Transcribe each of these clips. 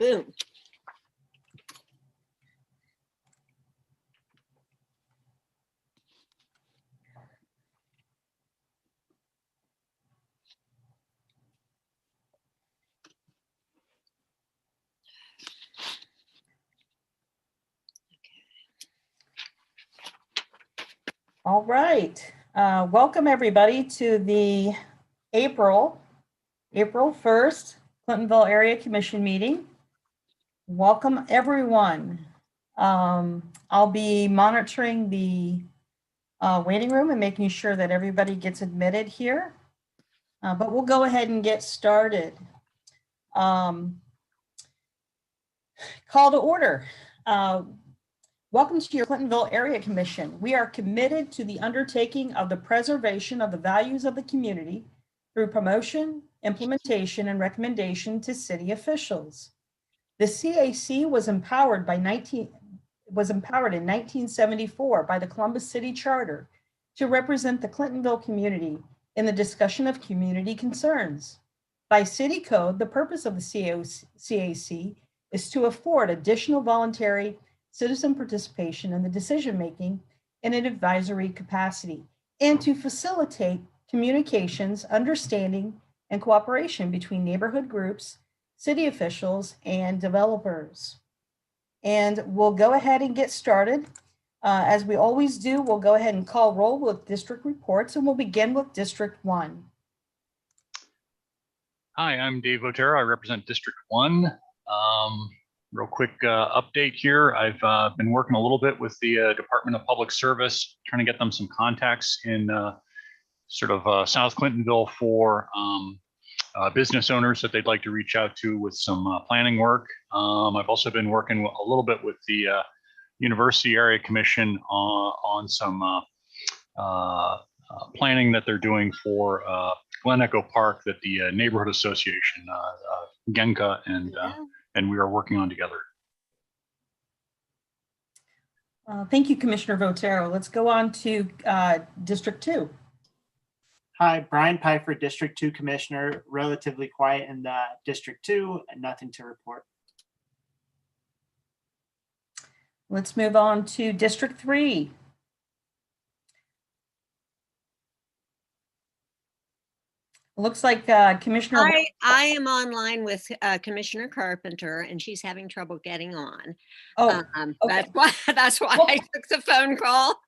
Boom. All right. Welcome everybody to the April 1st Clintonville Area Commission meeting. Welcome everyone. I'll be monitoring the waiting room and making sure that everybody gets admitted here. But we'll go ahead and get started. Call to order. Welcome to your Clintonville Area Commission. We are committed to the undertaking of the preservation of the values of the community through promotion, implementation, and recommendation to city officials. The CAC was empowered in 1974 by the Columbus City Charter to represent the Clintonville community in the discussion of community concerns. By city code, the purpose of the CAC is to afford additional voluntary citizen participation in the decision-making in an advisory capacity, and to facilitate communications, understanding, and cooperation between neighborhood groups, city officials, and developers. And we'll go ahead and get started. As we always do, we'll go ahead and call roll with district reports, and we'll begin with District 1. Hi, I'm Dave Otero. I represent District 1. Real quick update here. I've been working a little bit with the Department of Public Service, trying to get them some contacts in sort of South Clintonville for business owners that they'd like to reach out to with some planning work. I've also been working a little bit with the University Area Commission on some planning that they're doing for Glen Echo Park that the Neighborhood Association, Genka, and we are working on together. Thank you, Commissioner Votero. Let's go on to District 2. Hi, Brian Pfeiffer, District 2 Commissioner. Relatively quiet in District 2 and nothing to report. Let's move on to District 3. Looks like Commissioner. I am online with Commissioner Carpenter, and she's having trouble getting on. Oh, okay. That's why I took the phone call.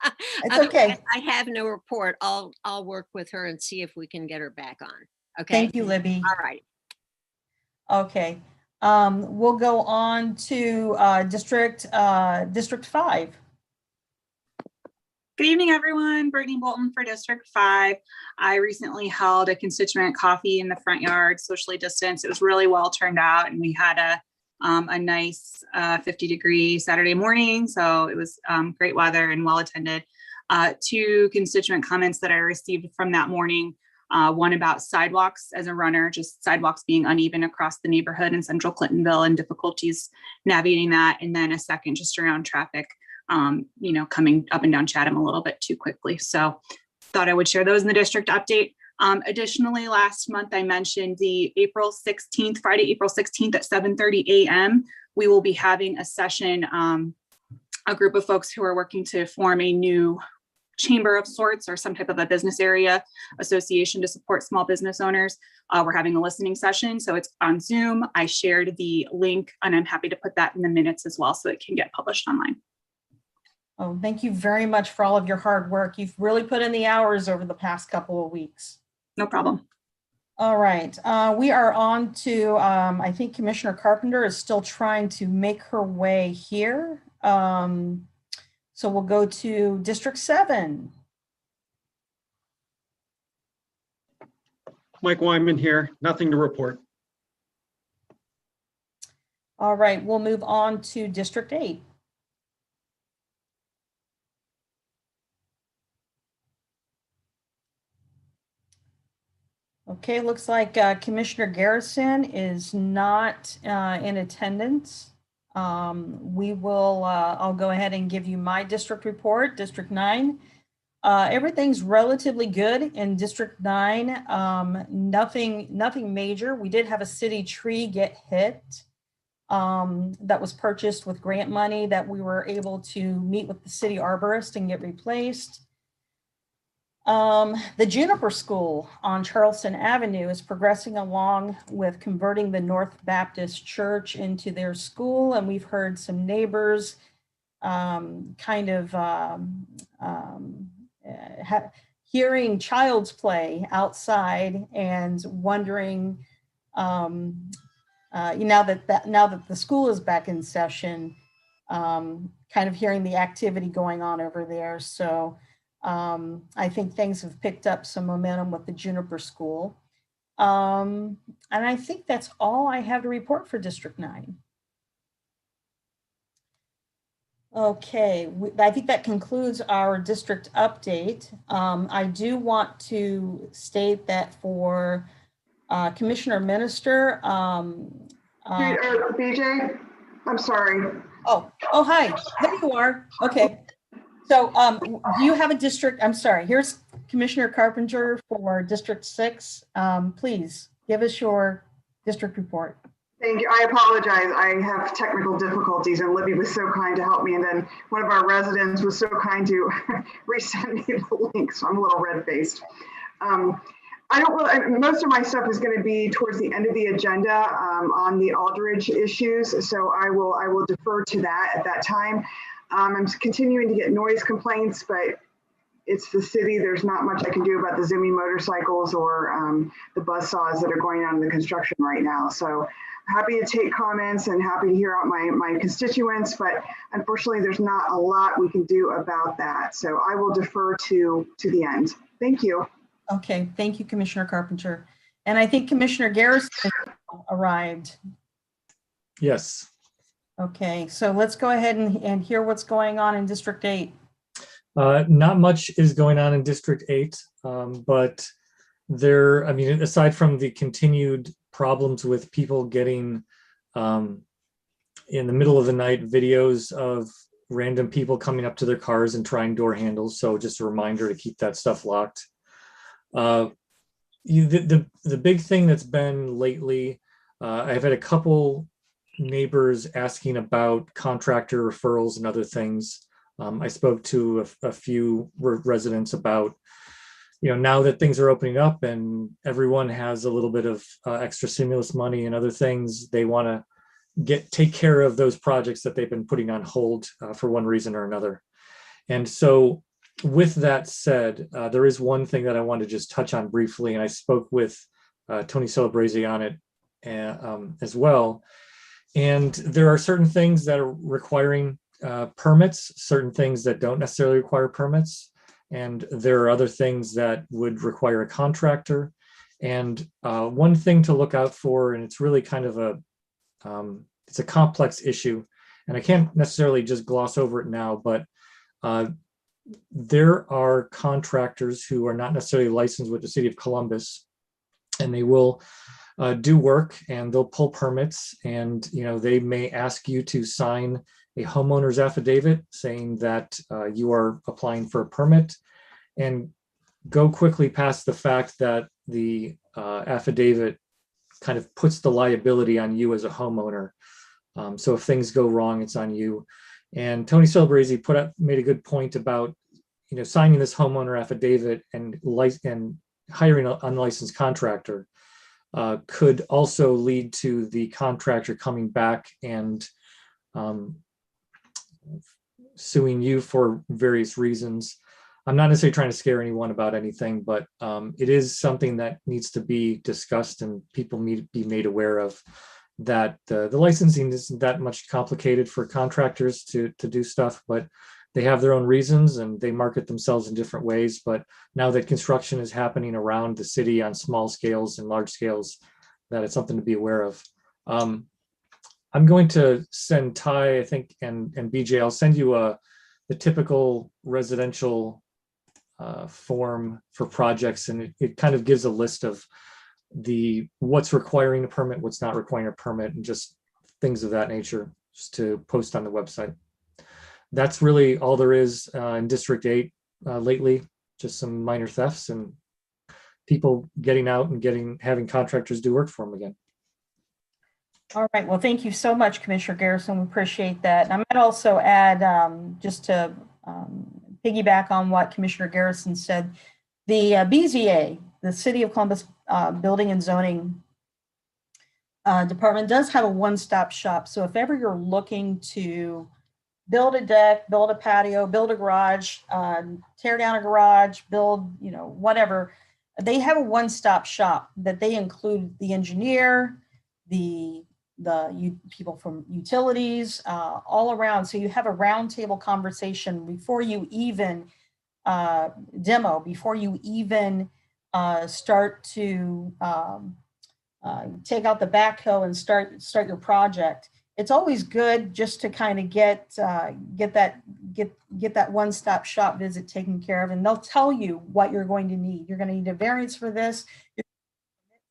It's okay. I have no report. I'll work with her and see if we can get her back on. Okay. Thank you, Libby. All right. Okay. We'll go on to District 5. Good evening, everyone. Brittany Bolton for District 5. I recently held a constituent coffee in the front yard, socially distanced. It was really well turned out, and we had a nice 50-degree Saturday morning. So it was great weather and well attended. 2 constituent comments that I received from that morning. One about sidewalks as a runner, just sidewalks being uneven across the neighborhood in central Clintonville and difficulties navigating that. And then a second just around traffic. Coming up and down Chatham a little bit too quickly. So thought I would share those in the district update. Additionally, last month I mentioned the Friday, April 16th at 7:30 a.m. We will be having a session, a group of folks who are working to form a new chamber of sorts or some type of a business area association to support small business owners. We're having a listening session. So it's on Zoom. I shared the link and I'm happy to put that in the minutes as well so it can get published online. Oh, thank you very much for all of your hard work. You've really put in the hours over the past couple of weeks. No problem. All right, we are on to, I think Commissioner Carpenter is still trying to make her way here. So we'll go to District 7. Mike Wyman here, nothing to report. All right, we'll move on to District 8. Okay, looks like Commissioner Garrison is not in attendance. I'll go ahead and give you my district report, District 9. Everything's relatively good in District 9. Nothing major. We did have a city tree get hit that was purchased with grant money that we were able to meet with the city arborist and get replaced. The Juniper School on Charleston Avenue is progressing along with converting the North Baptist Church into their school, and we've heard some neighbors hearing child's play outside and wondering, now that the school is back in session, kind of hearing the activity going on over there. So I think things have picked up some momentum with the Juniper School. And I think that's all I have to report for District 9. Okay, I think that concludes our district update. I do want to state that for Commissioner Minister. BJ, I'm sorry. Oh, hi, there you are. Okay. So do you have a district? I'm sorry, here's Commissioner Carpenter for District 6. Please give us your district report. Thank you. I apologize. I have technical difficulties and Libby was so kind to help me. And then one of our residents was so kind to resend me the link. So I'm a little red-faced. Most of my stuff is going to be towards the end of the agenda on the Aldridge issues. So I will defer to that at that time. I'm continuing to get noise complaints, but it's the city. There's not much I can do about the zooming motorcycles or the buzz saws that are going on in the construction right now. So happy to take comments and happy to hear out my constituents, but unfortunately there's not a lot we can do about that. So I will defer to the end. Thank you. Okay, thank you, Commissioner Carpenter. And I think Commissioner Garrison arrived. Yes. Okay, so let's go ahead and hear what's going on in District 8. Not much is going on in District 8, but aside from the continued problems with people getting in the middle of the night videos of random people coming up to their cars and trying door handles. So just a reminder to keep that stuff locked. The big thing that's been lately, I've had a couple neighbors asking about contractor referrals and other things. I spoke to a few residents about, now that things are opening up and everyone has a little bit of extra stimulus money and other things, they want to take care of those projects that they've been putting on hold for one reason or another. And so with that said, there is one thing that I want to just touch on briefly, and I spoke with Tony Celebrezzi on it as well. And there are certain things that are requiring permits, certain things that don't necessarily require permits. And there are other things that would require a contractor. And one thing to look out for, and it's really kind of it's a complex issue, and I can't necessarily just gloss over it now, but there are contractors who are not necessarily licensed with the city of Columbus, and they will do work and they'll pull permits, and they may ask you to sign a homeowner's affidavit saying that you are applying for a permit, and go quickly past the fact that the affidavit kind of puts the liability on you as a homeowner. So if things go wrong, it's on you. And Tony Celebrezzi made a good point about signing this homeowner affidavit and hiring an unlicensed contractor could also lead to the contractor coming back and suing you for various reasons. I'm not necessarily trying to scare anyone about anything, but it is something that needs to be discussed and people need to be made aware of, that the licensing isn't that much complicated for contractors to do stuff, but they have their own reasons and they market themselves in different ways. But now that construction is happening around the city on small scales and large scales, that it's something to be aware of. I'm going to send Ty, I think, and BJ, I'll send you the typical residential form for projects, and it kind of gives a list of what's requiring a permit, what's not requiring a permit, and just things of that nature, just to post on the website. That's really all there is in District 8 lately, just some minor thefts and people getting out and having contractors do work for them again. All right, well, thank you so much, Commissioner Garrison. We appreciate that. And I might also add, just to piggyback on what Commissioner Garrison said, the BZA, the City of Columbus Building and Zoning Department does have a one-stop shop. So if ever you're looking to build a deck, build a patio, build a garage, tear down a garage, build, whatever, they have a one-stop shop that they include the engineer, the people from utilities, all around. So you have a roundtable conversation before you even demo, before you even start to take out the backhoe and start your project. It's always good just to kind of get that one-stop shop visit taken care of, and they'll tell you what you're going to need. You're going to need a variance for this,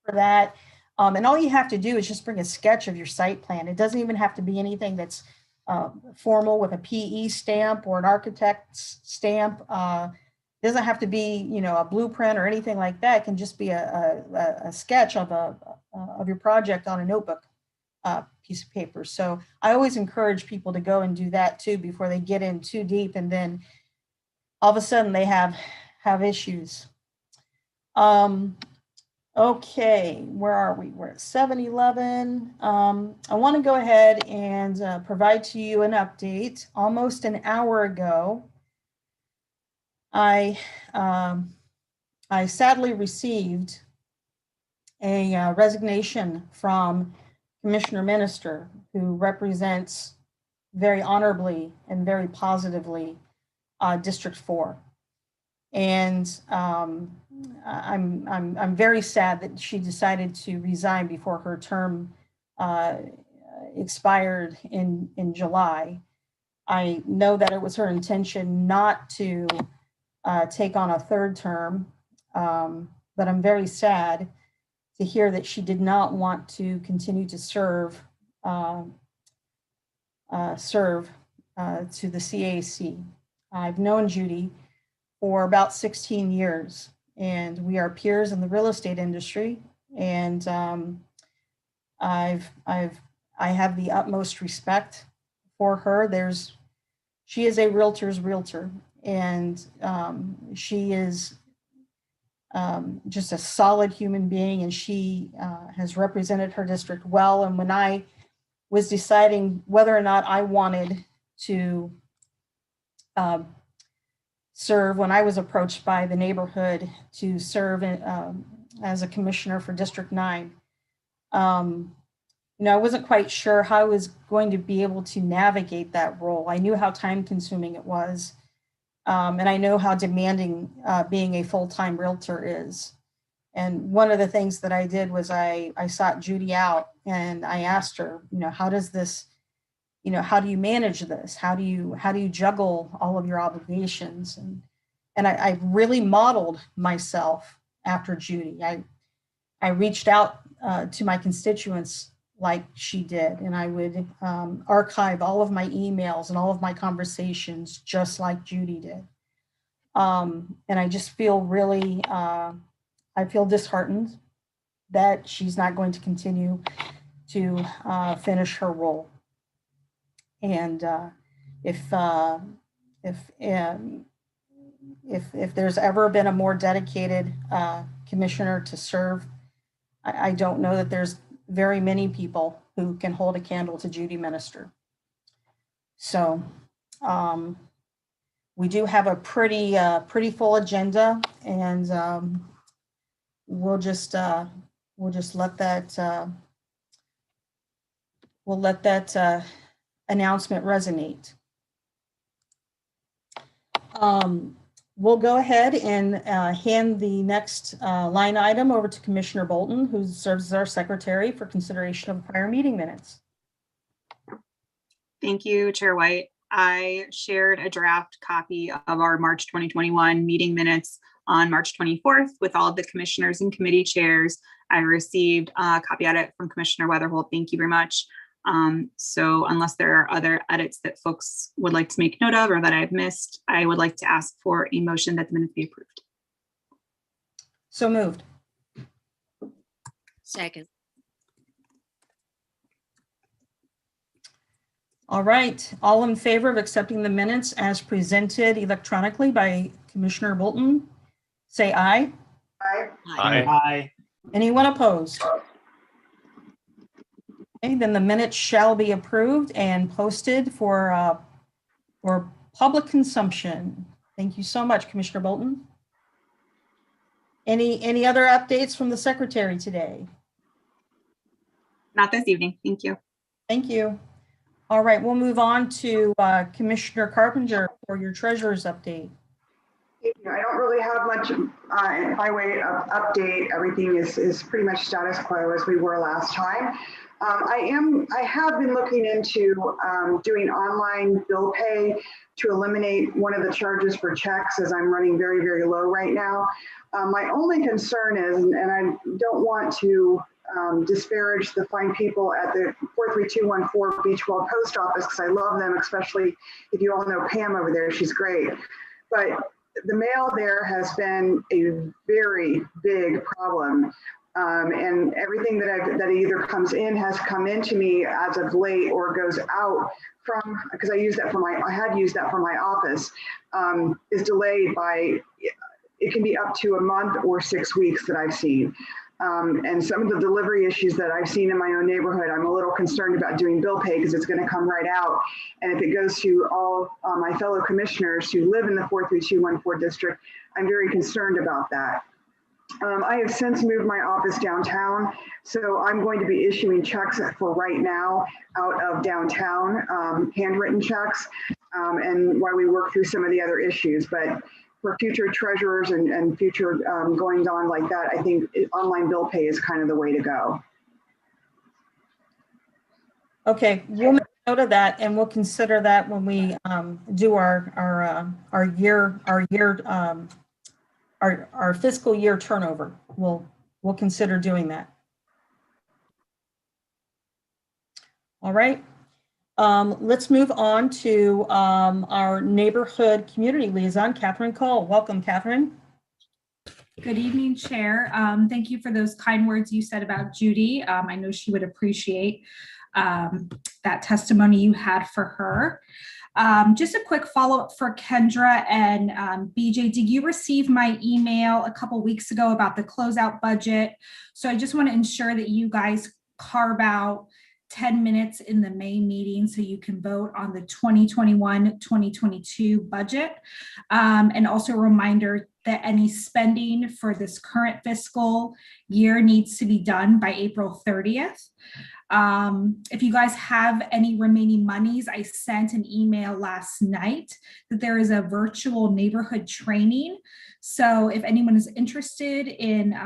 for that. And all you have to do is just bring a sketch of your site plan. It doesn't even have to be anything that's formal with a PE stamp or an architect's stamp. It doesn't have to be, a blueprint or anything like that. It can just be a sketch of your project on a notebook piece of paper. So I always encourage people to go and do that too before they get in too deep, and then all of a sudden they have issues. Okay, where are we? We're at 7:11. I want to go ahead and provide to you an update. Almost an hour ago, I sadly received a resignation from Commissioner Minister, who represents very honorably and very positively District 4. And I'm very sad that she decided to resign before her term expired in July. I know that it was her intention not to take on a third term, but I'm very sad to hear that she did not want to continue to serve to the CAC. I've known Judy for about 16 years, and we are peers in the real estate industry. And I have the utmost respect for her. She is a realtor's realtor, and she is just a solid human being, and she has represented her district well. And when I was deciding whether or not I wanted to serve, when I was approached by the neighborhood to serve as a commissioner for District 9, I wasn't quite sure how I was going to be able to navigate that role. I knew how time consuming it was. And I know how demanding being a full-time realtor is. And one of the things that I did was I sought Judy out, and I asked her, how does this, how do you manage this? How do you juggle all of your obligations? And I really modeled myself after Judy. I reached out to my constituents like she did, and I would archive all of my emails and all of my conversations just like Judy did. And I just feel really, I feel disheartened that she's not going to continue to finish her role. And if there's ever been a more dedicated commissioner to serve, I don't know that there's very many people who can hold a candle to Judy Minister. So we do have a pretty full agenda, and we'll just let that announcement resonate. We'll go ahead and hand the next line item over to Commissioner Bolton, who serves as our secretary for consideration of prior meeting minutes. Thank you, Chair White. I shared a draft copy of our March 2021 meeting minutes on March 24th with all of the commissioners and committee chairs. I received a copy edit from Commissioner Weatherholt. Thank you very much. So unless there are other edits that folks would like to make note of or that I've missed, I would like to ask for a motion that the minutes be approved. So moved. Second. All right, all in favor of accepting the minutes as presented electronically by Commissioner Bolton, say aye. Aye. Hi. Aye. Anyone opposed? Okay, then the minutes shall be approved and posted for public consumption. Thank you so much, Commissioner Bolton. Any other updates from the secretary today? Not this evening. Thank you. Thank you. All right, we'll move on to Commissioner Carpenter for your treasurer's update. I don't really have much by way of update. Everything is pretty much status quo as we were last time. I have been looking into doing online bill pay to eliminate one of the charges for checks, as I'm running very, very low right now. My only concern is, and I don't want to disparage the fine people at the 43214 Beachwell Post Office, because I love them, especially if you all know Pam over there. She's great. But the mail there has been a very big problem. And everything that either comes in has come into me as of late or goes out from, because I had used that for my office, is delayed by, it can be up to a month or 6 weeks that I've seen. And some of the delivery issues that I've seen in my own neighborhood, I'm a little concerned about doing bill pay because it's going to come right out. And if it goes to all my fellow commissioners who live in the 43214 district, I'm very concerned about that. I have since moved my office downtown, so I'm going to be issuing checks for right now out of downtown, handwritten checks, and while we work through some of the other issues. But for future treasurers and future goings on like that, I think online bill pay is kind of the way to go. Okay, we'll make note of that, and we'll consider that when we do our fiscal year turnover. We'll consider doing that. All right. Let's move on to our neighborhood community liaison, Catherine Cole. Welcome, Catherine. Good evening, Chair. Thank you for those kind words you said about Judy. I know she would appreciate that testimony you had for her. Just a quick follow-up for Kendra and BJ. Did you receive my email a couple weeks ago about the closeout budget? So I just want to ensure that you guys carve out 10 minutes in the May meeting so you can vote on the 2021-2022 budget. And also a reminder that any spending for this current fiscal year needs to be done by April 30th. If you guys have any remaining monies, I sent an email last night that there is a virtual neighborhood training. So if anyone is interested in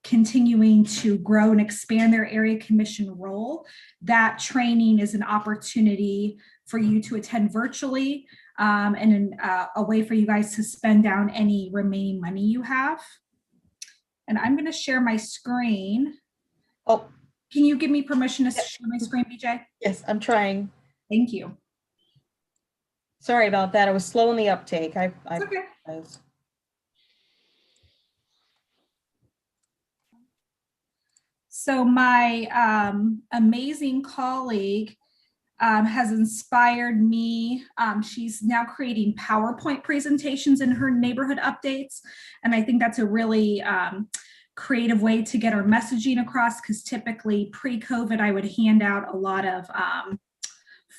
continuing to grow and expand their area commission role, that training is an opportunity for you to attend virtually and a way for you guys to spend down any remaining money you have. And I'm going to share my screen. Oh, can you give me permission to share my screen, BJ? yes, I'm trying. Thank you. Sorry about that. I was slow in the uptake. It's okay. Apologize. So my amazing colleague has inspired me. She's now creating PowerPoint presentations in her neighborhood updates. And I think that's a really creative way to get our messaging across, because typically pre-COVID, I would hand out a lot of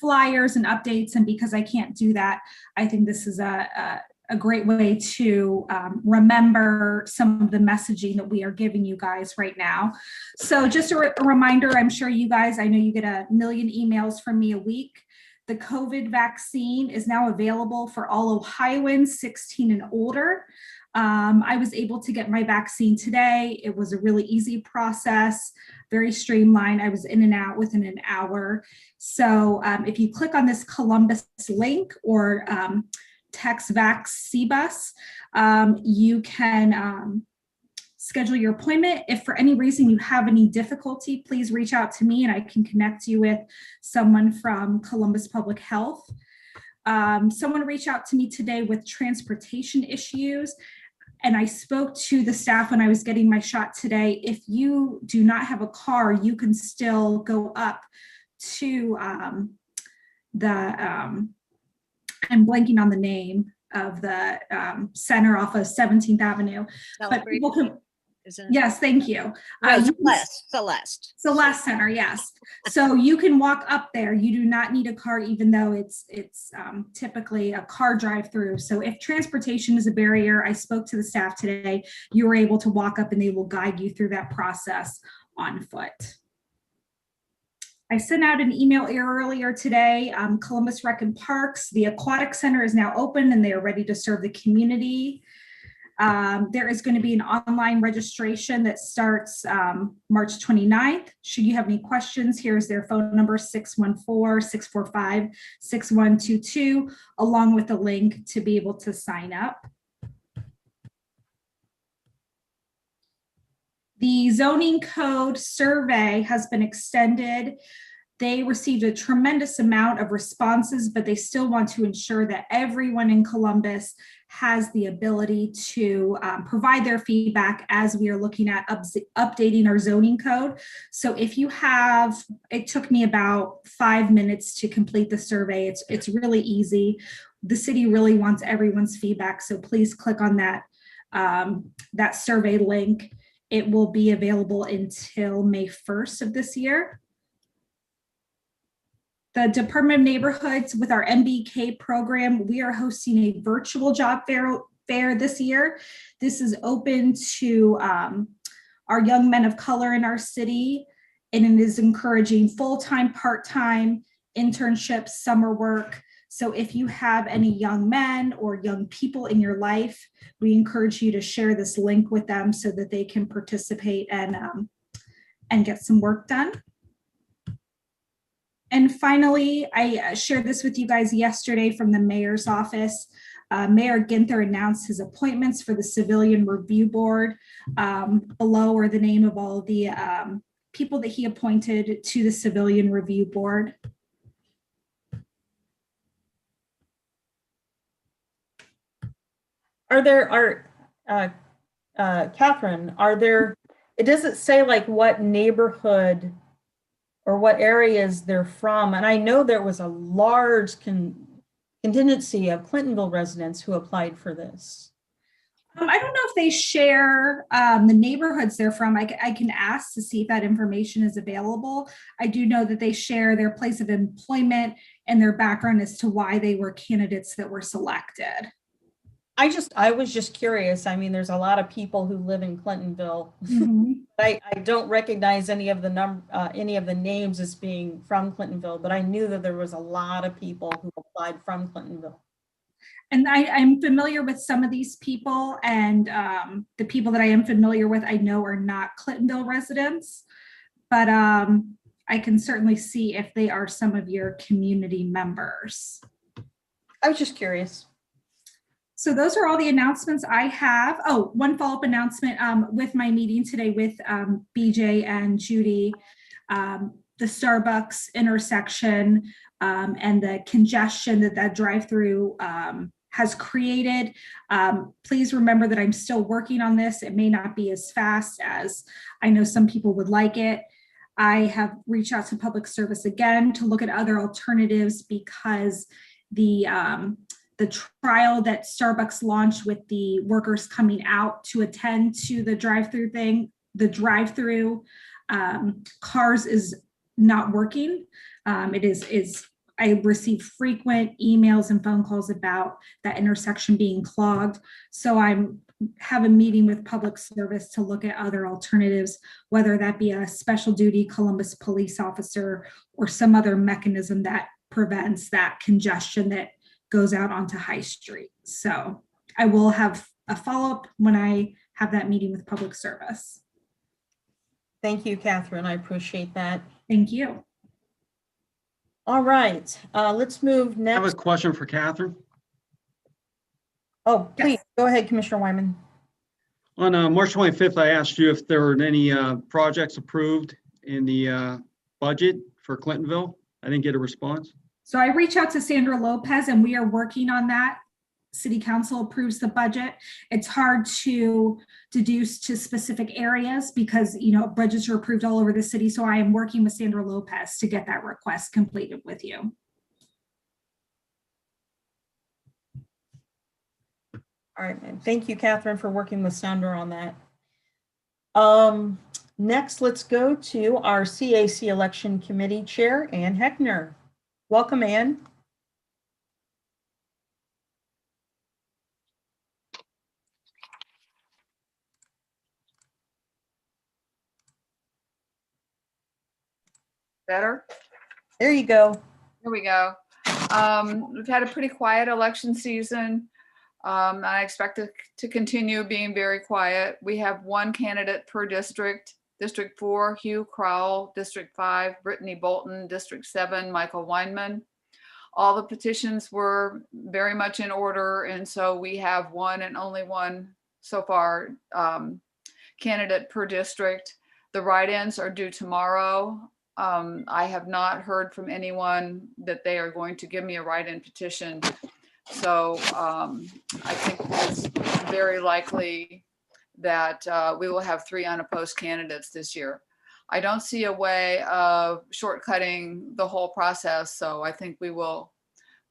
flyers and updates. And because I can't do that, I think this is a great way to remember some of the messaging that we are giving you guys right now. So just a reminder, I'm sure you guys, I know you get a million emails from me a week. The COVID vaccine is now available for all Ohioans 16 and older. I was able to get my vaccine today. It was a really easy process, very streamlined. I was in and out within an hour. So if you click on this Columbus link or text VaxCBus, you can schedule your appointment. If for any reason you have any difficulty, please reach out to me and I can connect you with someone from Columbus Public Health. Someone reached out to me today with transportation issues, and I spoke to the staff when I was getting my shot today. If you do not have a car, you can still go up to I'm blanking on the name of the center off of 17th Avenue. But people can, yes, thank you. No, You can- Celeste. Celeste Center, yes. So you can walk up there. You do not need a car, even though it's typically a car drive-through. So if transportation is a barrier, I spoke to the staff today, you were able to walk up and they will guide you through that process on foot. I sent out an email earlier today. Columbus Rec and Parks, the Aquatic Center is now open and they are ready to serve the community. There is going to be an online registration that starts March 29th. Should you have any questions, here's their phone number, 614-645-6122, along with a link to be able to sign up. The zoning code survey has been extended. They received a tremendous amount of responses, but they still want to ensure that everyone in Columbus has the ability to provide their feedback as we are looking at updating our zoning code. So if you have, it took me about 5 minutes to complete the survey. It's really easy. The city really wants everyone's feedback. So please click on that, that survey link. It will be available until May 1st of this year. The Department of Neighborhoods, with our MBK program, we are hosting a virtual job fair this year. This is open to our young men of color in our city, and it is encouraging full-time, part-time, internships, summer work. So if you have any young men or young people in your life, we encourage you to share this link with them so that they can participate and get some work done. And finally, I shared this with you guys yesterday from the mayor's office. Mayor Ginther announced his appointments for the Civilian Review Board. Below are the name of all the people that he appointed to the Civilian Review Board. Catherine, it doesn't say like what neighborhood or what areas they're from. And I know there was a large contingency of Clintonville residents who applied for this. I don't know if they share the neighborhoods they're from. I can ask to see if that information is available. I do know that they share their place of employment and their background as to why they were candidates that were selected. I was just curious. I mean, there's a lot of people who live in Clintonville. Mm-hmm. I don't recognize any of the names as being from Clintonville, but I knew that there was a lot of people who applied from Clintonville. And I'm familiar with some of these people, and the people that I am familiar with, I know are not Clintonville residents, but I can certainly see if they are some of your community members. I was just curious. So those are all the announcements I have. Oh, one follow-up announcement with my meeting today with BJ and Judy, the Starbucks intersection and the congestion that drive-through has created. Please remember that I'm still working on this. It may not be as fast as I know some people would like it. I have reached out to public service again to look at other alternatives because the trial that Starbucks launched with the workers coming out to attend to the drive-through thing, the drive-through cars is not working. I receive frequent emails and phone calls about that intersection being clogged. So I'm have a meeting with public service to look at other alternatives, whether that be a special duty Columbus police officer or some other mechanism that prevents that congestion that goes out onto High Street. So I will have a follow-up when I have that meeting with public service. Thank you, Catherine. I appreciate that. Thank you. All right, let's move I have a next. question for Catherine. Oh, please, Yes. go ahead, Commissioner Wyman. On March 25th, I asked you if there were any projects approved in the budget for Clintonville. I didn't get a response. So I reached out to Sandra Lopez and we are working on that. City Council approves the budget. It's hard to deduce to specific areas because, you know, budgets are approved all over the city. So I am working with Sandra Lopez to get that request completed with you. All right, and thank you, Catherine, for working with Sandra on that. Next, let's go to our CAC Election Committee Chair, Ann Heckner. Welcome, Ann. Better? There you go. Here we go. We've had a pretty quiet election season. I expect it to continue being very quiet. We have one candidate per district. District 4, Hugh Crowell. District 5, Brittany Bolton. District 7, Michael Weinman. All the petitions were very much in order, and so we have one and only one so far candidate per district. The write-ins are due tomorrow. I have not heard from anyone that they are going to give me a write-in petition. So I think it's very likely that we will have 3 unopposed candidates this year. I don't see a way of shortcutting the whole process. So I think we will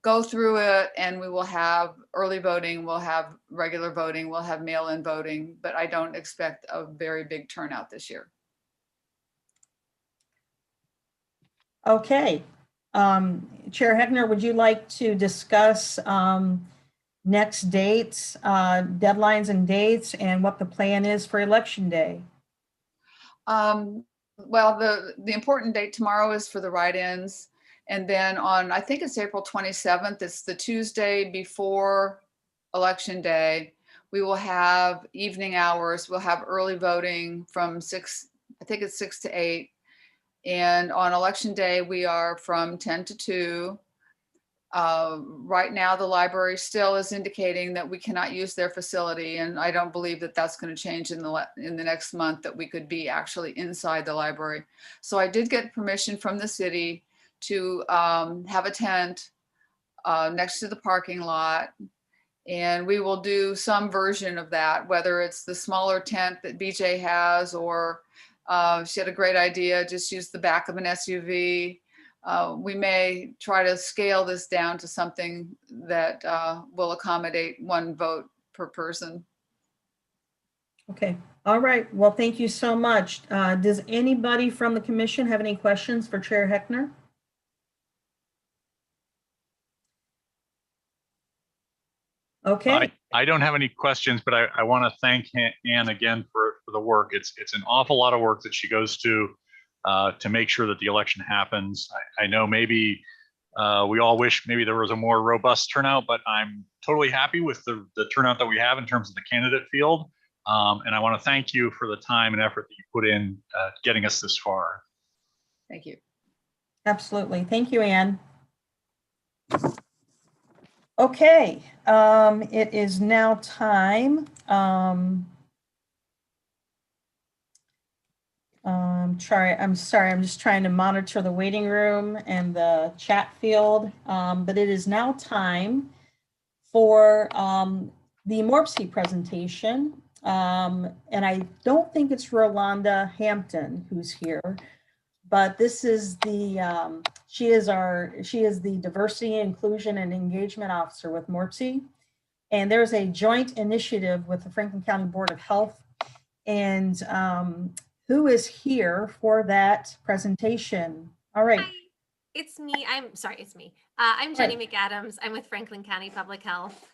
go through it, and we will have early voting, we'll have regular voting, we'll have mail-in voting, but I don't expect a very big turnout this year. Okay. Chair Heckner, would you like to discuss next dates, deadlines and dates, and what the plan is for Election Day? Well, the important date tomorrow is for the write-ins. And then on, I think it's April 27th, it's the Tuesday before Election Day. We will have evening hours. We'll have early voting from 6, I think it's 6 to 8. And on Election Day, we are from 10 to 2. Right now, the library still is indicating that we cannot use their facility, and I don't believe that that's going to change in the next month, that we could be actually inside the library. So I did get permission from the city to have a tent next to the parking lot, and we will do some version of that, whether it's the smaller tent that BJ has, or she had a great idea, just use the back of an SUV. We may try to scale this down to something that will accommodate 1 vote per person. Okay. All right. Well, thank you so much. Does anybody from the commission have any questions for Chair Heckner? Okay. I don't have any questions, but I want to thank Ann again for the work. It's an awful lot of work that she goes to make sure that the election happens. I know maybe we all wish maybe there was a more robust turnout, but I'm totally happy with the turnout that we have in terms of the candidate field. And I want to thank you for the time and effort that you put in getting us this far. Thank you. Absolutely. Thank you, Ann. Okay, it is now time. I'm sorry, I'm just trying to monitor the waiting room and the chat field, but it is now time for the MORPC presentation. And I don't think it's Rolanda Hampton who's here, but this is the, she is the Diversity, Inclusion, and Engagement Officer with MORPC. And there's a joint initiative with the Franklin County Board of Health. And who is here for that presentation? All right. Hi, it's me. It's me. I'm Jenny McAdams. I'm with Franklin County Public Health.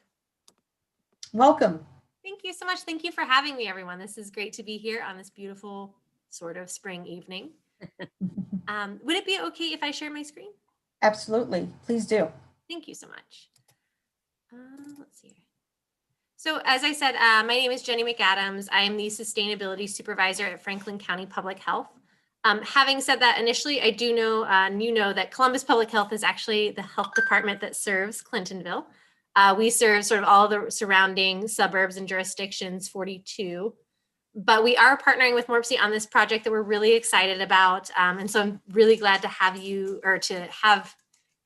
Welcome. Thank you so much. Thank you for having me, everyone. This is great to be here on this beautiful sort of spring evening. Would it be okay if I share my screen? Absolutely. Please do. Thank you so much. Let's see. So as I said, my name is Jenny McAdams. I am the Sustainability Supervisor at Franklin County Public Health. Having said that, initially, I do know, you know that Columbus Public Health is actually the health department that serves Clintonville. We serve sort of all the surrounding suburbs and jurisdictions, 42. But we are partnering with MORPC on this project that we're really excited about. And so I'm really glad to have you, or to have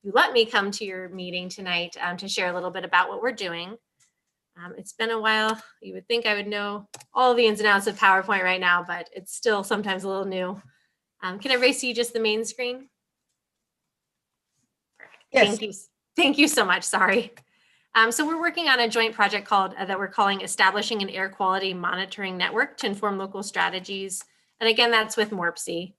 you let me come to your meeting tonight to share a little bit about what we're doing. It's been a while. You would think I would know all the ins and outs of PowerPoint right now, but it's still sometimes a little new. Can everybody see just the main screen? Perfect. Yes. Thank you. Thank you so much. Sorry. So we're working on a joint project called that we're calling Establishing an Air Quality Monitoring Network to Inform Local Strategies. And again, that's with MORPC.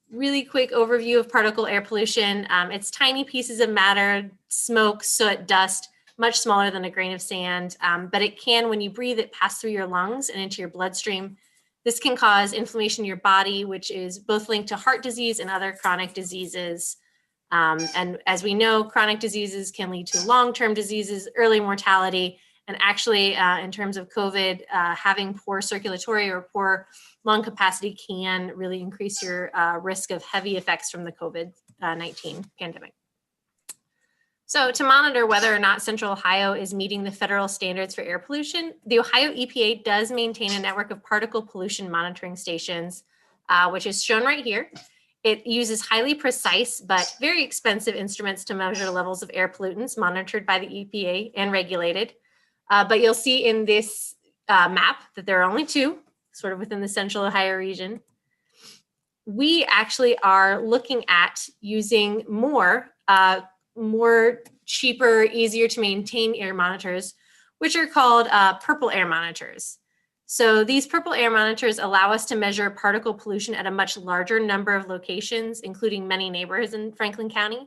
Really quick overview of particle air pollution. It's tiny pieces of matter, smoke, soot, dust, much smaller than a grain of sand, but it can, when you breathe it, pass through your lungs and into your bloodstream. This can cause inflammation in your body, which is both linked to heart disease and other chronic diseases. And as we know, chronic diseases can lead to long-term diseases, early mortality, and actually in terms of COVID, having poor circulatory or poor lung capacity can really increase your risk of heavy effects from the COVID-19 pandemic. So to monitor whether or not Central Ohio is meeting the federal standards for air pollution, the Ohio EPA does maintain a network of particle pollution monitoring stations, which is shown right here. It uses highly precise but very expensive instruments to measure levels of air pollutants monitored by the EPA and regulated. But you'll see in this map that there are only two, sort of within the Central Ohio region. We actually are looking at using more cheaper, easier to maintain air monitors, which are called purple air monitors. So these purple air monitors allow us to measure particle pollution at a much larger number of locations, including many neighborhoods in Franklin County.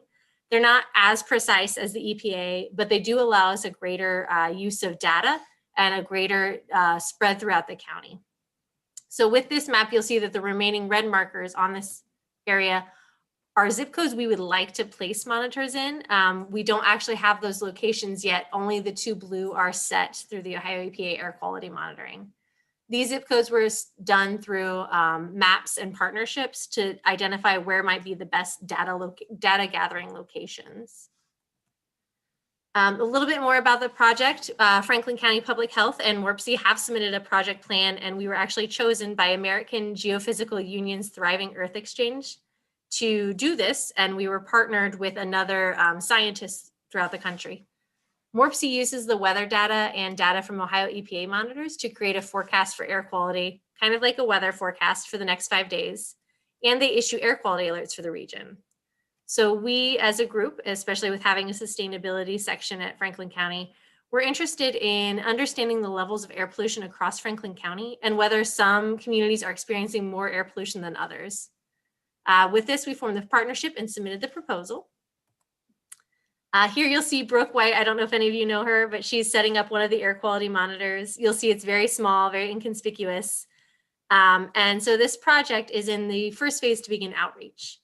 They're not as precise as the EPA, but they do allow us a greater use of data and a greater spread throughout the county. So with this map, you'll see that the remaining red markers on this area are zip codes we would like to place monitors in. We don't actually have those locations yet. Only the two blue are set through the Ohio EPA air quality monitoring. These zip codes were done through maps and partnerships to identify where might be the best data gathering locations. A little bit more about the project. Franklin County Public Health and MORPC have submitted a project plan, and we were actually chosen by American Geophysical Union's Thriving Earth Exchange to do this, and we were partnered with another scientists throughout the country. MORPC uses the weather data and data from Ohio EPA monitors to create a forecast for air quality, kind of like a weather forecast for the next 5 days, and they issue air quality alerts for the region. So we as a group, especially with having a sustainability section at Franklin County, we're interested in understanding the levels of air pollution across Franklin County and whether some communities are experiencing more air pollution than others. With this, we formed the partnership and submitted the proposal. Here you'll see Brooke White. I don't know if any of you know her, but she's setting up one of the air quality monitors. You'll see it's very small, very inconspicuous. And so this project is in the first phase to begin outreach.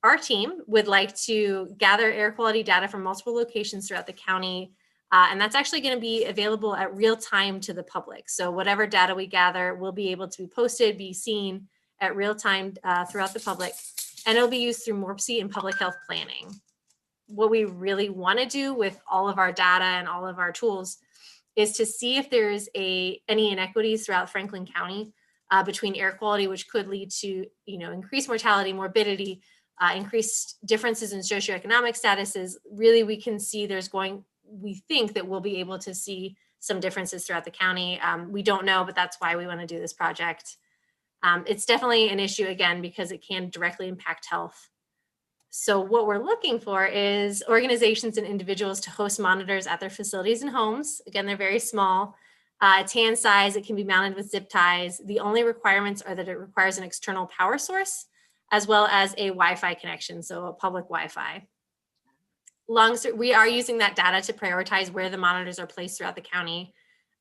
Our team would like to gather air quality data from multiple locations throughout the county. And that's actually going to be available at real time to the public. So whatever data we gather will be able to be posted, be seen at real time throughout the public. And it'll be used through MORPC and public health planning. What we really want to do with all of our data and all of our tools is to see if there's any inequities throughout Franklin County between air quality, which could lead to increased mortality, morbidity, increased differences in socioeconomic statuses. Really, we can see we think that we'll be able to see some differences throughout the county. We don't know, but that's why we want to do this project. It's definitely an issue, again, because it can directly impact health. So what we're looking for is organizations and individuals to host monitors at their facilities and homes. Again, they're very small. It's hand size. It can be mounted with zip ties. The only requirements are that it requires an external power source as well as a Wi-Fi connection, so a public Wi-Fi. We are using that data to prioritize where the monitors are placed throughout the county,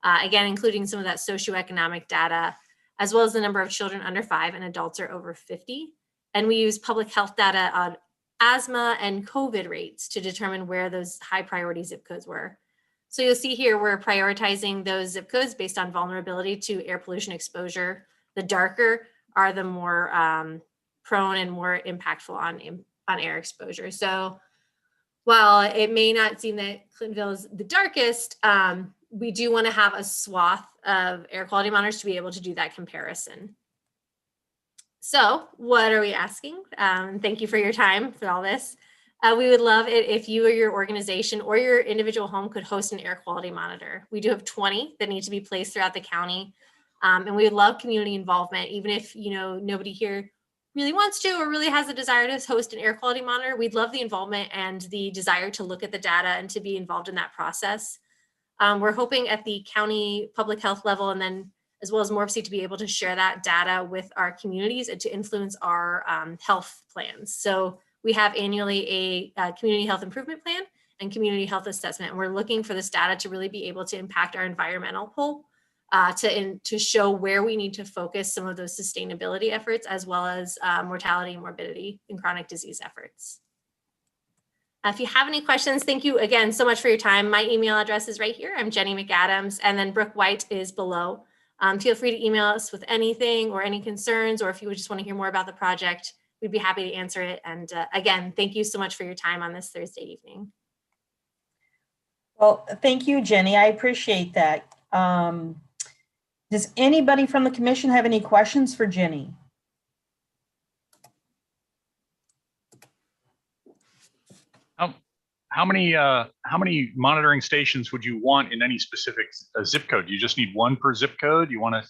again, including some of that socioeconomic data, as well as the number of children under 5 and adults are over 50. And we use public health data on asthma and COVID rates to determine where those high priority zip codes were. So you'll see here, we're prioritizing those zip codes based on vulnerability to air pollution exposure. The darker are the more prone and more impactful on air exposure. So while it may not seem that Clintonville is the darkest, we do want to have a swath of air quality monitors to be able to do that comparison. So what are we asking? Thank you for your time for all this. We would love it if you or your organization or your individual home could host an air quality monitor. We do have 20 that need to be placed throughout the county. And we would love community involvement, even if nobody here really wants to or really has a desire to host an air quality monitor, we'd love the involvement and the desire to look at the data and to be involved in that process. We're hoping at the county public health level and then as well as Morpsey to be able to share that data with our communities and to influence our health plans. So we have annually a community health improvement plan and community health assessment. And we're looking for this data to really be able to impact our environmental whole, to show where we need to focus some of those sustainability efforts, as well as mortality, morbidity, and chronic disease efforts. If you have any questions, thank you again so much for your time. My email address is right here. I'm Jenny McAdams, and then Brooke White is below. Feel free to email us with anything or any concerns, or if you would just want to hear more about the project, we'd be happy to answer it. And again, thank you so much for your time on this Thursday evening. Well, thank you, Jenny. I appreciate that. Does anybody from the commission have any questions for Jenny? How many monitoring stations would you want in any specific zip code? Do you just need one per zip code? You want to?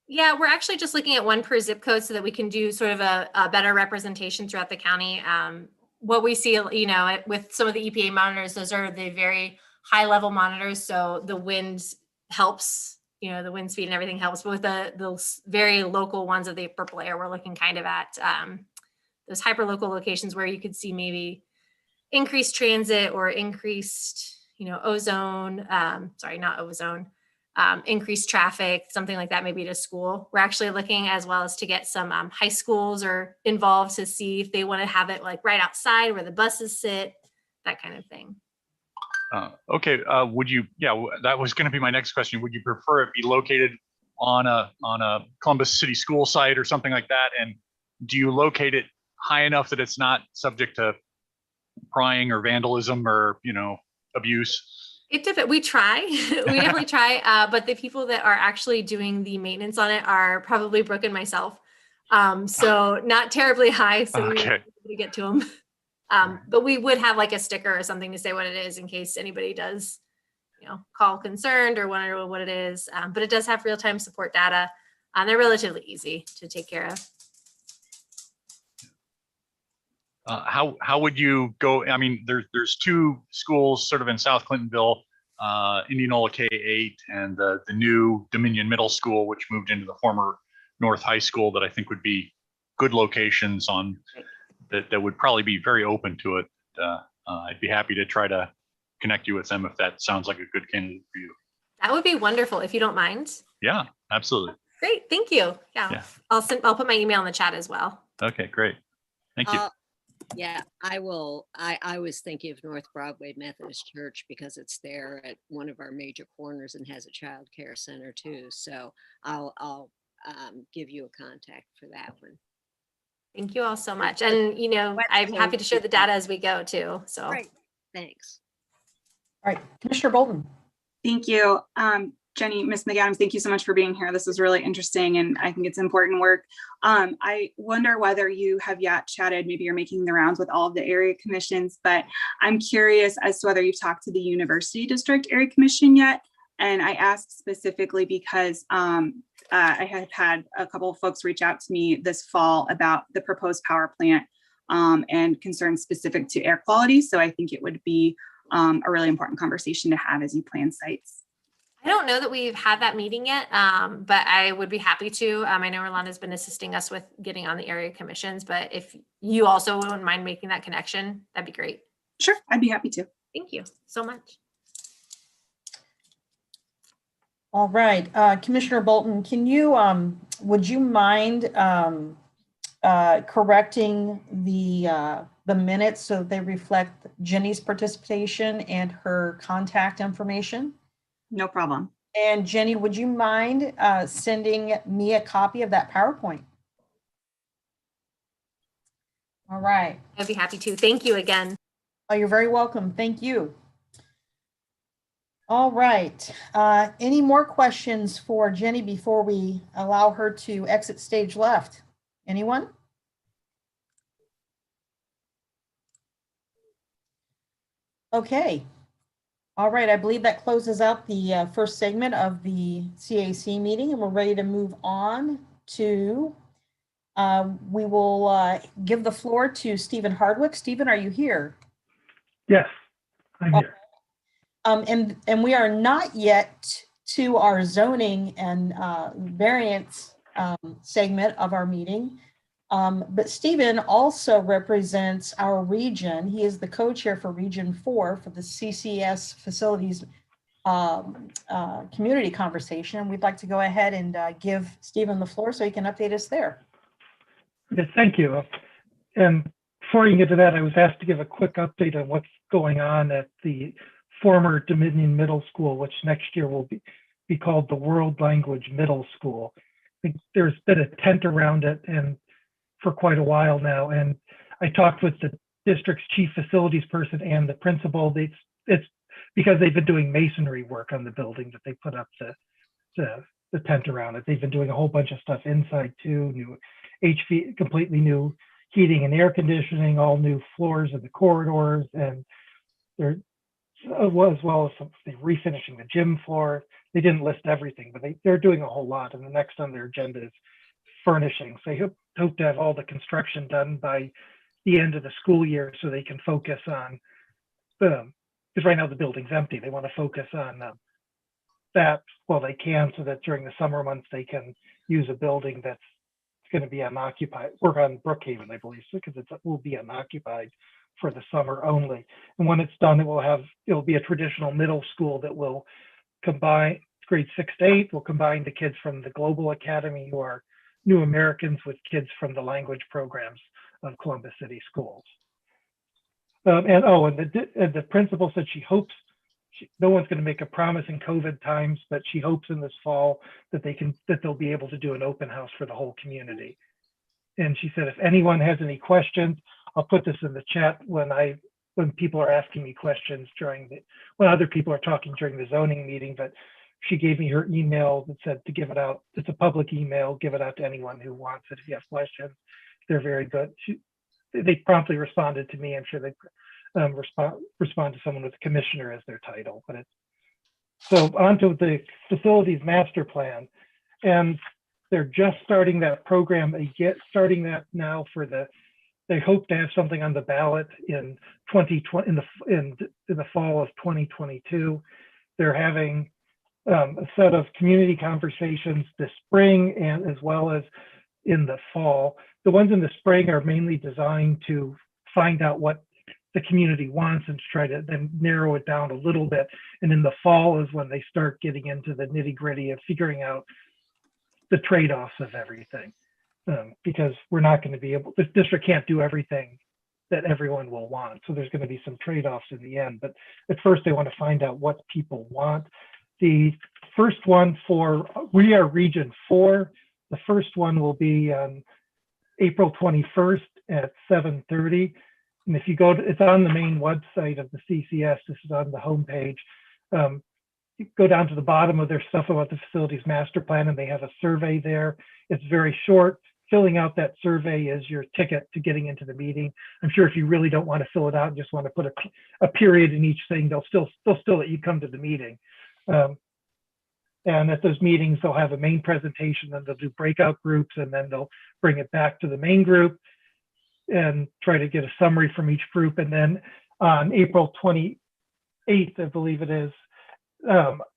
Yeah, we're actually just looking at one per zip code so that we can do sort of a better representation throughout the county. What we see, you know, with some of the EPA monitors, those are the very high level monitors. So the wind helps, you know, the wind speed and everything helps. But with those very local ones of the purple air, we're looking kind of at those hyper local locations where you could see maybe increased transit or increased, you know, ozone, sorry, not ozone, increased traffic, something like that, maybe to school. We're actually looking as well as to get some high schools or involved to see if they want to have it like right outside where the buses sit, that kind of thing. Okay, would you, yeah, that was going to be my next question. Would you prefer it be located on a Columbus City school site or something like that? And do you locate it high enough that it's not subject to prying or vandalism or, you know, abuse? We try, we definitely try, but the people that are actually doing the maintenance on it are probably Brooke and myself. So not terribly high, so Okay. we get to them. But we would have like a sticker or something to say what it is in case anybody does, you know, call concerned or want to know what it is. But it does have real-time support data. They're relatively easy to take care of. How would you go? I mean, there's two schools sort of in South Clintonville, Indianola K-8 and the new Dominion Middle School, which moved into the former North High School, that I think would be good locations on that would probably be very open to it. I'd be happy to try to connect you with them if that sounds like a good candidate for you. That would be wonderful if you don't mind. Yeah, absolutely. Great, thank you. Yeah. I'll put my email in the chat as well. Okay, great. Thank you. Yeah, I will. I was thinking of North Broadway Methodist Church because it's there at one of our major corners and has a child care center too. So I'll give you a contact for that one. Thank you all so much. And, you know, I'm happy to share the data as we go too. So Great, thanks. All right, Commissioner Bolden. Thank you. Jenny, Ms. McAdams, thank you so much for being here. This is really interesting and I think it's important work. I wonder whether you have yet chatted, maybe you're making the rounds with all of the area commissions, but I'm curious as to whether you've talked to the University District Area Commission yet. And I asked specifically because I have had a couple of folks reach out to me this fall about the proposed power plant and concerns specific to air quality. So I think it would be a really important conversation to have as you plan sites. I don't know that we've had that meeting yet, but I would be happy to. I know Rolanda's been assisting us with getting on the area commissions, but if you also wouldn't mind making that connection, that'd be great. Sure, I'd be happy to. Thank you so much. All right, Commissioner Bolton, can you, would you mind correcting the minutes so they reflect Jenny's participation and her contact information? No problem. And Jenny, would you mind sending me a copy of that PowerPoint? All right. I'd be happy to. Thank you again. Oh, you're very welcome. Thank you. All right. Any more questions for Jenny before we allow her to exit stage left? Anyone? Okay. All right, I believe that closes out the first segment of the CAC meeting, and we're ready to move on to We will give the floor to Stephen Hardwick. Stephen, are you here? Yes, I'm here. And we are not yet to our zoning and variance segment of our meeting. But Stephen also represents our region. He is the co-chair for Region 4 for the CCS Facilities Community Conversation. We'd like to go ahead and give Stephen the floor so he can update us there. Yes, thank you. And before you get to that, I was asked to give a quick update on what's going on at the former Dominion Middle School, which next year will be called the World Language Middle School. I think there's been a tent around it and for quite a while now. And I talked with the district's chief facilities person and the principal. It's because they've been doing masonry work on the building that they put up the tent around it. They've been doing a whole bunch of stuff inside too, new HV, completely new heating and air conditioning, all new floors in the corridors, and they're as well as they're refinishing the gym floor. They didn't list everything, but they're doing a whole lot. And the next on their agenda is furnishing. So they hope to have all the construction done by the end of the school year so they can focus on because right now the building's empty. They want to focus on that while they can, so that during the summer months they can use a building that's going to be unoccupied. Work on Brookhaven, I believe, because it will be unoccupied for the summer only. And when it's done, it'll be a traditional middle school that will combine grades 6 to 8. Will combine the kids from the Global Academy, who are new Americans, with kids from the language programs of Columbus City Schools. And the principal said she hopes, no one's going to make a promise in COVID times, but she hopes in this fall that they'll be able to do an open house for the whole community. And she said, if anyone has any questions, I'll put this in the chat when people are asking me questions when other people are talking during the zoning meeting. But she gave me her email that said to give it out. It's a public email. Give it out to anyone who wants it. If you have questions, they're very good. They promptly responded to me. I'm sure they respond to someone with commissioner as their title. But so onto the facilities master plan, and they're just starting that program. Starting that now they hope to have something on the ballot in 2020 in the fall of 2022. They're having a set of community conversations this spring and as well as in the fall. The ones in the spring are mainly designed to find out what the community wants and to try to then narrow it down a little bit. And in the fall is when they start getting into the nitty gritty of figuring out the trade-offs of everything. Because we're not going to be able, the district can't do everything that everyone will want. So there's going to be some trade-offs in the end. But at first they want to find out what people want. The first one we are Region 4. The first one will be on April 21st at 7:30. And if you it's on the main website of the CCS, this is on the homepage. You go down to the bottom of their stuff about the facilities master plan, and they have a survey there. It's very short. Filling out that survey is your ticket to getting into the meeting. I'm sure if you really don't want to fill it out and just want to put a period in each thing, they'll still let you come to the meeting. And at those meetings, they'll have a main presentation, then they'll do breakout groups, and then they'll bring it back to the main group and try to get a summary from each group. And then on April 28th, I believe it is,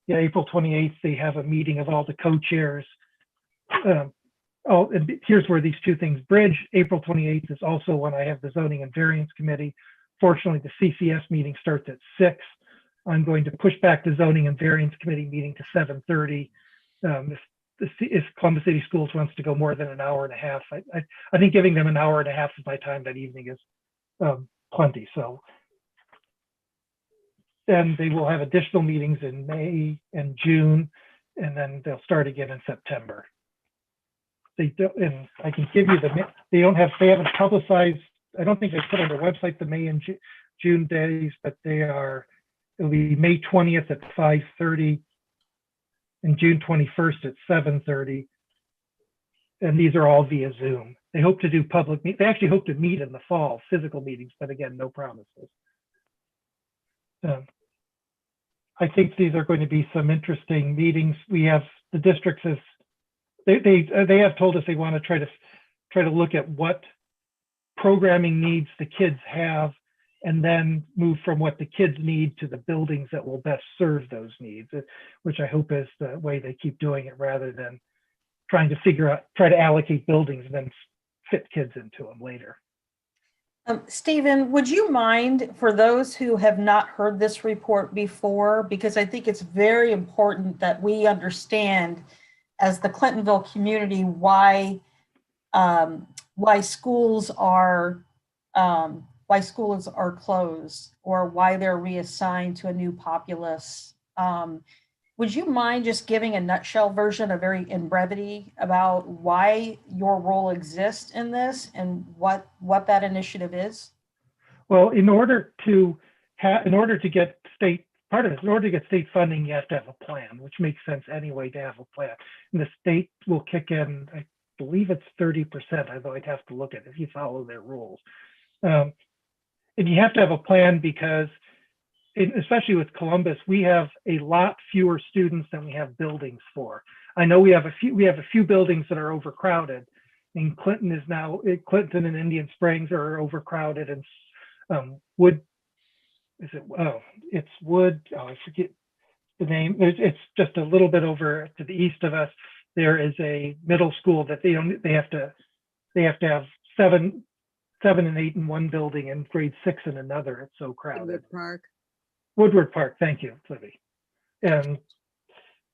April 28th, they have a meeting of all the co-chairs. And here's where these two things bridge. April 28th is also when I have the Zoning and Variance Committee. Fortunately, the CCS meeting starts at 6. I'm going to push back the Zoning and Variance Committee meeting to 7:30. If Columbus City Schools wants to go more than an hour and a half, I think giving them an hour and a half of my time that evening is plenty. So then they will have additional meetings in May and June, and then they'll start again in September. They don't, and I can give you they haven't publicized, I don't think they put on their website the May and June days, but it'll be May 20th at 5:30 and June 21st at 7:30. And these are all via Zoom. They hope to do they actually hope to meet in the fall, physical meetings, but again, no promises. I think these are going to be some interesting meetings. We have the districts they have told us they want to try to look at what programming needs the kids have, and then move from what the kids need to the buildings that will best serve those needs, which I hope is the way they keep doing it, rather than trying to try to allocate buildings and then fit kids into them later. Stephen, would you mind, for those who have not heard this report before, because I think it's very important that we understand as the Clintonville community why schools are closed or why they're reassigned to a new populace. Would you mind just giving a nutshell version, in brevity, about why your role exists in this and what that initiative is? Well, in order to get state funding, you have to have a plan, which makes sense anyway to have a plan. And the state will kick in, I believe it's 30%, although I'd have to look at it if you follow their rules. And you have to have a plan because, especially with Columbus, we have a lot fewer students than we have buildings for. I know we have a few buildings that are overcrowded, and Clinton and Indian Springs are overcrowded, and it's Wood. Oh, I forget the name. It's just a little bit over to the east of us. There is a middle school that they have to have 7 and 8 in one building and grade 6 in another. It's so crowded. Woodward Park, thank you, Libby. And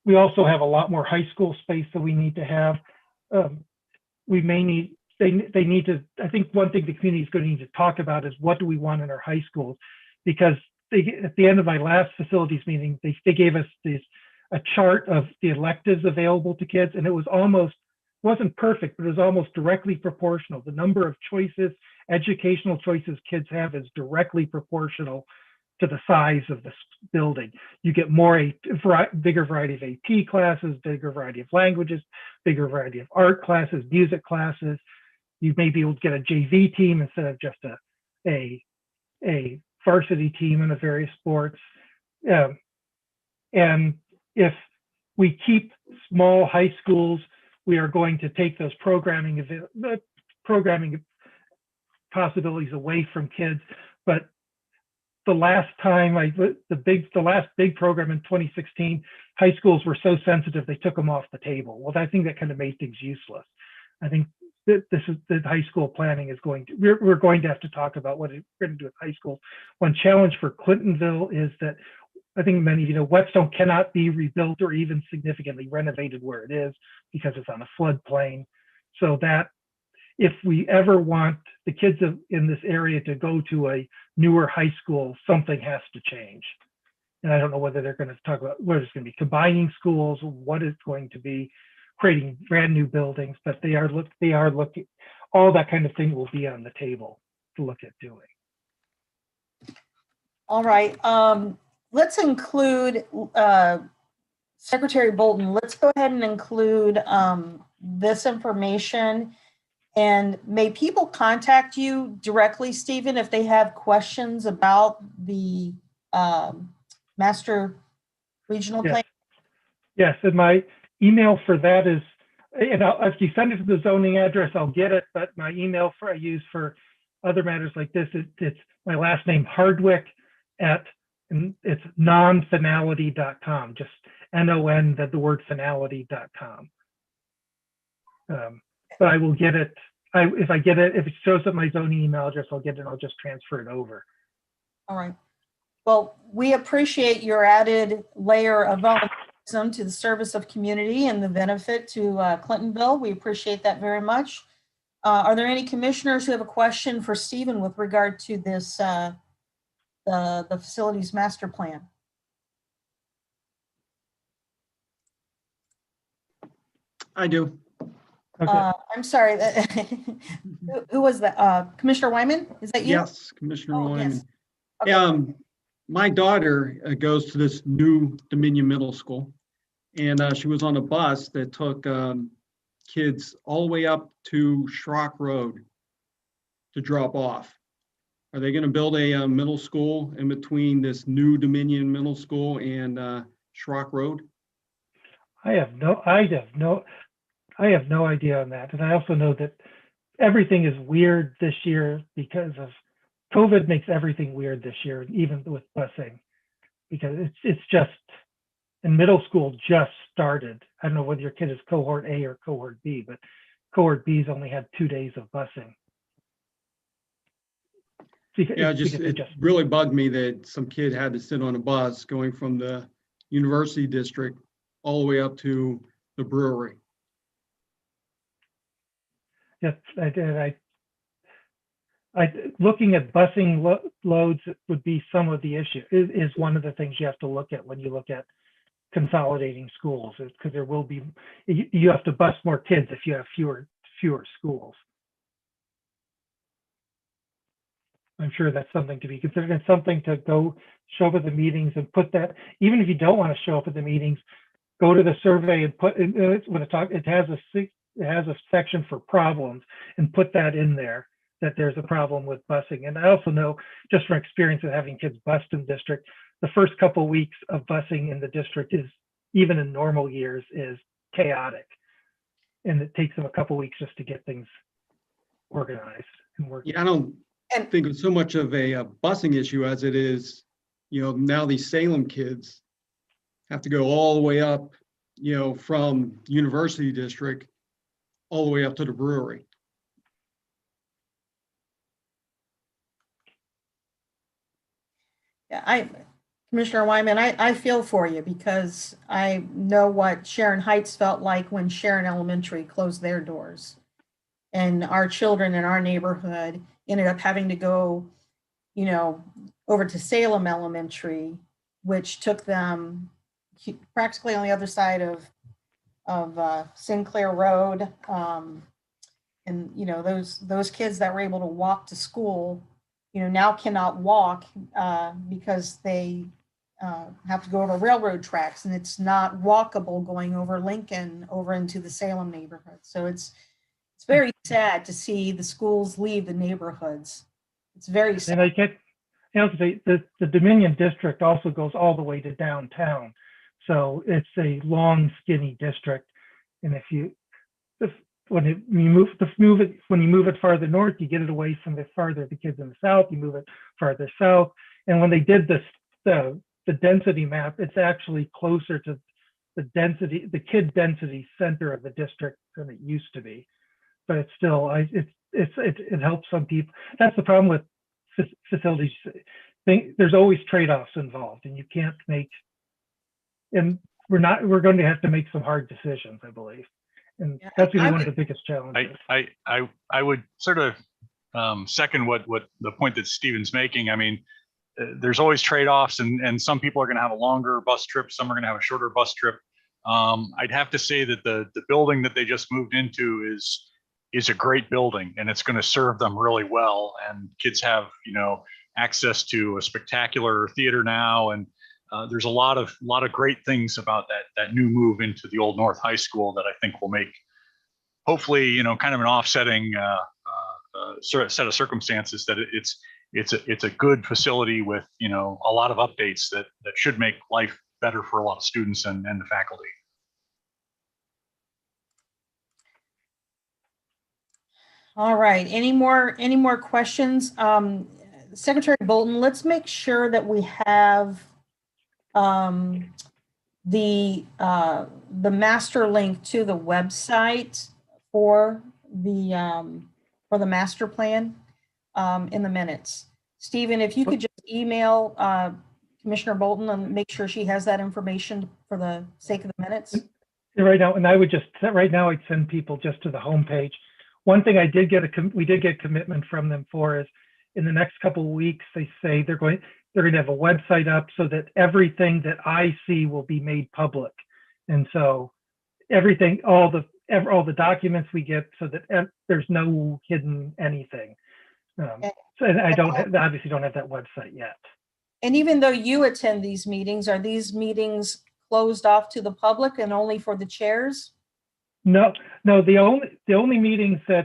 we also have a lot more high school space that we need to have. They need to, I think one thing the community is going to need to talk about is what do we want in our high schools? Because at the end of my last facilities meeting, they gave us a chart of the electives available to kids, and it wasn't perfect, but it was almost directly proportional. The number of choices, educational choices kids have is directly proportional to the size of this building. You get bigger variety of AP classes, bigger variety of languages, bigger variety of art classes, music classes. You may be able to get a JV team instead of just a varsity team in the various sports. And if we keep small high schools, we are going to take those programming possibilities away from kids. But the last big program in 2016, high schools were so sensitive they took them off the table. Well, I think that kind of made things useless. I think that the high school planning is we're going to have to talk about what we're going to do with high schools. One challenge for Clintonville is that I think many of you know Whetstone cannot be rebuilt or even significantly renovated where it is because it's on a floodplain. So that if we ever want the kids in this area to go to a newer high school, something has to change. And I don't know whether they're going to talk about whether it's going to be combining schools, what it's going to be, creating brand new buildings, but they are looking, all that kind of thing will be on the table to look at doing. All right. Let's include Secretary Bolton. Let's go ahead and include this information. And may people contact you directly, Stephen, if they have questions about the master regional plan? Yes, and my email for that is, if you send it to the zoning address, I'll get it. But my email I use for other matters like this, it's my last name Hardwick and it's nonfinality.com, just NON, the word finality.com. But I will get it. If it shows up my zoning email address, I'll get it. I'll just transfer it over. All right. Well, we appreciate your added layer of volunteerism to the service of community and the benefit to Clintonville. We appreciate that very much. Are there any commissioners who have a question for Stephen with regard to this, the facilities master plan? I do. Okay. I'm sorry. Who was that? Commissioner Wyman? Is that you? Yes, Commissioner Wyman. Yes. Okay. My daughter goes to this new Dominion Middle School, and she was on a bus that took kids all the way up to Schrock Road to drop off. Are they going to build a middle school in between this new Dominion Middle School and Schrock Road? I have no idea on that. And I also know that everything is weird this year because of COVID makes everything weird this year, even with busing, because it's just, and middle school just started. I don't know whether your kid is cohort A or cohort B, but cohort B's only had 2 days of busing. Yeah, it really bugged me that some kid had to sit on a bus going from the university district all the way up to the brewery. Yes, I did. Looking at busing loads would be some of the issue. Is one of the things you have to look at when you look at consolidating schools, because there will be, you have to bus more kids if you have fewer schools. I'm sure that's something to be considered, and something to go show up at the meetings and put that, even if you don't want to show up at the meetings, go to the survey and put, when it has a section for problems, and put that in there, that there's a problem with busing. And I also know, just from experience of having kids bused in district, the first couple of weeks of busing in the district is, even in normal years, is chaotic. And it takes them a couple of weeks just to get things organized and working. Yeah, I don't think it's so much of a busing issue as it is, now these Salem kids have to go all the way up, from University District all the way up to the brewery. Yeah, Commissioner Wyman, I feel for you because I know what Sharon Heights felt like when Sharon Elementary closed their doors. And our children in our neighborhood ended up having to go, over to Salem Elementary, which took them practically on the other side of Sinclair Road. And those kids that were able to walk to school, now cannot walk because they have to go over railroad tracks, and it's not walkable going over Lincoln over into the Salem neighborhood. So it's very sad to see the schools leave the neighborhoods. It's very sad. And the Dominion district also goes all the way to downtown. So it's a long, skinny district. And when you move it farther north, you get it away from the kids in the south, you move it farther south. And when they did the density map, it's actually closer to the kid density center of the district than it used to be. But it's still, it helps some people. That's the problem with facilities. There's always trade-offs involved, and you can't make, and we're going to have to make some hard decisions, I believe. And that's really one of the biggest challenges. I would sort of second what the point that Stephen's making. I mean, there's always trade-offs, and some people are going to have a longer bus trip, some are going to have a shorter bus trip. I'd have to say that the building that they just moved into is a great building, and it's going to serve them really well. And kids have, access to a spectacular theater now, and there's a lot of great things about that new move into the Old North High School that I think will make, hopefully, kind of an offsetting sort of set of circumstances that it's a good facility with, a lot of updates that should make life better for a lot of students and the faculty. All right, any more questions? Secretary Bolton, let's make sure that we have the master link to the website for the master plan in the minutes. Stephen, if you could just email Commissioner Bolton and make sure she has that information for the sake of the minutes. Right now, and I'd send people just to the homepage. One thing we did get commitment from them for is, in the next couple of weeks, they say they're going to have a website up so that everything that I see will be made public. And so everything, all the documents we get, so that there's no hidden anything. So I obviously don't have that website yet. And even though you attend these meetings, are these meetings closed off to the public and only for the chairs? No, the only meetings these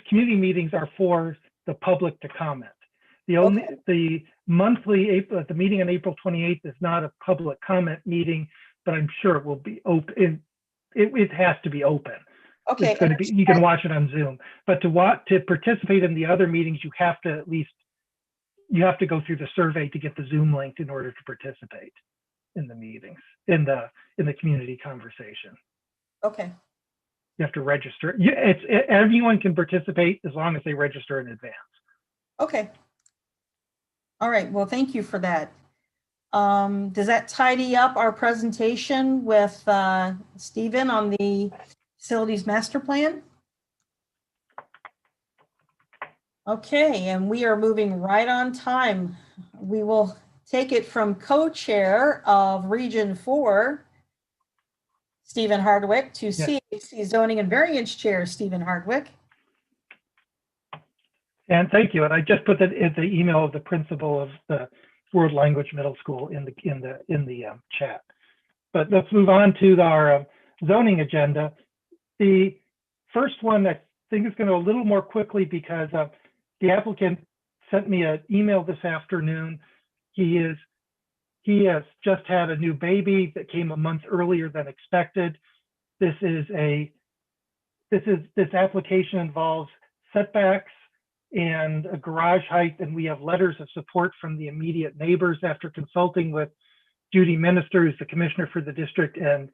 community meetings are for the public to comment. The monthly the meeting on April 28th is not a public comment meeting, but I'm sure it will be open. It has to be open. Okay. It's going to be, you can watch it on Zoom, but to participate in the other meetings, you have to go through the survey to get the Zoom link in order to participate in the meetings, in the community conversation. Okay. You have to register. Everyone can participate as long as they register in advance. Okay. All right. Well, thank you for that. Does that tidy up our presentation with Stephen on the facilities master plan? Okay, and we are moving right on time. We will take it from co-chair of Region 4, Stephen Hardwick, to CAC Zoning and Variance Chair, Stephen Hardwick. And thank you. And I just put that in the email of the principal of the World Language Middle School in the chat. But let's move on to our zoning agenda. The first one I think is going to go a little more quickly because the applicant sent me an email this afternoon. He has just had a new baby that came a month earlier than expected. This application involves setbacks and a garage height, and we have letters of support from the immediate neighbors. After consulting with Judy Minister, who's the commissioner for the district, and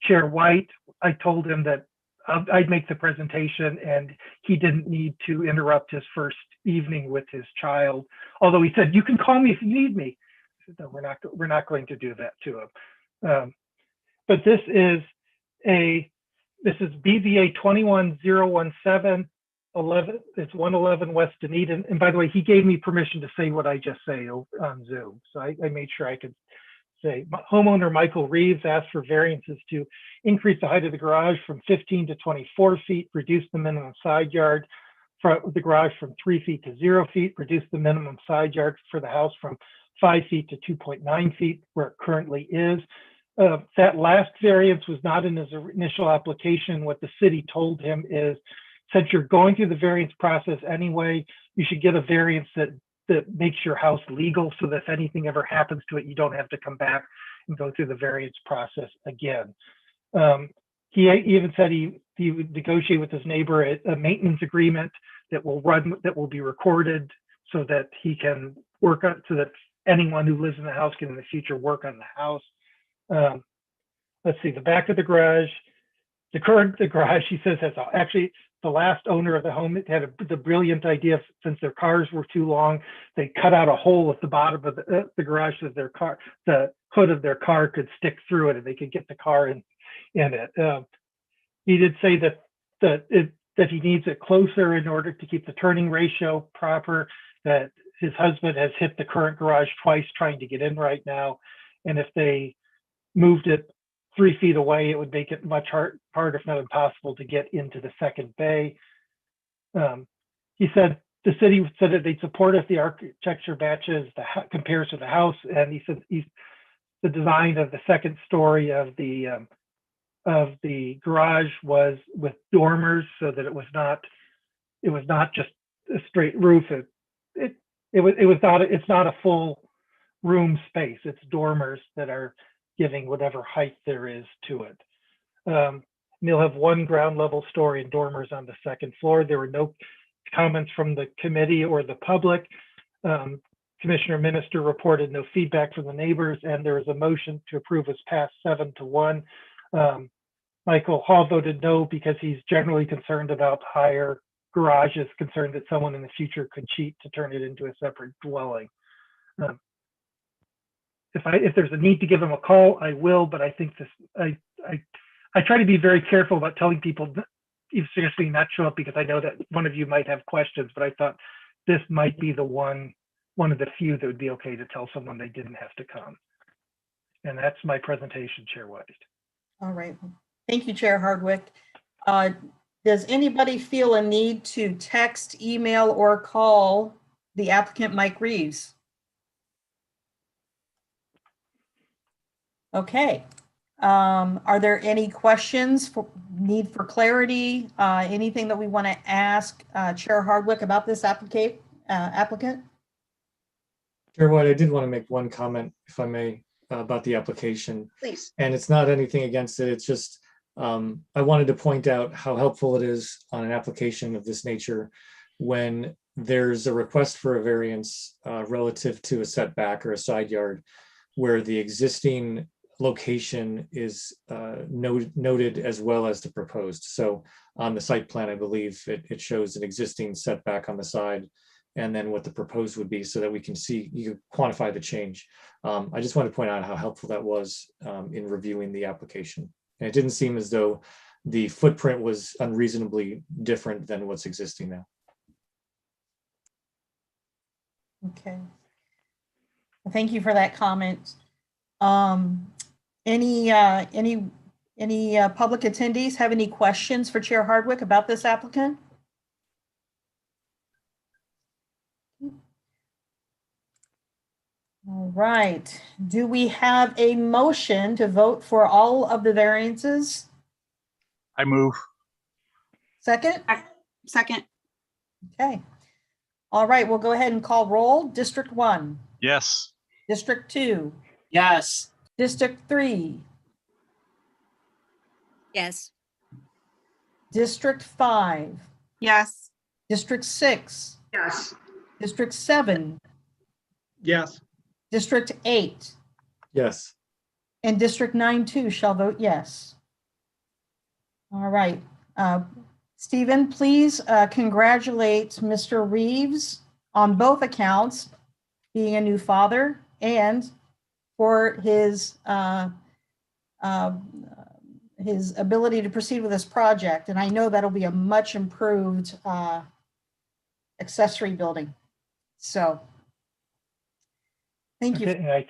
Chair White, I told him that I'd make the presentation and he didn't need to interrupt his first evening with his child. Although he said, "You can call me if you need me." I said, "No, we're not going to do that to him." But this is BVA 21017. It's 111 West Dunedin. And by the way, he gave me permission to say what I just say on Zoom. So I made sure I could say. Homeowner Michael Reeves asked for variances to increase the height of the garage from 15 to 24 feet, reduce the minimum side yard for the garage from 3 feet to 0 feet, reduce the minimum side yard for the house from 5 feet to 2.9 feet, where it currently is. That last variance was not in his initial application. What the city told him is, since you're going through the variance process anyway, you should get a variance that makes your house legal, so that if anything ever happens to it, you don't have to come back and go through the variance process again. He even said he would negotiate with his neighbor a maintenance agreement that will be recorded, so that he can work on, so that anyone who lives in the house can in the future work on the house. Let's see, the back of the garage. The garage, he says, has actually, the last owner of the home had the brilliant idea, since their cars were too long, they cut out a hole at the bottom of the garage so the hood of their car could stick through it and they could get the car in it. He did say that he needs it closer in order to keep the turning ratio proper, that his husband has hit the current garage twice trying to get in right now. And if they moved it 3 feet away, it would make it much hard, if not impossible, to get into the second bay. He said the city said that they'd support if the architecture matches compares to the house, and he said the design of the second story of the garage was with dormers, so that it was not just a straight roof. It's not a full room space. It's dormers that are giving whatever height there is to it. They'll have one ground level story and dormers on the second floor. There were no comments from the committee or the public. Commissioner Minister reported no feedback from the neighbors, and there was a motion to approve was passed 7-1. Michael Hall voted no because he's generally concerned about higher garages, concerned that someone in the future could cheat to turn it into a separate dwelling. If there's a need to give him a call, I will, but I think I try to be very careful about telling people seriously not show up, because I know that one of you might have questions, but I thought this might be the one of the few that would be okay to tell someone they didn't have to come. And that's my presentation, Chair White. All right. Thank you, Chair Hardwick. Does anybody feel a need to text, email, or call the applicant, Mike Reeves? Okay. Are there any questions, need for clarity, anything that we want to ask Chair Hardwick about this applicant? Chair White, I did want to make one comment, if I may, about the application. Please. And it's not anything against it. It's just I wanted to point out how helpful it is on an application of this nature when there's a request for a variance relative to a setback or a side yard where the existing location is noted as well as the proposed. So on the site plan, I believe it shows an existing setback on the side and then what the proposed would be so that we can see, you can quantify the change. I just want to point out how helpful that was in reviewing the application. And it didn't seem as though the footprint was unreasonably different than what's existing now. Okay. Well, thank you for that comment. Any public attendees have any questions for Chair Hardwick about this applicant? All right. Do we have a motion to vote for all of the variances? I move. Second? Second. Okay. All right, we'll go ahead and call roll. District 1, Yes. District 2, Yes. District 3, Yes. District 5, Yes. District 6, Yes. District 7, Yes. District 8, Yes. and District 9 too shall vote yes. All right. Stephen, please congratulate Mr. Reeves on both accounts, being a new father and for his ability to proceed with this project. And I know that'll be a much improved accessory building. So thank you. Okay,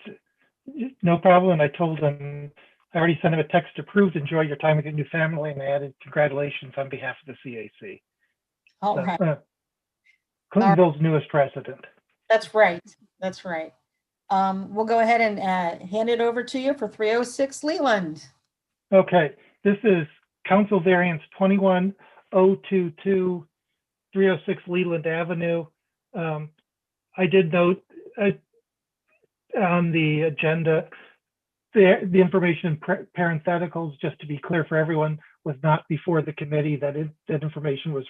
no problem. I told him, I already sent him a text approved, enjoy your time with your new family, and I added congratulations on behalf of the CAC. All So, right. Clintonville's newest president. That's right. That's right. We'll go ahead and hand it over to you for 306 Leland. Okay, this is Council Variance 21022, 306 Leland Avenue. I did note on the agenda, the information in parentheticals, just to be clear for everyone, was not before the committee. That information was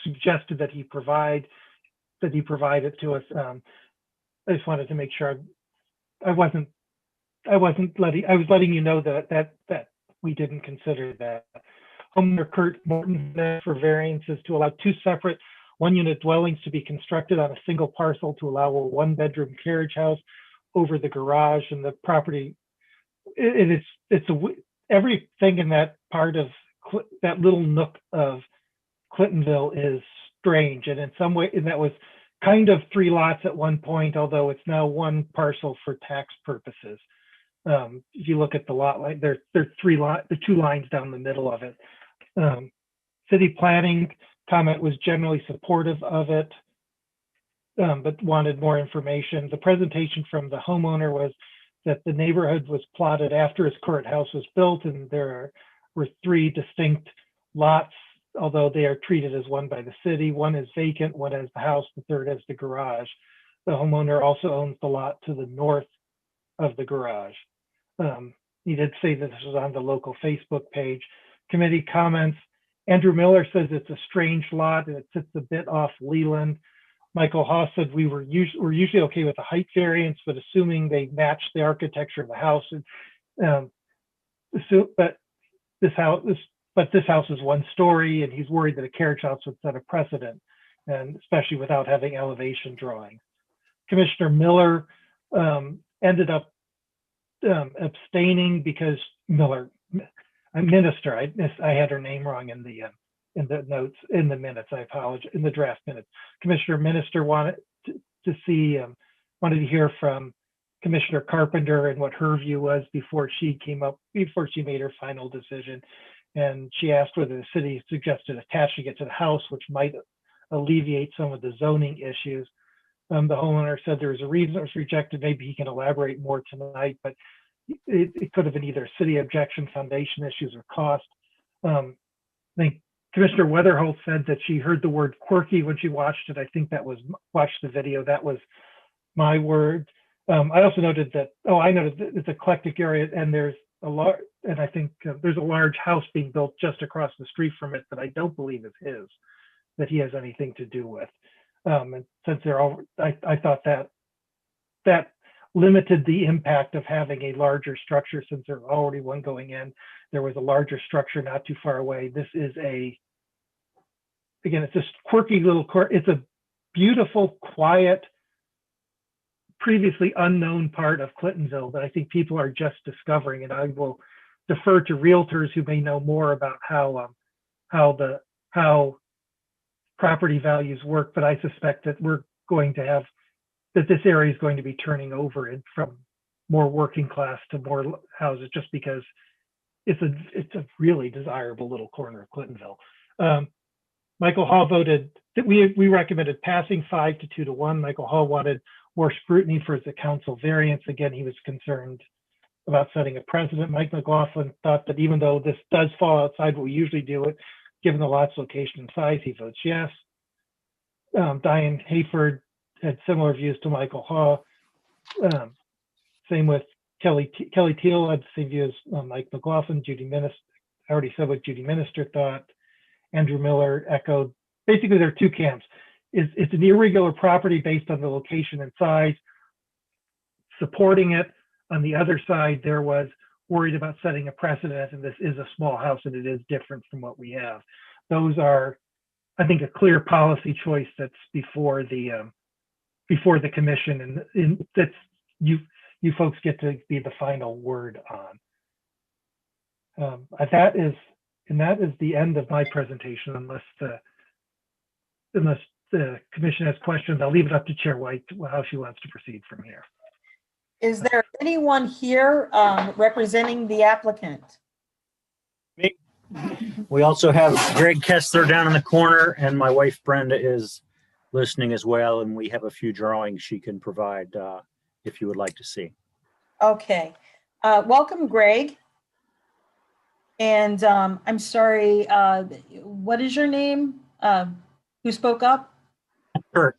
suggested that he provide it to us. I just wanted to make sure I was letting you know that we didn't consider that. Homeowner Kurt Morton for variances to allow two separate one-unit dwellings to be constructed on a single parcel to allow a one-bedroom carriage house over the garage and the property. Everything in that part of that little nook of Clintonville is strange, and in some way, and that was kind of 3 lots at one point, although it's now one parcel for tax purposes. If you look at the lot line, there are 2 lines down the middle of it. City planning comment was generally supportive of it, but wanted more information. The presentation from the homeowner was that the neighborhood was plotted after his current house was built, and there were 3 distinct lots, although they are treated as one by the city. One is vacant, one has the house, the third has the garage. The homeowner also owns the lot to the north of the garage. He did say that this was on the local Facebook page. Committee comments. Andrew Miller says it's a strange lot and it sits a bit off Leland. Michael Haas said we're usually okay with the height variance, but assuming they match the architecture of the house. But this house is 1 story, and he's worried that a carriage house would set a precedent, and especially without having elevation drawings. Commissioner Miller ended up abstaining because Minister, I had her name wrong in the notes, in the minutes. I apologize, in the draft minutes. Commissioner Minister wanted to hear from Commissioner Carpenter and what her view was before she made her final decision. And she asked whether the city suggested attaching it to the house, which might alleviate some of the zoning issues. The homeowner said there was a reason it was rejected. Maybe he can elaborate more tonight, but it could have been either city objection, foundation issues, or cost. I think Commissioner Weatherholt said that she heard the word quirky when she watched it. I think watched the video. That was my word. I also noted that, I noted that it's an eclectic area, and there's and I think there's a large house being built just across the street from it that I don't believe is his, that he has anything to do with. And since they're all, I thought that limited the impact of having a larger structure, since there's already one going in. There was a larger structure not too far away. This is again, it's this quirky little it's a beautiful, quiet, previously unknown part of Clintonville that I think people are just discovering. And I will defer to realtors who may know more about how property values work, but I suspect that we're going to have, that this area is going to be turning over from more working class to more houses, just because it's a really desirable little corner of Clintonville. Michael Hall voted that we recommended passing 5 to 2-1. Michael Hall wanted more scrutiny for the council variance. Again, he was concerned about setting a precedent. Mike McLaughlin thought that even though this does fall outside what we usually do it, given the lot's location and size, he votes yes. Diane Hayford had similar views to Michael Hall. Same with Kelly Teal had the same view as Mike McLaughlin. Judy Minister, I already said what Judy Minister thought. Andrew Miller echoed. Basically, there are two camps. It's an irregular property based on the location and size, supporting it. On the other side, there was worried about setting a precedent, and this is a small house and it is different from what we have. Those are, I think, a clear policy choice that's before the commission, and that's you folks get to be the final word on. That is the end of my presentation, unless the commission has questions. I'll leave it up to Chair White how she wants to proceed from here. Is there anyone here representing the applicant? Me. We also have Greg Kessler down in the corner, and my wife Brenda is listening as well, and we have a few drawings she can provide if you would like to see. Okay. Welcome, Greg. And I'm sorry, what is your name? Who spoke up? Kurt.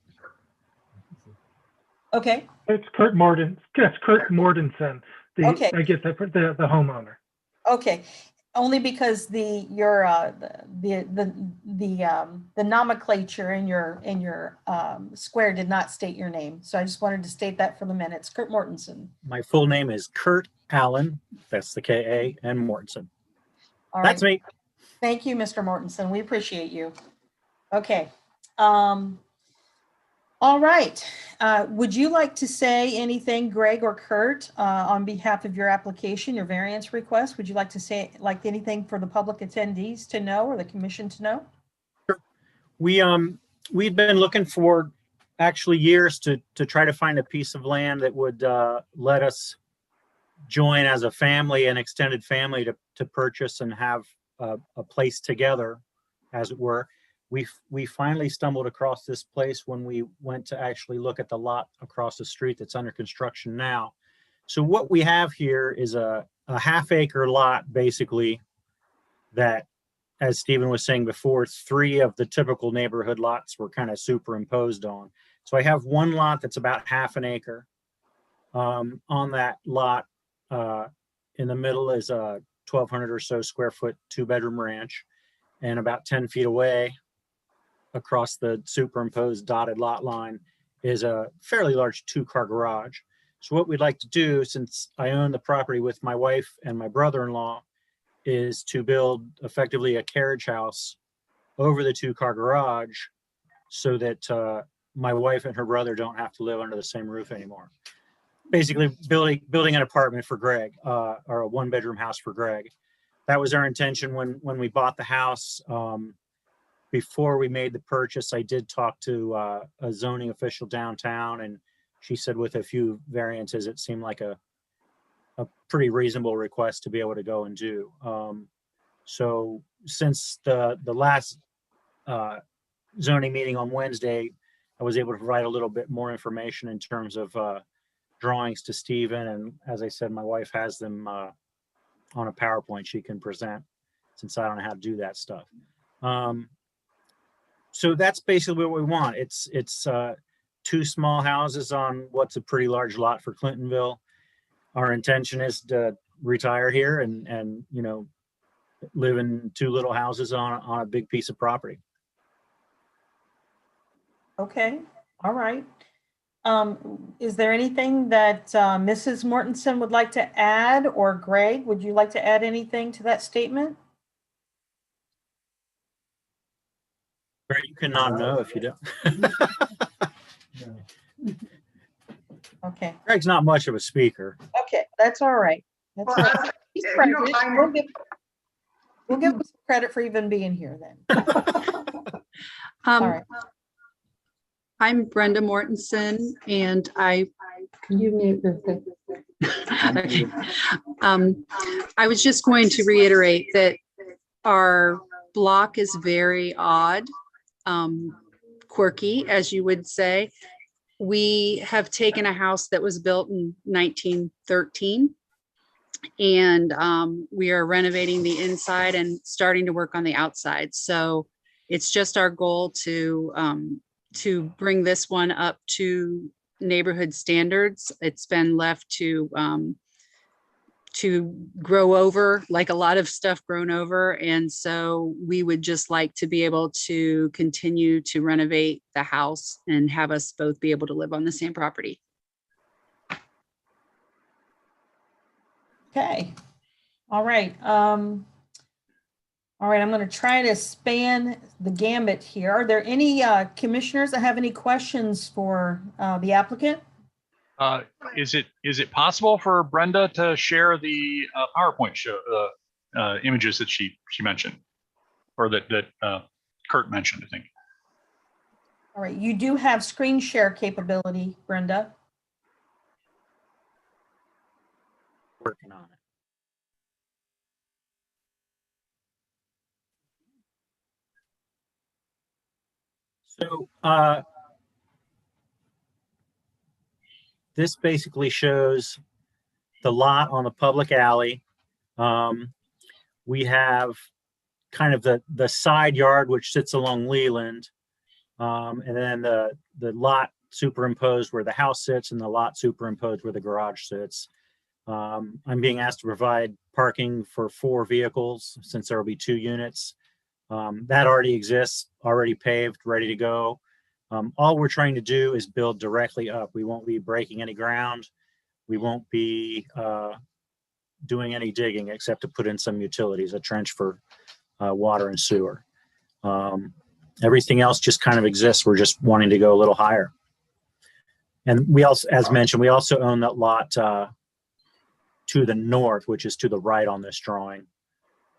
Okay. It's Kurt Mortensen. Yes, Kurt Mortensen. Okay. I get the homeowner. Okay. Only because the nomenclature in your square did not state your name, so I just wanted to state that for the minutes. Kurt Mortensen. My full name is Kurt Allen. That's the K.A. and Mortensen. All That's right. me. Thank you, Mr. Mortensen. We appreciate you. Okay. All right. Would you like to say anything, Greg or Kurt, on behalf of your application, your variance request? Would you like to say anything for the public attendees to know, or the commission to know? Sure. We've been looking for actually years to try to find a piece of land that would let us join as a family, an extended family, to purchase and have a place together, as it were. We finally stumbled across this place when we went to actually look at the lot across the street that's under construction now. So what we have here is a half-acre lot, basically, that, as Stephen was saying before, 3 of the typical neighborhood lots were kind of superimposed on. So I have one lot that's about half an acre. On that lot, in the middle is a 1,200 or so square foot 2-bedroom ranch, and about 10 feet away, across the superimposed dotted lot line, is a fairly large 2-car garage. So what we'd like to do, since I own the property with my wife and my brother-in-law, is to build effectively a carriage house over the 2-car garage, so that my wife and her brother don't have to live under the same roof anymore. Basically building an apartment for Greg, or a 1-bedroom house for Greg. That was our intention when we bought the house. Before we made the purchase, I did talk to a zoning official downtown, and she said with a few variances, it seemed like a pretty reasonable request to be able to go and do. So since the last zoning meeting on Wednesday, I was able to provide a little bit more information in terms of drawings to Stephen. And as I said, my wife has them on a PowerPoint she can present, since I don't know how to do that stuff. So that's basically what we want. It's 2 small houses on what's a pretty large lot for Clintonville. Our intention is to retire here and live in two little houses on a big piece of property. Okay, all right. Is there anything that Mrs. Mortensen would like to add, or Greg, would you like to add anything to that statement? Greg, you cannot know if you don't. Okay, Greg's not much of a speaker. okay, that's all right. That's all right. He's if you don't present. mind- We'll give him some credit for even being here then. All right. I'm Brenda Mortensen, and can you mute your thing? Okay. I was just going to reiterate that our block is very odd, quirky, as you would say. We have taken a house that was built in 1913, and we are renovating the inside and starting to work on the outside. So it's just our goal to bring this one up to neighborhood standards. It's been left to grow over, like a lot of stuff grown over. And so we would just like to be able to continue to renovate the house and have us both be able to live on the same property. Okay. All right. All right, I'm going to try to span the gambit here. Are there any commissioners that have any questions for the applicant? Is it possible for Brenda to share the PowerPoint show images that she mentioned, or that Kurt mentioned, I think? All right, you do have screen share capability, Brenda. Working on it. So this basically shows the lot on the public alley. We have kind of the side yard, which sits along Leland, and then the lot superimposed where the house sits and the lot superimposed where the garage sits. I'm being asked to provide parking for 4 vehicles since there will be 2 units. That already exists, already paved, ready to go. All we're trying to do is build directly up. We won't be breaking any ground. We won't be doing any digging except to put in some utilities, a trench for water and sewer. Everything else just kind of exists. We're just wanting to go a little higher. And we also, as mentioned, we also own that lot to the north, which is to the right on this drawing,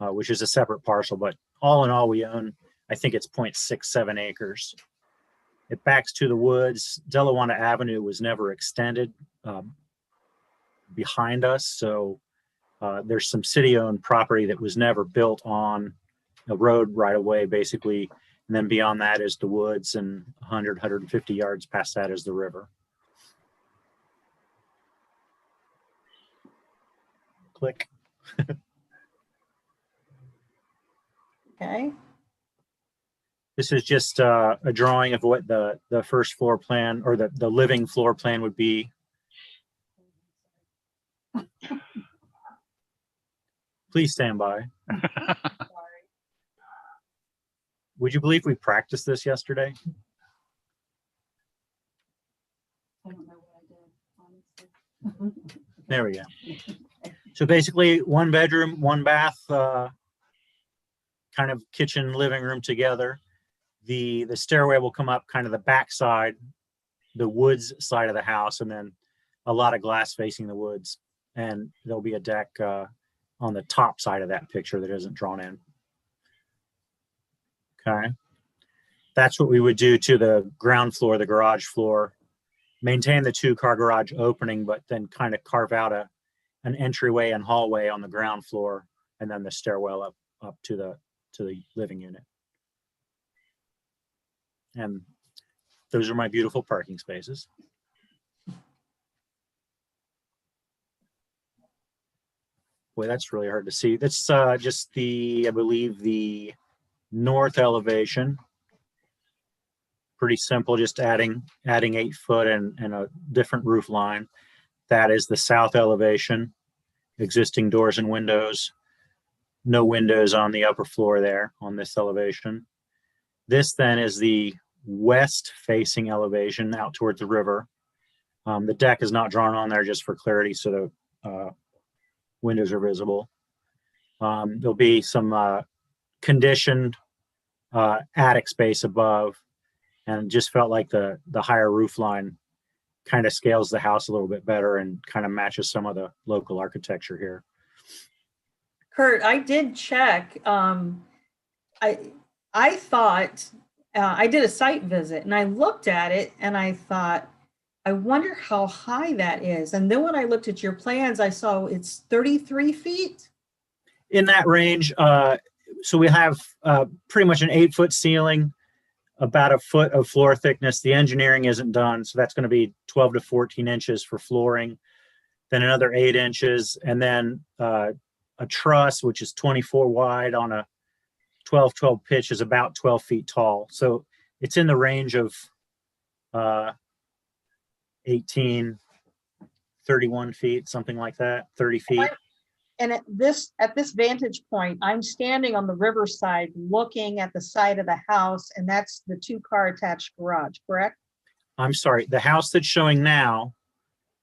which is a separate parcel. But all in all, we own, I think it's 0.67 acres. It backs to the woods. Delawanna Avenue was never extended behind us. So there's some city-owned property that was never built on a road right away, basically. And then beyond that is the woods, and 100, 150 yards past that is the river. Click. Okay. This is just a drawing of what the first floor plan, or the living floor plan, would be. Please stand by. Would you believe we practiced this yesterday? I don't know what I did, honestly. There we go. So basically 1 bedroom, 1 bath, kind of kitchen, living room together. The stairway will come up kind of the back side, the woods side of the house, and then a lot of glass facing the woods. And there'll be a deck on the top side of that picture that isn't drawn in. Okay. That's what we would do to the ground floor, the garage floor. Maintain the 2-car garage opening, but then kind of carve out an entryway and hallway on the ground floor, and then the stairwell up to the living unit. And those are my beautiful parking spaces. Boy, that's really hard to see. That's just I believe the north elevation. Pretty simple, just adding 8 foot and a different roof line. That is the south elevation. existing doors and windows. No windows on the upper floor there on this elevation. This then is the west facing elevation out towards the river. The deck is not drawn on there just for clarity, so the windows are visible. There'll be some conditioned attic space above, and just felt like the higher roof line kind of scales the house a little bit better and kind of matches some of the local architecture here. Kurt, I did check. I thought I did a site visit and I looked at it and I thought, I wonder how high that is. And then when I looked at your plans, I saw it's 33 feet. In that range, so we have pretty much an 8-foot ceiling, about a foot of floor thickness. The engineering isn't done, so that's going to be 12 to 14 inches for flooring, then another 8 inches, and then a truss, which is 24 wide on a 12-12 pitch, is about 12 feet tall. So it's in the range of 18, 31 feet, something like that, 30 feet. And at this vantage point, I'm standing on the riverside looking at the side of the house, and that's the 2-car attached garage, correct? I'm sorry, the house that's showing now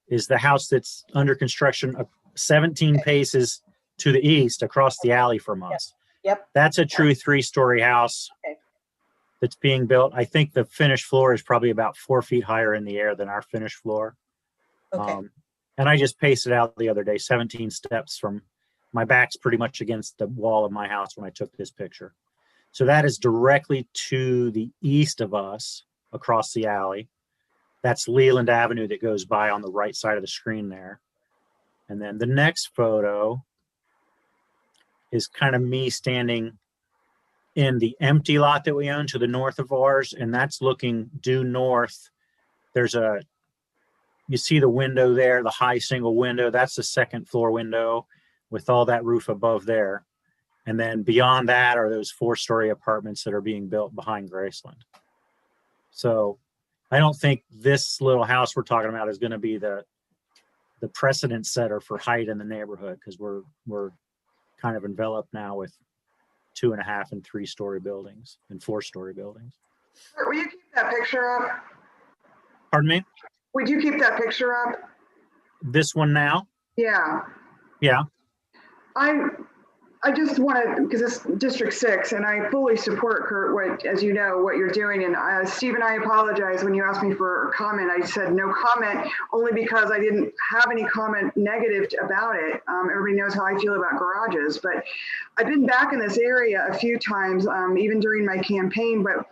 is the house that's under construction 17 paces to the east across the alley from us. Yep. That's a true 3-story house that's being built. I think the finished floor is probably about 4 feet higher in the air than our finished floor. Okay. And I just paced it out the other day, 17 steps from my back's pretty much against the wall of my house when I took this picture. So that is directly to the east of us across the alley. That's Leland Avenue that goes by on the right side of the screen there. And then the next photo is kind of me standing in the empty lot that we own to the north of ours, and that's looking due north. You see the window there, the high single window, that's the 2nd floor window with all that roof above there. And then beyond that are those 4-story apartments that are being built behind Graceland. So I don't think this little house we're talking about is going to be the precedent setter for height in the neighborhood, because we're kind of enveloped now with 2.5 and 3-story buildings and 4-story buildings. Will you keep that picture up? Pardon me? Would you keep that picture up? This one now? Yeah. Yeah. I just want to, because it's District 6, and I fully support, Kurt, as you know, what you're doing. And Steve and I apologize when you asked me for a comment. I said no comment, only because I didn't have any comment negative about it. Everybody knows how I feel about garages, but I've been back in this area a few times, even during my campaign. But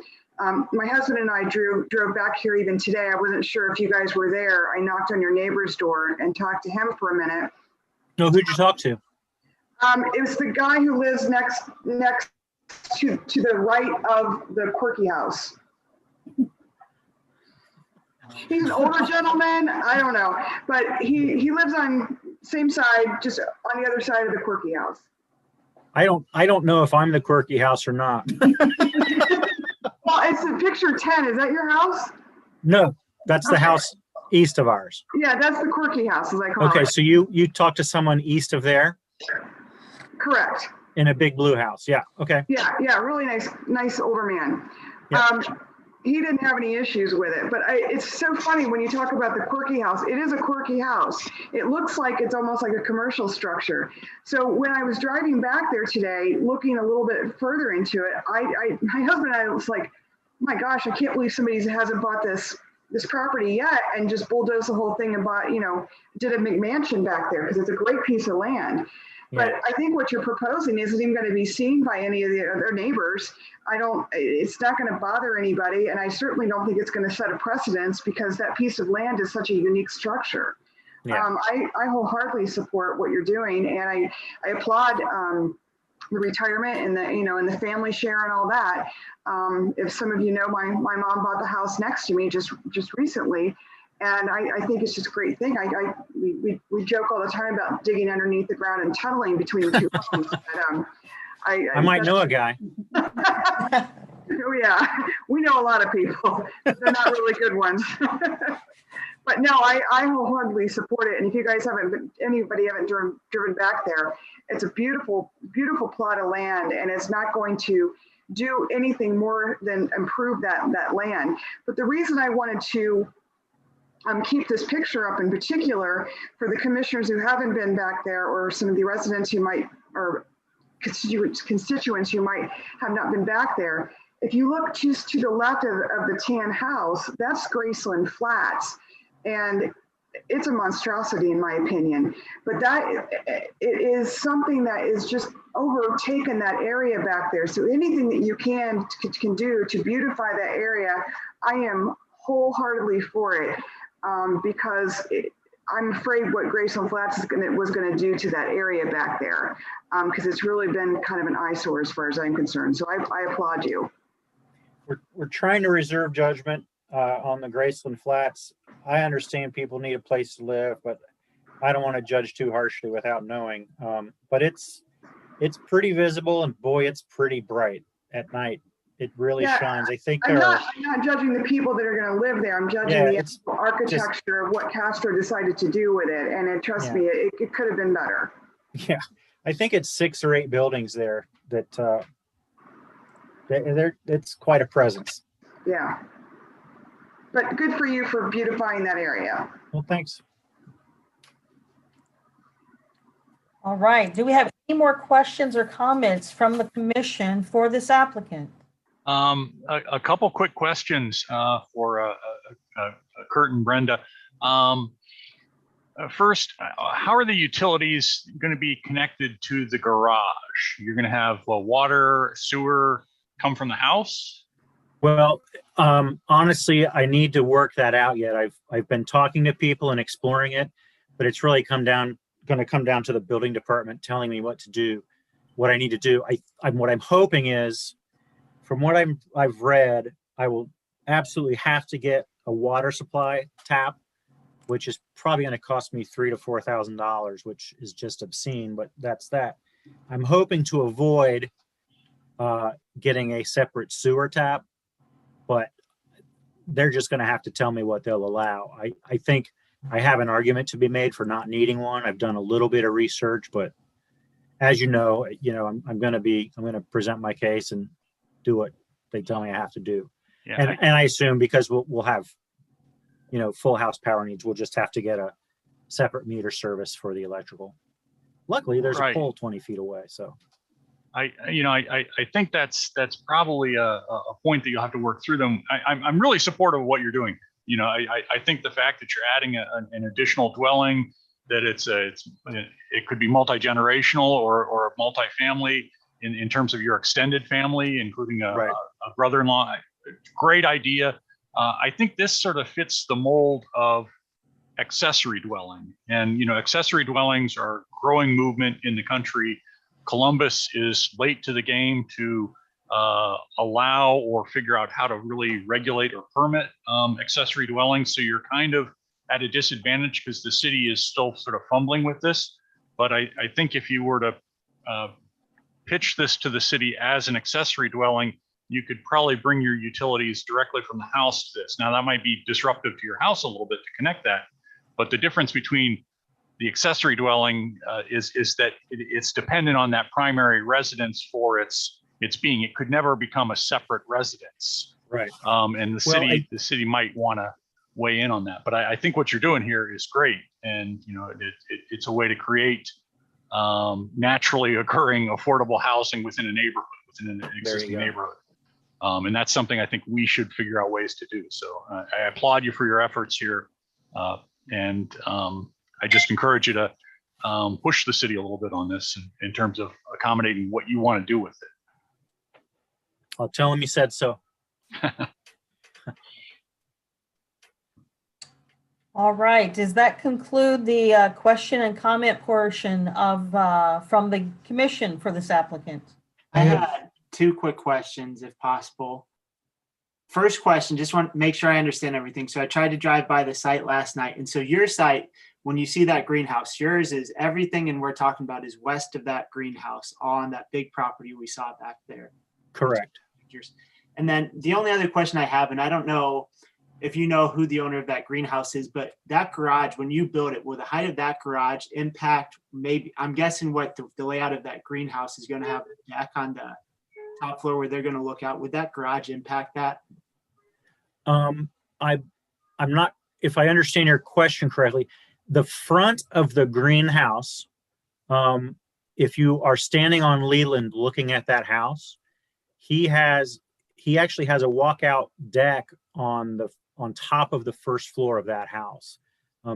my husband and I drove back here even today. I wasn't sure if you guys were there. I knocked on your neighbor's door and talked to him for a minute. No, who'd you talk to? It was the guy who lives next to the right of the Quirky house. He's an older gentleman. I don't know, but he lives on same side, just on the other side of the Quirky house. I don't know if I'm the Quirky house or not. Well, it's a picture 10. Is that your house? No, that's the house east of ours. Yeah, that's the Quirky house, as I call it. Okay, so you talked to someone east of there? Correct. In a big blue house. Yeah. Okay. Yeah, really nice older man. Yep. He didn't have any issues with it, but it's so funny when you talk about the Quirky house. It is a quirky house. It looks like it's almost like a commercial structure. So when I was driving back there today, looking a little bit further into it, my husband and I was like, my gosh, I can't believe somebody hasn't bought this property yet and just bulldozed the whole thing and bought, did a McMansion back there, because it's a great piece of land. But I think what you're proposing isn't even going to be seen by any of the other neighbors. It's not going to bother anybody. And I certainly don't think it's going to set a precedence, because that piece of land is such a unique structure. Yeah. I wholeheartedly support what you're doing. And I applaud the retirement and the family share and all that. If some of you know, my mom bought the house next to me just recently. And I think it's just a great thing. We joke all the time about digging underneath the ground and tunneling between the two homes. But, I might know a guy. Oh yeah, we know a lot of people. They're not really good ones. But no, I wholeheartedly support it. And if you guys anybody haven't driven back there, it's a beautiful, beautiful plot of land, and it's not going to do anything more than improve that land. But the reason I wanted to keep this picture up in particular for the commissioners who haven't been back there, or some of the residents who might, or constituents who might have not been back there. If you look just to the left of the tan house, that's Graceland Flats. And it's a monstrosity in my opinion, but it is something that is just overtaken that area back there. So anything that you can do to beautify that area, I am wholeheartedly for it, because I'm afraid what Graceland Flats was going to do to that area back there, because it's really been kind of an eyesore as far as I'm concerned. So I applaud you. We're trying to reserve judgment on the Graceland Flats. I understand people need a place to live, but I don't want to judge too harshly without knowing. But it's pretty visible, and boy, it's pretty bright at night. It really shines. I think I'm not judging the people that are going to live there. I'm judging the actual architecture of what Castro decided to do with it. And trust me, it could have been better. Yeah, I think it's 6 or 8 buildings there that it's quite a presence. Yeah. But good for you for beautifying that area. Well, thanks. All right. Do we have any more questions or comments from the commission for this applicant? A couple quick questions for Kurt and Brenda. First, how are the utilities going to be connected to the garage? You're going to have water, sewer come from the house? Well, honestly, I need to work that out yet. I've been talking to people and exploring it, but it's really going to come down to the building department telling me what to do, what I need to do. What I'm hoping is, from what I've read, I will absolutely have to get a water supply tap, which is probably going to cost me $3,000 to $4,000, which is just obscene, but that's that. I'm hoping to avoid getting a separate sewer tap, but they're just going to have to tell me what they'll allow. I think I have an argument to be made for not needing one. I've done a little bit of research, but as you know, I'm going to present my case and do what they tell me I have to do. Yeah, and I assume because we'll have, full house power needs, we'll just have to get a separate meter service for the electrical. Luckily, there's a pole 20 feet away, so. I think that's probably a point that you'll have to work through them. I'm really supportive of what you're doing. I think the fact that you're adding an additional dwelling, that it could be multi-generational or a multi-family in terms of your extended family, including a brother-in-law. Great idea. I think this sort of fits the mold of accessory dwelling, and accessory dwellings are a growing movement in the country. Columbus is late to the game to allow or figure out how to really regulate or permit accessory dwellings. So you're kind of at a disadvantage because the city is still sort of fumbling with this. But I think if you were to pitch this to the city as an accessory dwelling, you could probably bring your utilities directly from the house to this. Now that might be disruptive to your house a little bit to connect that, but the difference between the accessory dwelling is that it's dependent on that primary residence for its being. It could never become a separate residence. Right. And the city might want to weigh in on that. But I think what you're doing here is great, and it's a way to create naturally occurring affordable housing within a neighborhood, within an existing neighborhood. And that's something I think we should figure out ways to do. So I applaud you for your efforts here, and I just encourage you to push the city a little bit on this in terms of accommodating what you want to do with it. I'll tell him you said so. All right. Does that conclude the question and comment portion of from the commission for this applicant? I had 2 quick questions, if possible. First question, just want to make sure I understand everything. So I tried to drive by the site last night. And so your site, when you see that greenhouse, yours is everything, and we're talking about is west of that greenhouse on that big property we saw back there. Correct. And then the only other question I have, and I don't know if you know who the owner of that greenhouse is, but that garage, when you build it, will the height of that garage impact maybe, I'm guessing what the layout of that greenhouse is going to have a deck on the top floor where they're going to look out. Would that garage impact that? I'm not, if I understand your question correctly, the front of the greenhouse, if you are standing on Leland looking at that house, he actually has a walkout deck on top of the first floor of that house.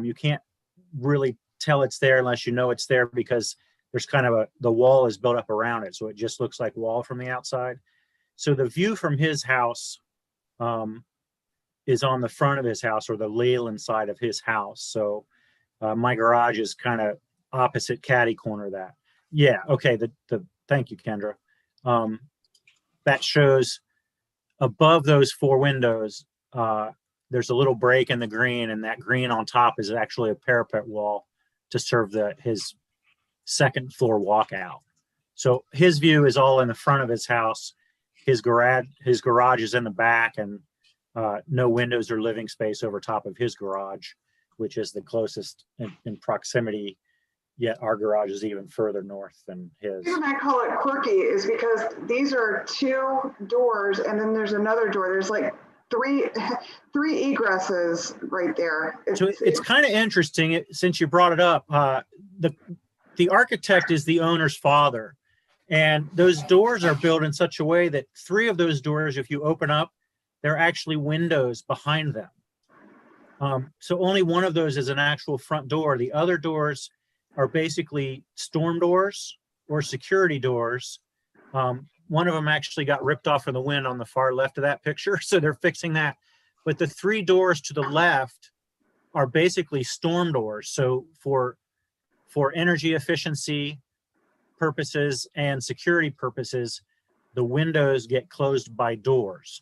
You can't really tell it's there unless you know it's there, because there's kind of the wall is built up around it. So it just looks like wall from the outside. So the view from his house is on the front of his house, or the Leyland side of his house. So my garage is kind of opposite catty corner of that. Yeah. Okay. Thank you, Kendra. That shows above those 4 windows, there's a little break in the green, and that green on top is actually a parapet wall to serve his second floor walkout. So his view is all in the front of his house. His garage is in the back, and no windows or living space over top of his garage, which is the closest in proximity. Yet our garage is even further north than his. The reason I call it quirky is because these are 2 doors, and then there's another door. There's like three egresses right there. It's kind of interesting, since you brought it up. The architect is the owner's father, and those doors are built in such a way that 3 of those doors, if you open up, they're actually windows behind them. So only one of those is an actual front door. The other doors are basically storm doors or security doors. One of them actually got ripped off in the wind on the far left of that picture, so they're fixing that. But the 3 doors to the left are basically storm doors. So for energy efficiency purposes and security purposes, the windows get closed by doors.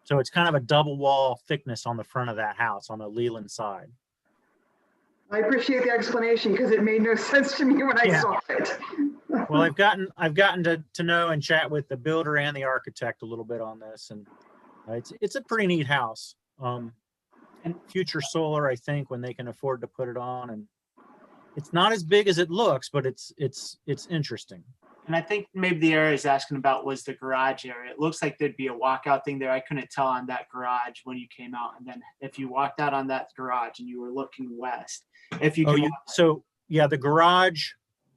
So it's kind of a double wall thickness on the front of that house on the Leland side. I appreciate the explanation, because it made no sense to me when I saw it. Well, I've gotten to know and chat with the builder and the architect a little bit on this, and it's a pretty neat house. And future solar, I think, when they can afford to put it on, and it's not as big as it looks, but it's interesting. And I think maybe the area is asking about was the garage area. It looks like there'd be a walkout thing there. I couldn't tell on that garage when you came out. And then if you walked out on that garage and you were looking west, if you can. So yeah, the garage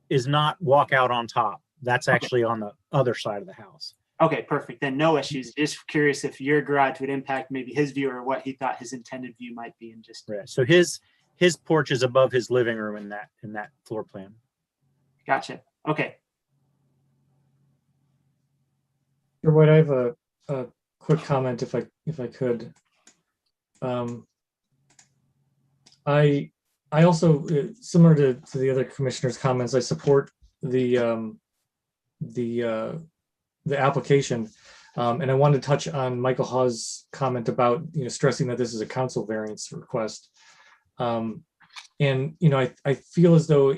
is not walkout on top. That's actually on the other side of the house. Okay, perfect. Then no issues. Just curious if your garage would impact maybe his view, or what he thought his intended view might be. And just right. So his porch is above his living room in that floor plan. Gotcha. Okay. I have a quick comment, if I could. I also, similar to the other commissioners' comments, I support the application, and I wanted to touch on Michael Hawes' comment about stressing that this is a council variance request, and I feel as though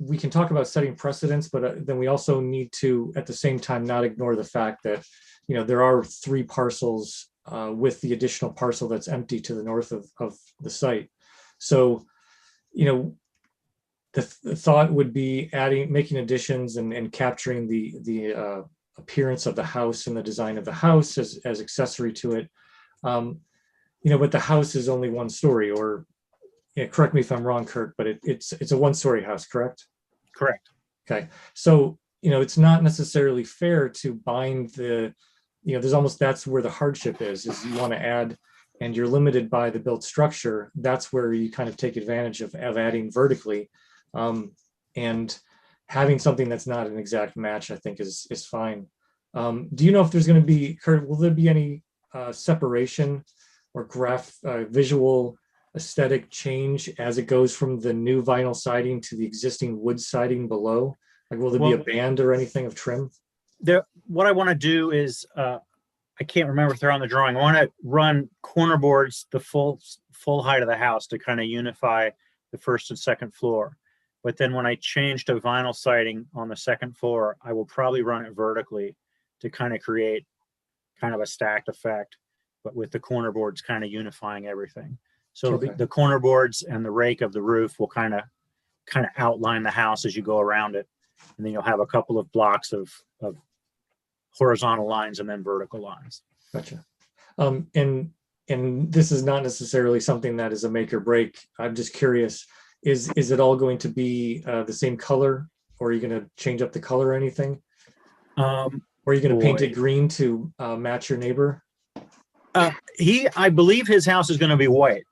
we can talk about setting precedents, but then we also need to, at the same time, not ignore the fact that, there are 3 parcels with the additional parcel that's empty to the north of the site. So, the thought would be making additions and capturing the appearance of the house and the design of the house as accessory to it. But the house is only 1 story, or correct me if I'm wrong, Kurt, but it's a 1-story house, correct? Correct. Okay. So, it's not necessarily fair to bind that's where the hardship is you want to add, and you're limited by the built structure. That's where you kind of take advantage of adding vertically. And having something that's not an exact match, I think is fine. Do you know if there's going to be, Kurt, will there be any separation or visual aesthetic change as it goes from the new vinyl siding to the existing wood siding below? Like, will there be a band or anything of trim? What I want to do is, I can't remember if they're on the drawing. I want to run corner boards the full height of the house to kind of unify the first and second floor. But then when I change to vinyl siding on the second floor, I will probably run it vertically to kind of create kind of a stacked effect. but with the corner boards kind of unifying everything. So Okay. the corner boards and the rake of the roof will kind of outline the house as you go around it. And then you'll have a couple of blocks of horizontal lines and then vertical lines. Gotcha. And this is not necessarily something that is a make or break. I'm just curious, is it all going to be the same color, or are you going to change up the color or anything? Or are you going to paint it green to match your neighbor? I believe his house is going to be white,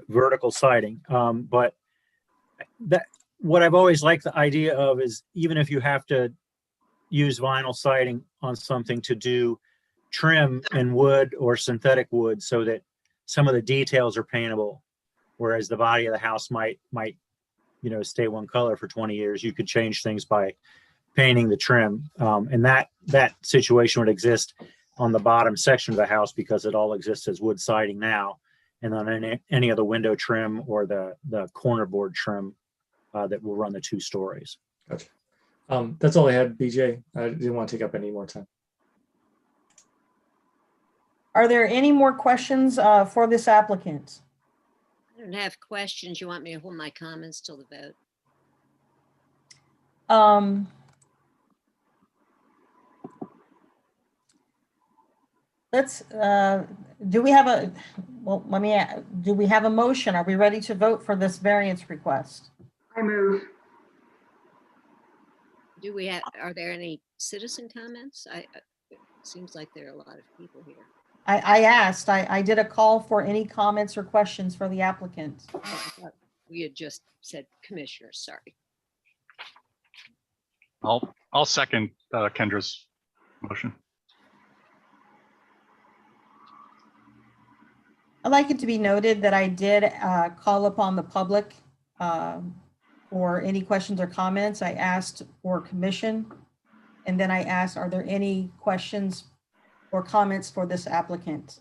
vertical siding. But what I've always liked the idea of is, even if you have to use vinyl siding on something, to do trim in wood or synthetic wood so that some of the details are paintable, whereas the body of the house might stay one color for 20 years. You could change things by painting the trim, and that situation would exist on the bottom section of the house because it all exists as wood siding now, and then any of the window trim or the corner board trim that will run the 2 stories. Gotcha. That's all I had, BJ. I didn't want to take up any more time. Are there any more questions for this applicant? I don't have questions. You want me to hold my comments till the vote? Let's, do we have a, well, do we have a motion? Are we ready to vote for this variance request? I move. Are there any citizen comments? It seems like there are a lot of people here. I asked, I did a call for any comments or questions for the applicant. Oh, I thought we had just said commissioners, sorry. I'll second Kendra's motion. I'd like it to be noted that I did call upon the public for any questions or comments. I asked for commission, and then I asked, are there any questions or comments for this applicant?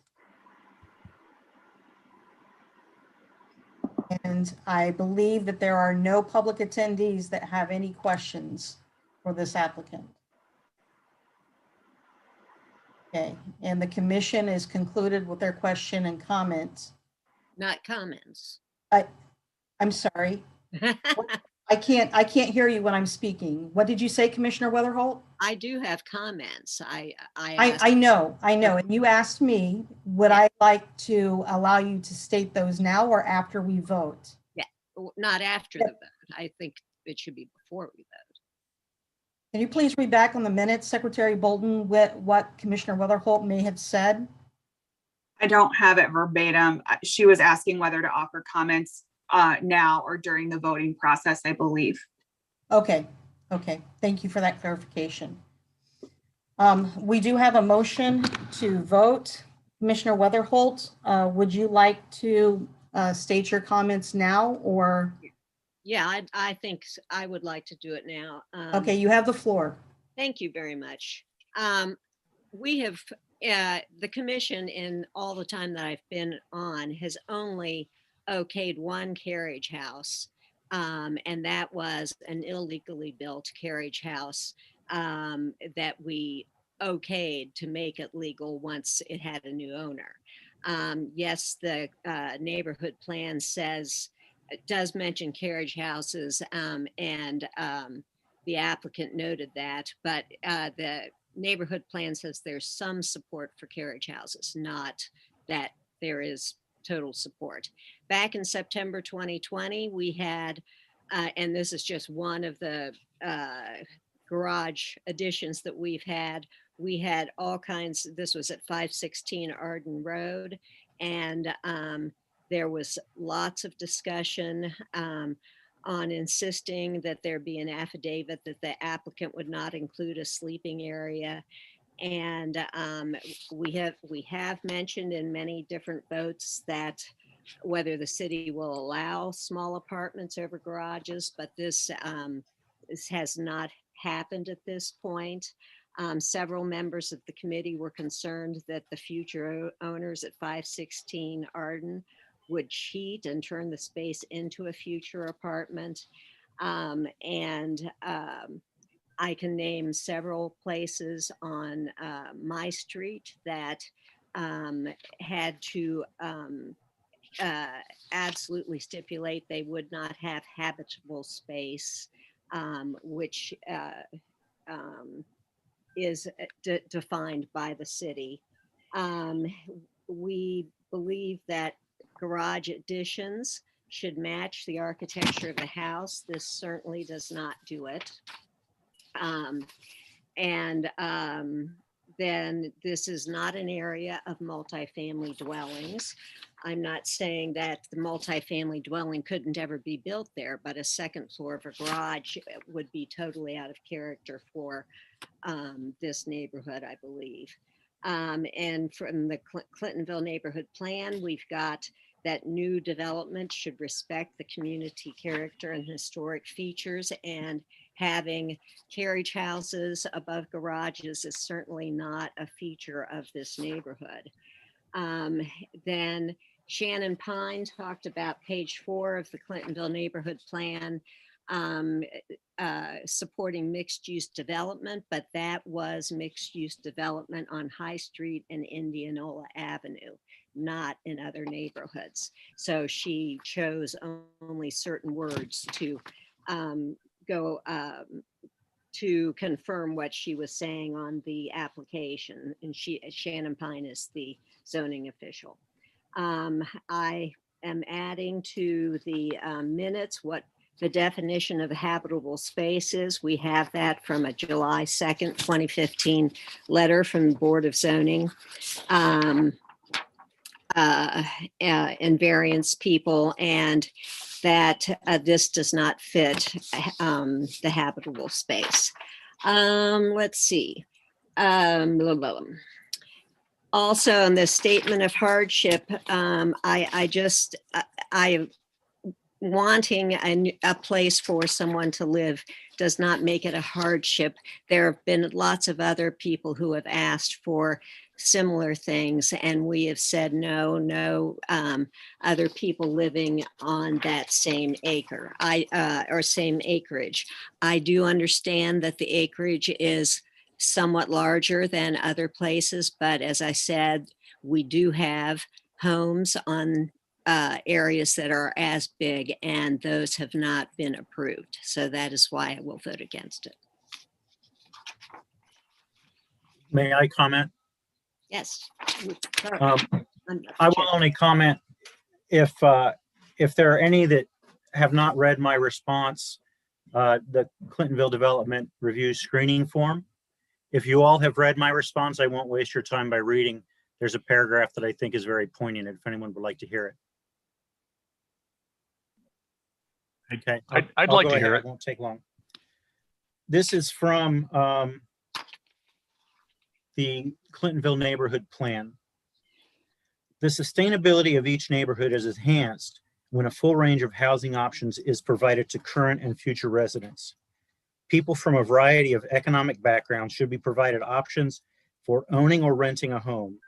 And I believe that there are no public attendees that have any questions for this applicant. Okay, and the commission is concluded with their question and comments. Not comments. I'm sorry. I can't hear you when I'm speaking. What did you say, Commissioner Weatherholt? I do have comments. I know. And you asked me, would I like to allow you to state those now or after we vote? Yeah, not after the vote. I think it should be before we vote. Can you please read back on the minutes, Secretary Bolden, what Commissioner Weatherholt may have said? I don't have it verbatim. She was asking whether to offer comments now or during the voting process, I believe. Okay. Thank you for that clarification. We do have a motion to vote. Commissioner Weatherholt, would you like to state your comments now, or? Yeah, I think I would like to do it now. Okay, you have the floor. Thank you very much. We have, the commission in all the time that I've been on has only okayed one carriage house. And that was an illegally built carriage house that we okayed to make it legal once it had a new owner. Yes, the neighborhood plan does mention carriage houses, and the applicant noted that, but the neighborhood plan says there's some support for carriage houses, not that there is total support. Back in September 2020, we had, and this is just one of the garage additions that we've had, we had all kinds, this was at 516 Arden Road, and there was lots of discussion on insisting that there be an affidavit that the applicant would not include a sleeping area. And we have mentioned in many different votes that whether the city will allow small apartments over garages, but this has not happened at this point. Several members of the committee were concerned that the future owners at 516 Arden would cheat and turn the space into a future apartment. I can name several places on my street that had to absolutely stipulate they would not have habitable space, which is defined by the city. We believe that garage additions should match the architecture of the house. This certainly does not do it. Then this is not an area of multifamily dwellings. I'm not saying that the multifamily dwelling couldn't ever be built there, but a second floor of a garage would be totally out of character for this neighborhood, I believe. And from the Clintonville neighborhood plan, we've got that new development should respect the community character and historic features, and having carriage houses above garages is certainly not a feature of this neighborhood. Then Shannon Pine talked about page 4 of the Clintonville neighborhood plan, supporting mixed use development, but that was mixed use development on High Street and Indianola Avenue, not in other neighborhoods. So she chose only certain words to go to confirm what she was saying on the application. And Shannon Pine is the zoning official. I am adding to the minutes what the definition of habitable space is. We have that from a July 2nd, 2015 letter from the Board of Zoning and variance people, and that this does not fit the habitable space. Let's see. Also, in the statement of hardship, wanting a place for someone to live does not make it a hardship. There have been lots of other people who have asked for similar things, and we have said no other people living on that same acre or same acreage. I do understand that the acreage is somewhat larger than other places, but as I said, we do have homes on areas that are as big, and those have not been approved. So that is why I will vote against it. May I comment? Yes. I will only comment if there are any that have not read my response, the Clintonville Development Review Screening Form. If you all have read my response, I won't waste your time by reading. There's a paragraph that I think is very poignant if anyone would like to hear it. Okay. I'd like to hear it. It won't take long. This is from the Clintonville Neighborhood Plan. The sustainability of each neighborhood is enhanced when a full range of housing options is provided to current and future residents. People from a variety of economic backgrounds should be provided options for owning or renting a home,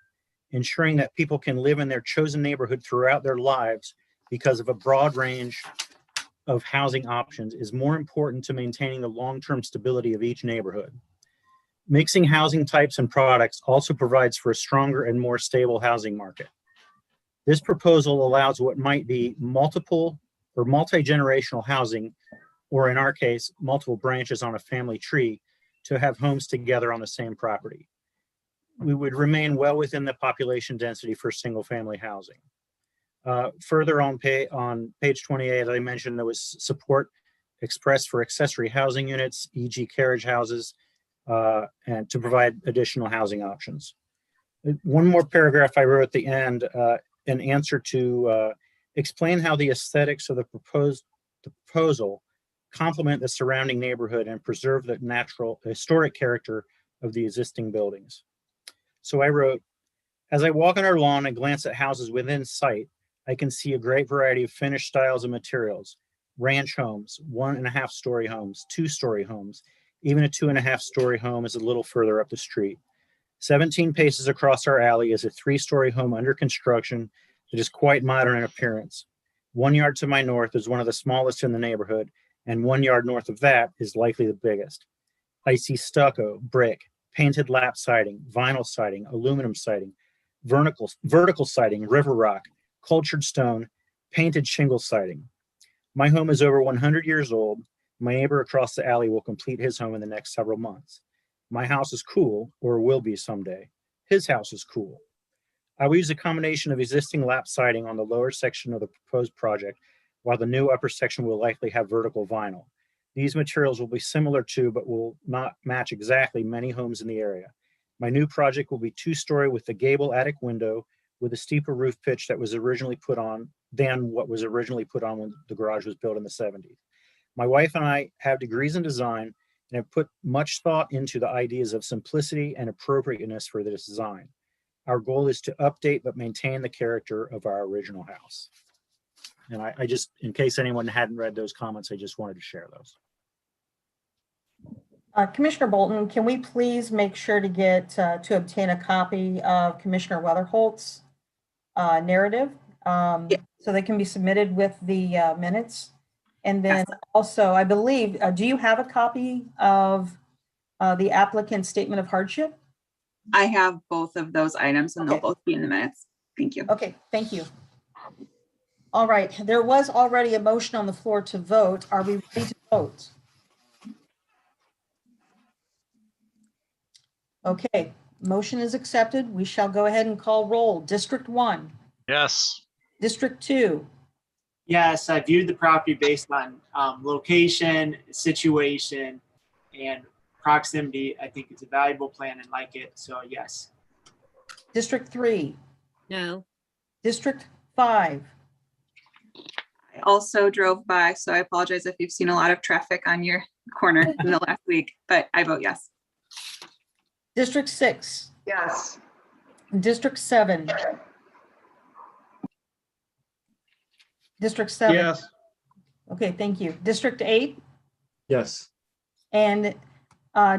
ensuring that people can live in their chosen neighborhood throughout their lives because of a broad range of housing options is more important to maintaining the long-term stability of each neighborhood. Mixing housing types and products also provides for a stronger and more stable housing market. This proposal allows what might be multiple or multi-generational housing, or in our case, multiple branches on a family tree, to have homes together on the same property. We would remain well within the population density for single-family housing. Further on page 28, as I mentioned, there was support expressed for accessory housing units, e.g. carriage houses, and to provide additional housing options. One more paragraph I wrote at the end, an answer to explain how the aesthetics of the proposal complement the surrounding neighborhood and preserve the natural historic character of the existing buildings. So I wrote, as I walk on our lawn and glance at houses within sight, I can see a great variety of finished styles and materials. Ranch homes, 1.5-story homes, 2-story homes, even a 2.5-story home is a little further up the street. 17 paces across our alley is a 3-story home under construction that is quite modern in appearance. 1 yard to my north is one of the smallest in the neighborhood, and 1 yard north of that is likely the biggest. I see stucco, brick, painted lap siding, vinyl siding, aluminum siding, vertical siding, river rock, cultured stone, painted shingle siding. My home is over 100 years old. My neighbor across the alley will complete his home in the next several months. My house is cool, or will be someday. His house is cool. I will use a combination of existing lap siding on the lower section of the proposed project, while the new upper section will likely have vertical vinyl. These materials will be similar to, but will not match exactly, many homes in the area. My new project will be 2-story with the gable attic window with a steeper roof pitch that was originally put on than what was originally put on when the garage was built in the 70s. My wife and I have degrees in design and have put much thought into the ideas of simplicity and appropriateness for this design. Our goal is to update but maintain the character of our original house. And I just, in case anyone hadn't read those comments, I just wanted to share those. Commissioner Bolton, can we please make sure to get to obtain a copy of Commissioner Weatherholt's narrative so they can be submitted with the minutes? And then also, I believe, do you have a copy of the applicant's statement of hardship? I have both of those items and they'll both be in the minutes. Thank you. Okay, thank you. All right, there was already a motion on the floor to vote. Are we ready to vote? Okay, motion is accepted. We shall go ahead and call roll. District 1. Yes. District 2. Yes, I viewed the property based on location, situation, and proximity. I think it's a valuable plan and like it, so yes. District 3. No. District 5. I also drove by, so I apologize if you've seen a lot of traffic on your corner in the last week, but I vote yes. District 6. Yes. District 7. District 7. Yes. Okay, thank you. District 8 Yes. and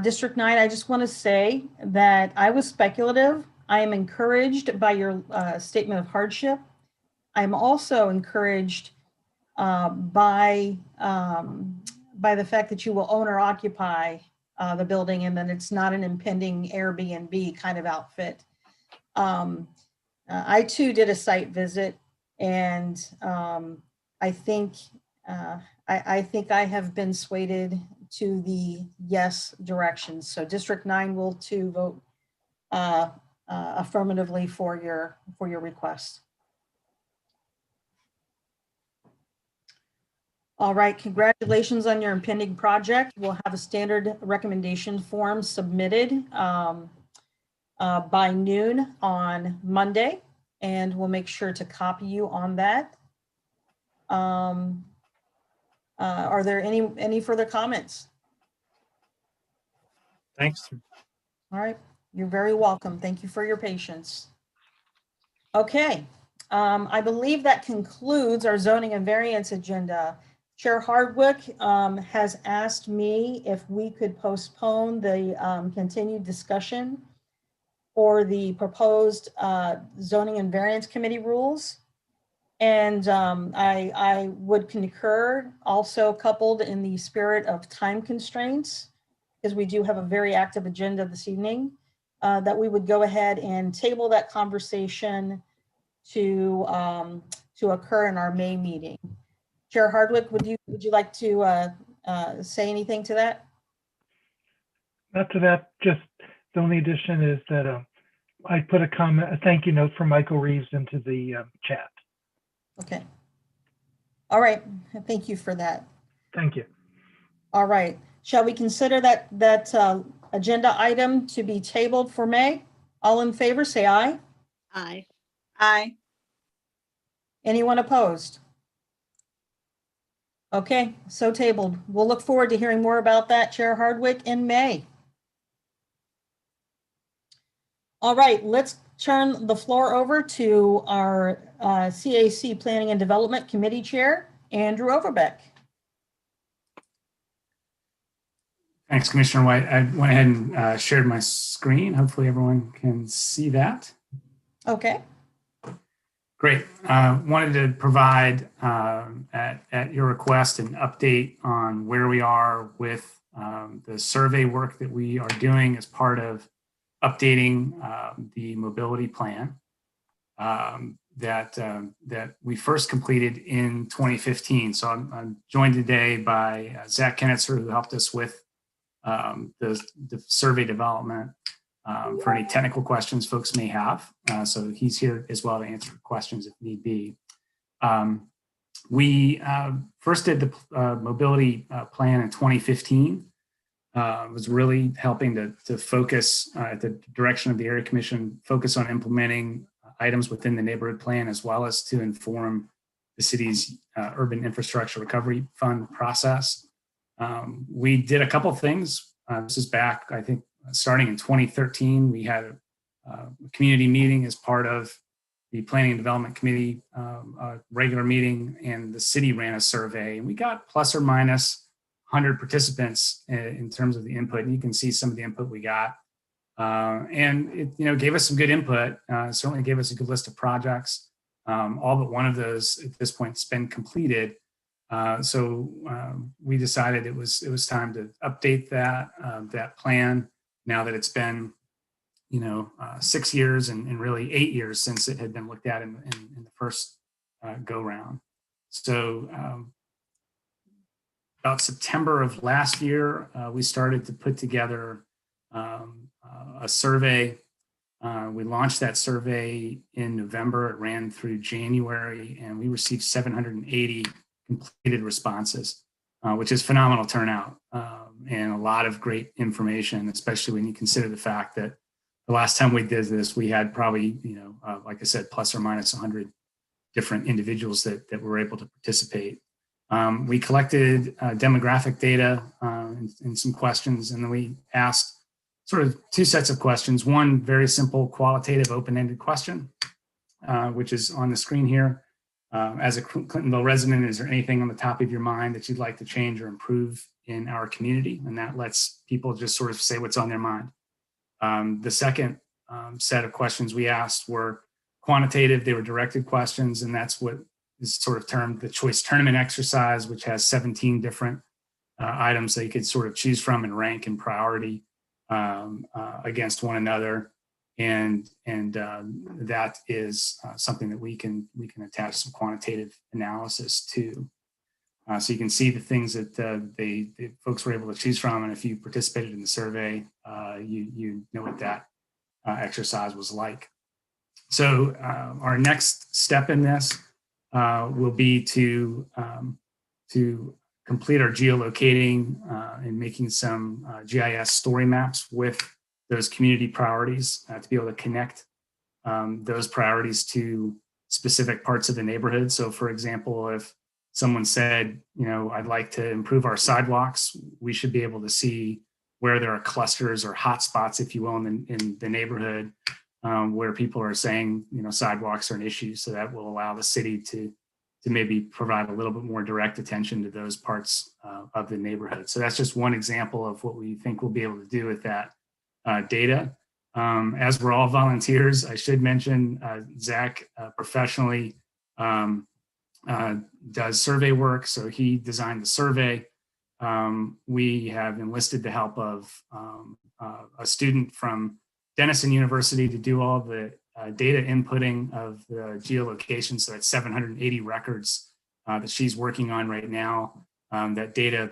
District 9. I just want to say that I was speculative. I am encouraged by your statement of hardship. I'm also encouraged by the fact that you will own or occupy the building, and then it's not an impending Airbnb kind of outfit. I too did a site visit, and I think I have been swayed to the yes direction. So District 9 will too vote affirmatively for your request. All right, congratulations on your impending project. We'll have a standard recommendation form submitted by noon on Monday, and we'll make sure to copy you on that. Are there any further comments? Thanks. All right, you're very welcome. Thank you for your patience. Okay, I believe that concludes our zoning and variance agenda. Chair Hardwick has asked me if we could postpone the continued discussion for the proposed zoning and variance committee rules. And I would concur, also coupled in the spirit of time constraints, because we do have a very active agenda this evening, that we would go ahead and table that conversation to occur in our May meeting. Chair Hardwick, would you like to say anything to that? Not to that, just the only addition is that I put a thank you note from Michael Reeves into the chat. Okay. All right. Thank you for that. Thank you. All right. Shall we consider that agenda item to be tabled for May? All in favor, say aye. Aye. Aye. Anyone opposed? Okay, so tabled. We'll look forward to hearing more about that, Chair Hardwick, in May. All right, let's turn the floor over to our CAC Planning and Development Committee Chair, Andrew Overbeck. Thanks, Commissioner White. I went ahead and shared my screen. Hopefully everyone can see that. Okay. Great. Wanted to provide, at your request, an update on where we are with the survey work that we are doing as part of updating the mobility plan. that we first completed in 2015. So I'm joined today by Zach Kennitzer, who helped us with the survey development for any technical questions folks may have. So he's here as well to answer questions if need be. We first did the mobility plan in 2015. Was really helping to focus at the direction of the area commission, focus on implementing items within the neighborhood plan, as well as to inform the city's urban infrastructure recovery fund process. We did a couple of things. This is back, I think, starting in 2013. We had a community meeting as part of the Planning and Development Committee regular meeting, and the city ran a survey, and we got plus or minus 100 participants in terms of the input. And you can see some of the input we got. And it gave us some good input. Certainly gave us a good list of projects. All but one of those at this point has been completed. So we decided it was time to update that plan now that it's been 6 years and really 8 years since it had been looked at in the first go round. So about September of last year, we started to put together a survey. We launched that survey in November. It ran through January, and we received 780 completed responses, which is phenomenal turnout and a lot of great information, especially when you consider the fact that the last time we did this, we had probably, like I said, plus or minus 100 different individuals that were able to participate. We collected demographic data and some questions, and then we asked sort of two sets of questions. One very simple qualitative open-ended question, which is on the screen here. As a Clintonville resident, is there anything on the top of your mind that you'd like to change or improve in our community? And that lets people just sort of say what's on their mind. The second set of questions we asked were quantitative. They were directed questions, and that's what is sort of termed the choice tournament exercise, which has 17 different items that you could sort of choose from and rank in priority against one another. And that is something that we can attach some quantitative analysis to. So you can see the things that the folks were able to choose from, and if you participated in the survey, you know what that exercise was like. So our next step in this will be to complete our geolocating and making some GIS story maps with those community priorities to be able to connect those priorities to specific parts of the neighborhood. So for example, if someone said, I'd like to improve our sidewalks, we should be able to see where there are clusters or hotspots, if you will, in the neighborhood where people are saying, sidewalks are an issue. So that will allow the city to maybe provide a little bit more direct attention to those parts of the neighborhood. So that's just one example of what we think we'll be able to do with that data. As we're all volunteers, I should mention Zach professionally does survey work. So he designed the survey. We have enlisted the help of a student from Denison University to do all the data inputting of the geolocation. So that's 780 records that she's working on right now. That data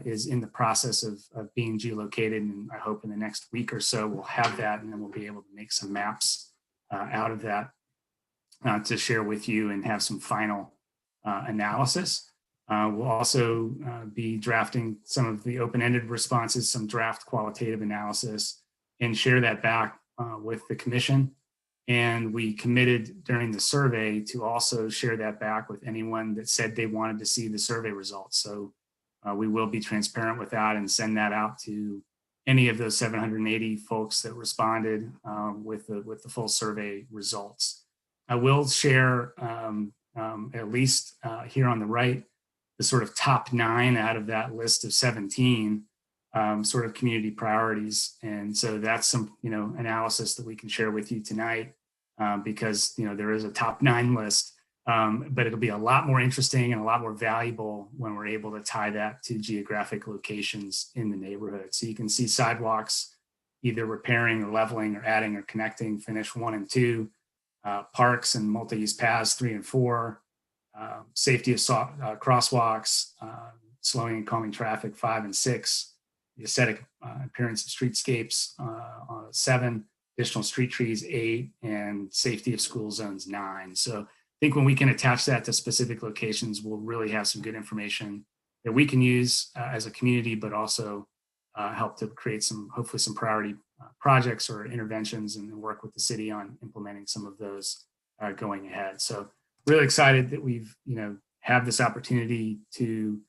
is in the process of being geolocated, and I hope in the next week or so we'll have that, and then we'll be able to make some maps out of that to share with you and have some final analysis. We'll also be drafting some of the open-ended responses, some draft qualitative analysis, and share that back with the commission. And we committed during the survey to also share that back with anyone that said they wanted to see the survey results. So we will be transparent with that and send that out to any of those 780 folks that responded with the full survey results. I will share at least here on the right, the sort of top 9 out of that list of 17 sort of community priorities. And so that's some, analysis that we can share with you tonight because, there is a top 9 list, but it'll be a lot more interesting and a lot more valuable when we're able to tie that to geographic locations in the neighborhood. So you can see sidewalks, either repairing or leveling or adding or connecting, finish 1 and 2. parks and multi-use paths 3 and 4, safety of crosswalks, slowing and calming traffic 5 and 6, the aesthetic appearance of streetscapes 7, additional street trees 8, and safety of school zones 9. So I think when we can attach that to specific locations, we'll really have some good information that we can use as a community, but also help to create hopefully some priority projects or interventions, and work with the city on implementing some of those going ahead. So really excited that we've have this opportunity to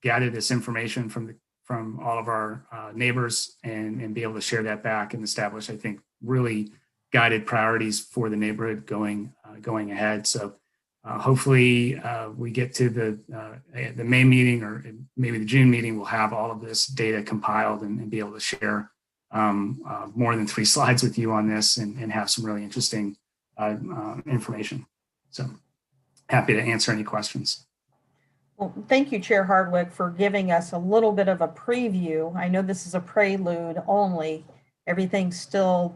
gather this information from all of our neighbors and be able to share that back and establish, I think, really guided priorities for the neighborhood going ahead. So hopefully we get to the May meeting, or maybe the June meeting, we'll have all of this data compiled and be able to share more than 3 slides with you on this, and have some really interesting information. So happy to answer any questions. Well, thank you, Chair Hardwick, for giving us a little bit of a preview. I know this is a prelude only. Everything's still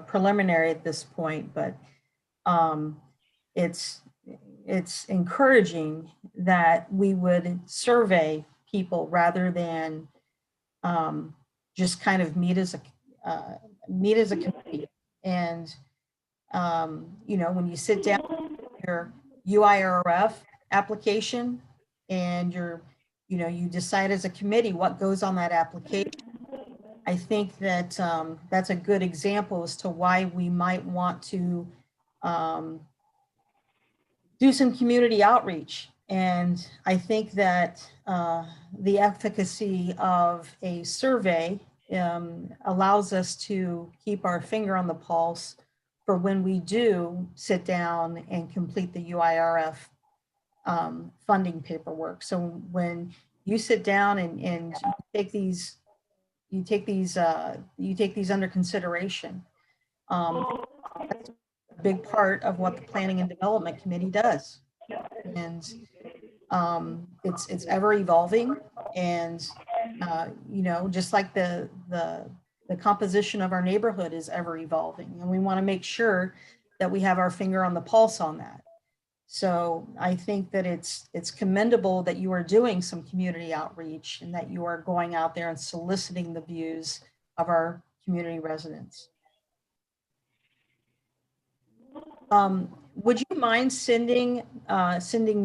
preliminary at this point, but it's encouraging that we would survey people rather than just kind of meet as a committee. And when you sit down with your UIRF application and you decide as a committee what goes on that application, I think that that's a good example as to why we might want to do some community outreach. And I think that the efficacy of a survey allows us to keep our finger on the pulse for when we do sit down and complete the UIRF funding paperwork. So when you sit down and you take these under consideration, that's a big part of what the Planning and Development Committee does. And it's ever evolving, and just like the composition of our neighborhood is ever evolving, and we want to make sure that we have our finger on the pulse on that. So I think that it's commendable that you are doing some community outreach and that you are going out there and soliciting the views of our community residents. Would you mind sending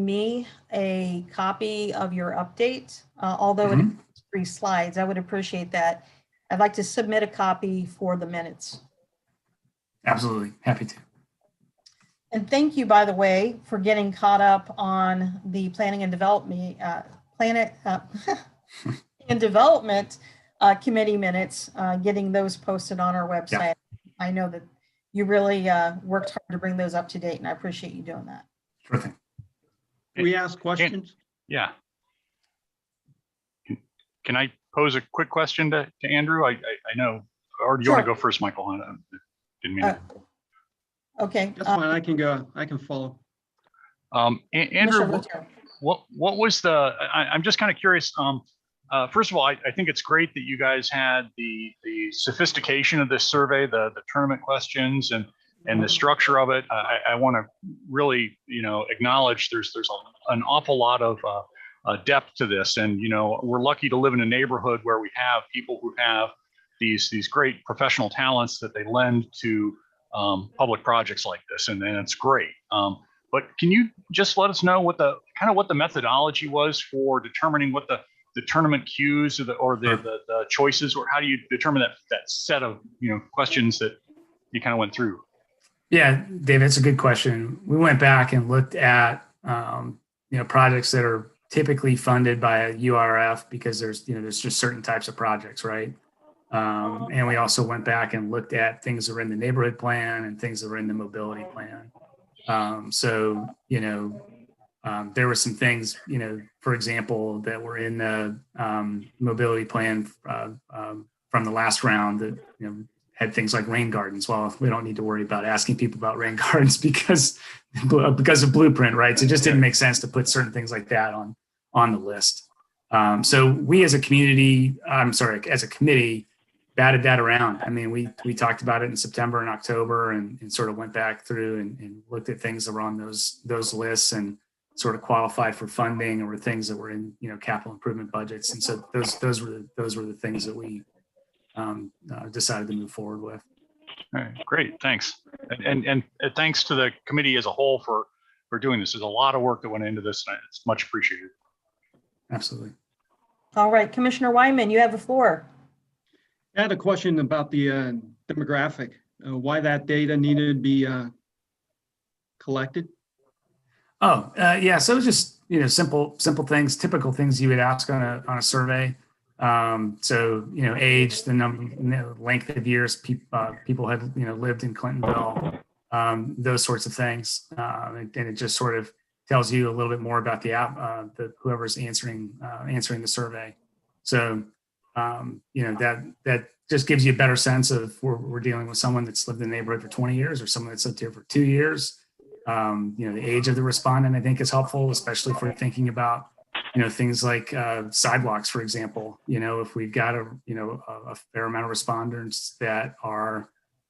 me a copy of your update? Although it's 3 slides, I would appreciate that. I'd like to submit a copy for the minutes. Absolutely, happy to. And thank you, by the way, for getting caught up on the Planning and Development Committee minutes, getting those posted on our website. Yeah. I know that you really worked hard to bring those up to date, and I appreciate you doing that. Sure thing. Can we ask questions? Yeah. Can I pose a quick question to Andrew? I know, or do you want to go first, Michael? I didn't mean to. Okay. That's fine. I can go. I can follow. Andrew, what was I'm just kind of curious. First of all, I think it's great that you guys had the sophistication of this survey, the tournament questions, and the structure of it. I want to really, acknowledge there's an awful lot of depth to this, and we're lucky to live in a neighborhood where we have people who have these great professional talents that they lend to public projects like this, and it's great. But can you just let us know what the methodology was for determining what the tournament cues or the choices, or how do you determine that set of questions that you kind of went through? Yeah, David, it's a good question. We went back and looked at projects that are typically funded by a URF, because there's just certain types of projects, right? And we also went back and looked at things that are in the neighborhood plan and things that are in the mobility plan. There were some things, for example, that were in the mobility plan from the last round that, had things like rain gardens. Well, we don't need to worry about asking people about rain gardens because of blueprint, right? So it just didn't make sense to put certain things like that on the list. So we as a community, as a committee, batted that around. I mean, we talked about it in September and October, and sort of went back through and looked at things that were on those lists and sort of qualified for funding, or were things that were in, you know, capital improvement budgets. And so those were the things that we decided to move forward with. All right, great, thanks. And thanks to the committee as a whole for doing this. There's a lot of work that went into this, and it's much appreciated. Absolutely. All right, Commissioner Wyman, you have the floor. I had a question about the demographic, why that data needed to be collected. Oh, yeah. So it's just, you know, simple things, typical things you would ask on a survey. So, you know, age, the number, you know, length of years people had, you know, lived in Clintonville, those sorts of things. And it just sort of tells you a little bit more about the whoever's answering the survey. So, you know, that just gives you a better sense of we're dealing with someone that's lived in the neighborhood for 20 years or someone that's lived here for 2 years. You know, the age of the respondent, I think, is helpful, especially for thinking about, you know, things like sidewalks, for example. You know, if we've got a a fair amount of respondents that are,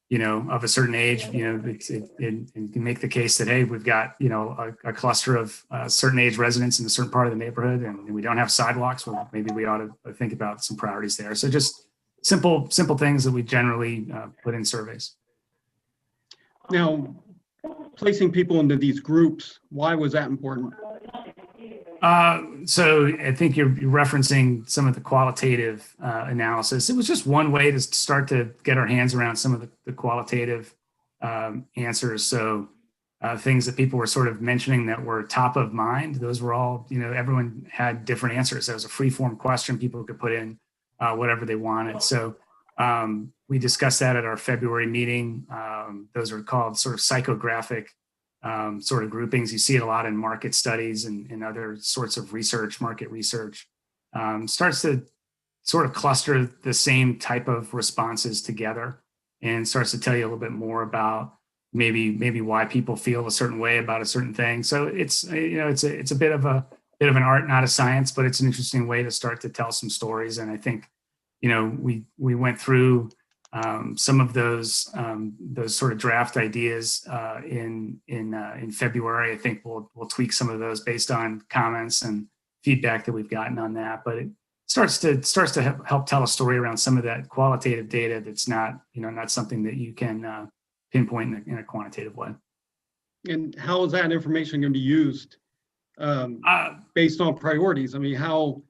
you know, of a certain age, you know, it can make the case that, hey, we've got, you know, a cluster of certain age residents in a certain part of the neighborhood, and we don't have sidewalks. Well, maybe we ought to think about some priorities there. So just simple things that we generally put in surveys. Now, placing people into these groups, why was that important? So I think you're referencing some of the qualitative analysis. It was just one way to start to get our hands around some of the qualitative answers. So things that people were sort of mentioning that were top of mind, those were all, you know, everyone had different answers. That was a free form question. People could put in whatever they wanted. So we discussed that at our February meeting. Those are called sort of psychographic sort of groupings. You see it a lot in market studies and other sorts of research, market research. Starts to sort of cluster the same type of responses together and starts to tell you a little bit more about maybe why people feel a certain way about a certain thing. So it's, you know, it's a bit of an art, not a science, but it's an interesting way to start to tell some stories. And I think, you know, we went through some of those sort of draft ideas in February. I think we'll tweak some of those based on comments and feedback that we've gotten on that. But it starts to help tell a story around some of that qualitative data that's not, you know, not something that you can pinpoint in a quantitative way. And how is that information going to be used based on priorities? I mean, how,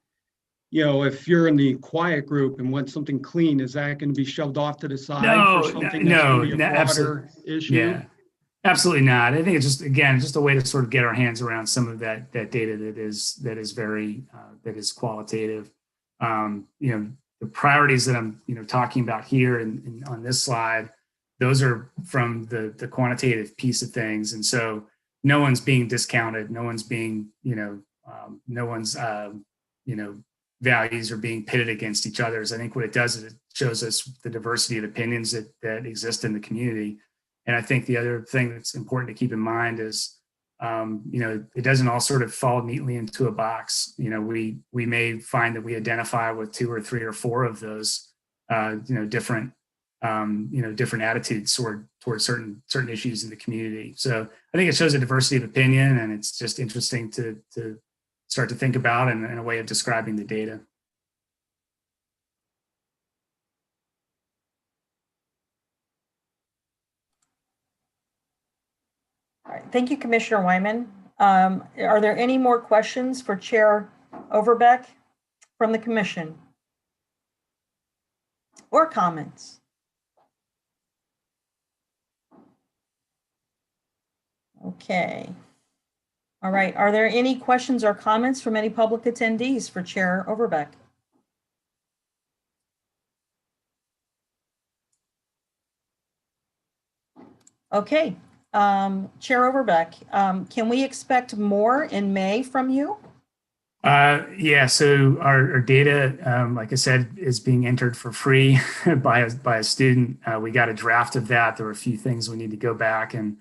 you know, if you're in the quiet group and want something clean, is that going to be shoved off to the side for something that's going to be a broader issue? Yeah, absolutely not. I think it's just a way to sort of get our hands around some of that data that is very that is qualitative. You know, the priorities that I'm, you know, talking about here and on this slide, those are from the quantitative piece of things, and so no one's being discounted, no one's being, you know, no one's you know, values are being pitted against each other's. I think what it does is it shows us the diversity of opinions that exist in the community. And I think the other thing that's important to keep in mind is, you know, it doesn't all sort of fall neatly into a box. You know, we may find that we identify with 2 or 3 or 4 of those, you know, different attitudes toward certain issues in the community. So I think it shows a diversity of opinion, and it's just interesting to start to think about and a way of describing the data. All right, thank you, Commissioner Wyman. Are there any more questions for Chair Overbeck from the commission? Or comments? Okay. All right, are there any questions or comments from any public attendees for Chair Overbeck? Okay, Chair Overbeck, can we expect more in May from you? Yeah, so our data, like I said, is being entered for free by a student. We got a draft of that. There were a few things we need to go back and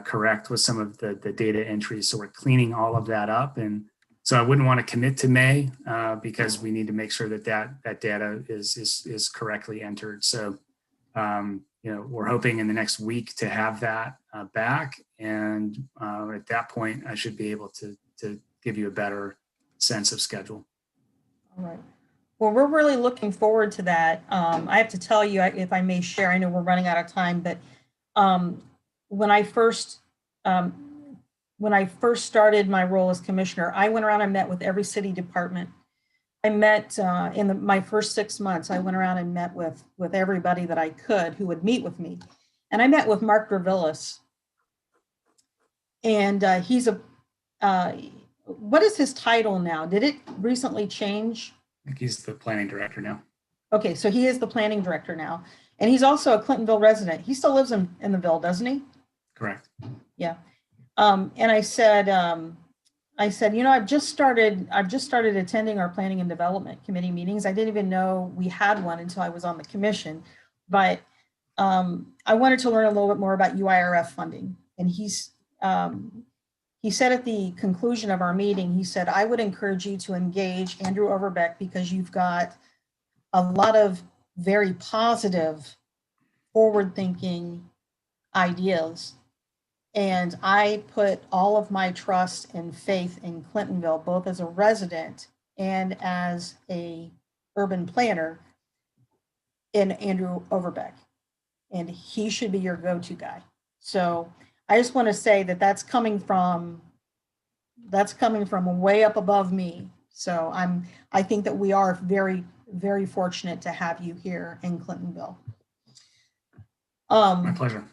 correct with some of the data entries. So we're cleaning all of that up and So I wouldn't want to commit to May because we need to make sure that that data is correctly entered. So, we're hoping in the next week to have that back. And at that point, I should be able to give you a better sense of schedule. All right. Well, we're really looking forward to that. I have to tell you, if I may share, I know we're running out of time, but when I first started my role as commissioner, I went around and met with every city department. I met my first 6 months, I went around and met with everybody that I could who would meet with me. And I met with Mark Dravilis. And he's what is his title now? Did it recently change? I think he's the planning director now. Okay, so he is the planning director now. And he's also a Clintonville resident. He still lives in the Ville, doesn't he? Correct. Yeah. And I said, I've just started attending our planning and development committee meetings. I didn't even know we had one until I was on the commission, but I wanted to learn a little bit more about UIRF funding. And he said at the conclusion of our meeting, he said, I would encourage you to engage Andrew Overbeck because you've got a lot of very positive, forward-thinking ideas. And I put all of my trust and faith in Clintonville, both as a resident and as a urban planner, in Andrew Overbeck. And he should be your go-to guy. So I just want to say that that's coming from way up above me. So I think that we are very, very fortunate to have you here in Clintonville. My pleasure.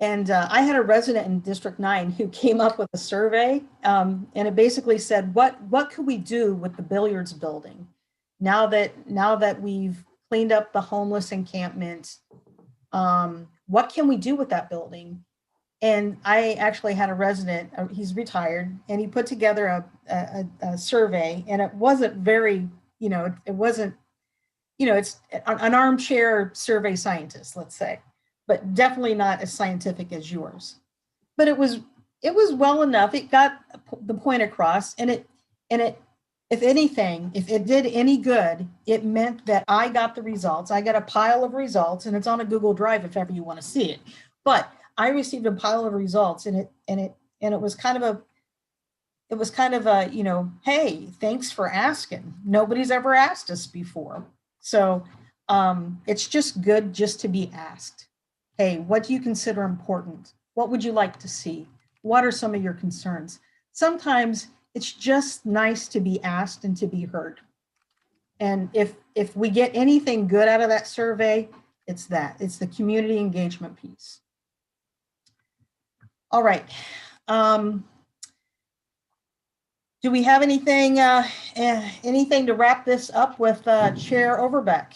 And I had a resident in District 9 who came up with a survey, and it basically said, what could we do with the billiards building now that we've cleaned up the homeless encampment? What can we do with that building? And I actually had a resident, he's retired, and he put together a survey, and it wasn't very, it wasn't, it's an armchair survey scientist, let's say, but definitely not as scientific as yours. But it was well enough. It got the point across, and it, if anything, if it did any good, it meant that I got the results. I got a pile of results, and it's on a Google Drive if ever you want to see it. But I received a pile of results, and it was kind of a, hey, thanks for asking. Nobody's ever asked us before. So it's just good just to be asked. Hey, what do you consider important? What would you like to see? What are some of your concerns? Sometimes it's just nice to be asked and to be heard. And if we get anything good out of that survey, it's that. It's the community engagement piece. All right. Do we have anything to wrap this up with Chair Overbeck?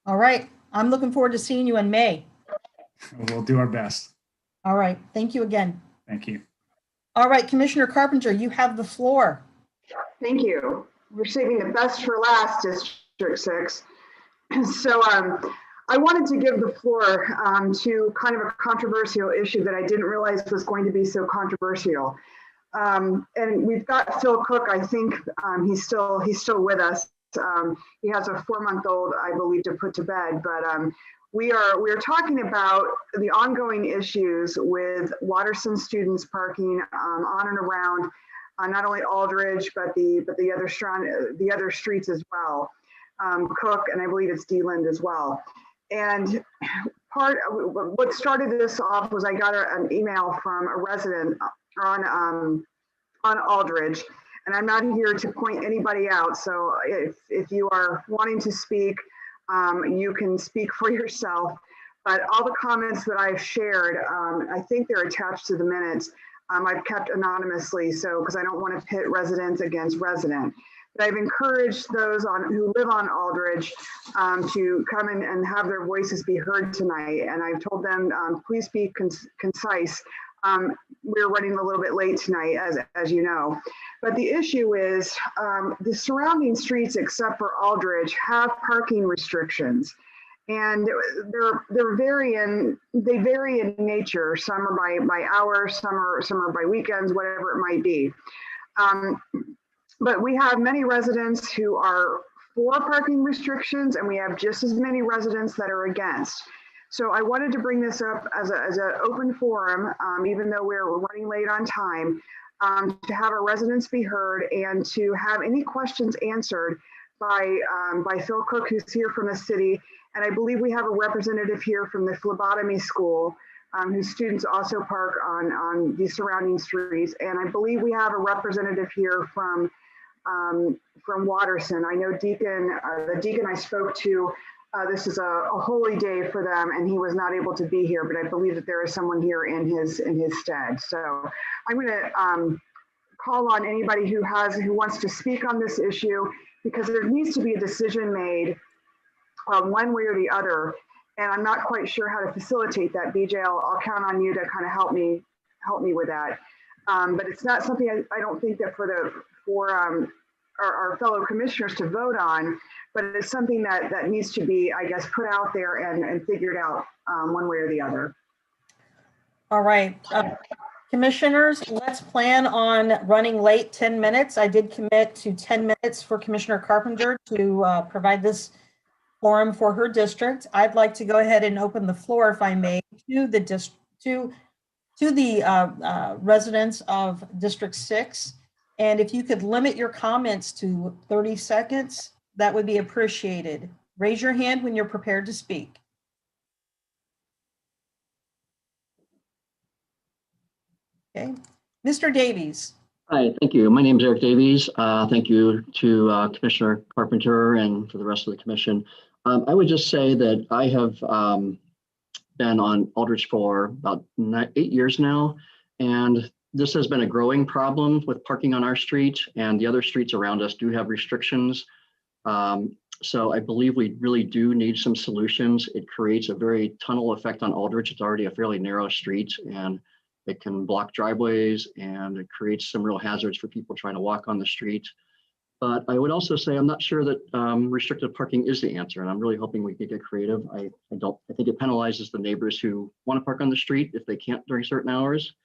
All right. I'm looking forward to seeing you in May. We'll do our best. All right. Thank you again. Thank you. All right, Commissioner Carpenter, you have the floor. Thank you. We're saving the best for last, District 6. So I wanted to give the floor to kind of a controversial issue that I didn't realize was going to be so controversial. And we've got Phil Cook. I think he's still with us. He has a 4-month-old, I believe, to put to bed. But we are talking about the ongoing issues with Watterson students parking on and around not only Aldridge but the other streets as well. Cook, and I believe it's D-Land as well. And what started this off was I got an email from a resident on Aldridge, and I'm not here to point anybody out. So if you are wanting to speak, you can speak for yourself. But all the comments that I've shared, I think they're attached to the minutes. I've kept anonymously, so because I don't want to pit residents against resident. But I've encouraged those who live on Aldridge to come in and have their voices be heard tonight. And I've told them, please be concise. We're running a little bit late tonight, as you know. But the issue is the surrounding streets, except for Aldridge, have parking restrictions. And they vary in nature. Some are by hours, some are by weekends, whatever it might be. But we have many residents who are for parking restrictions, and we have just as many residents that are against. So I wanted to bring this up as an open forum, even though we're running late on time, to have our residents be heard and to have any questions answered by Phil Cook, who's here from the city. And I believe we have a representative here from the phlebotomy school, whose students also park on the surrounding streets. And I believe we have a representative here from Watterson. I know the deacon I spoke to, this is a holy day for them, and he was not able to be here, but I believe that there is someone here in his stead. So I'm going to call on anybody who wants to speak on this issue, because there needs to be a decision made one way or the other. And I'm not quite sure how to facilitate that. BJ, I'll count on you to kind of help me with that. But it's not something I don't think that for our fellow commissioners to vote on, but it's something that needs to be, I guess, put out there and figured out one way or the other. All right. Commissioners, let's plan on running late 10 minutes. I did commit to 10 minutes for Commissioner Carpenter to provide this forum for her district. I'd like to go ahead and open the floor, if I may, to the residents of District 6. And if you could limit your comments to 30 seconds, that would be appreciated. Raise your hand when you're prepared to speak. Okay, Mr. Davies. Hi, thank you. My name is Eric Davies. Thank you to Commissioner Carpenter and to the rest of the commission. I would just say that I have been on Aldrich for about 8 years now, and this has been a growing problem with parking on our street, and the other streets around us do have restrictions. So I believe we really do need some solutions. It creates a very tunnel effect on Aldrich. It's already a fairly narrow street, and it can block driveways, and it creates some real hazards for people trying to walk on the street. But I would also say I'm not sure that restricted parking is the answer, and I'm really hoping we can get creative. I think it penalizes the neighbors who want to park on the street if they can't during certain hours,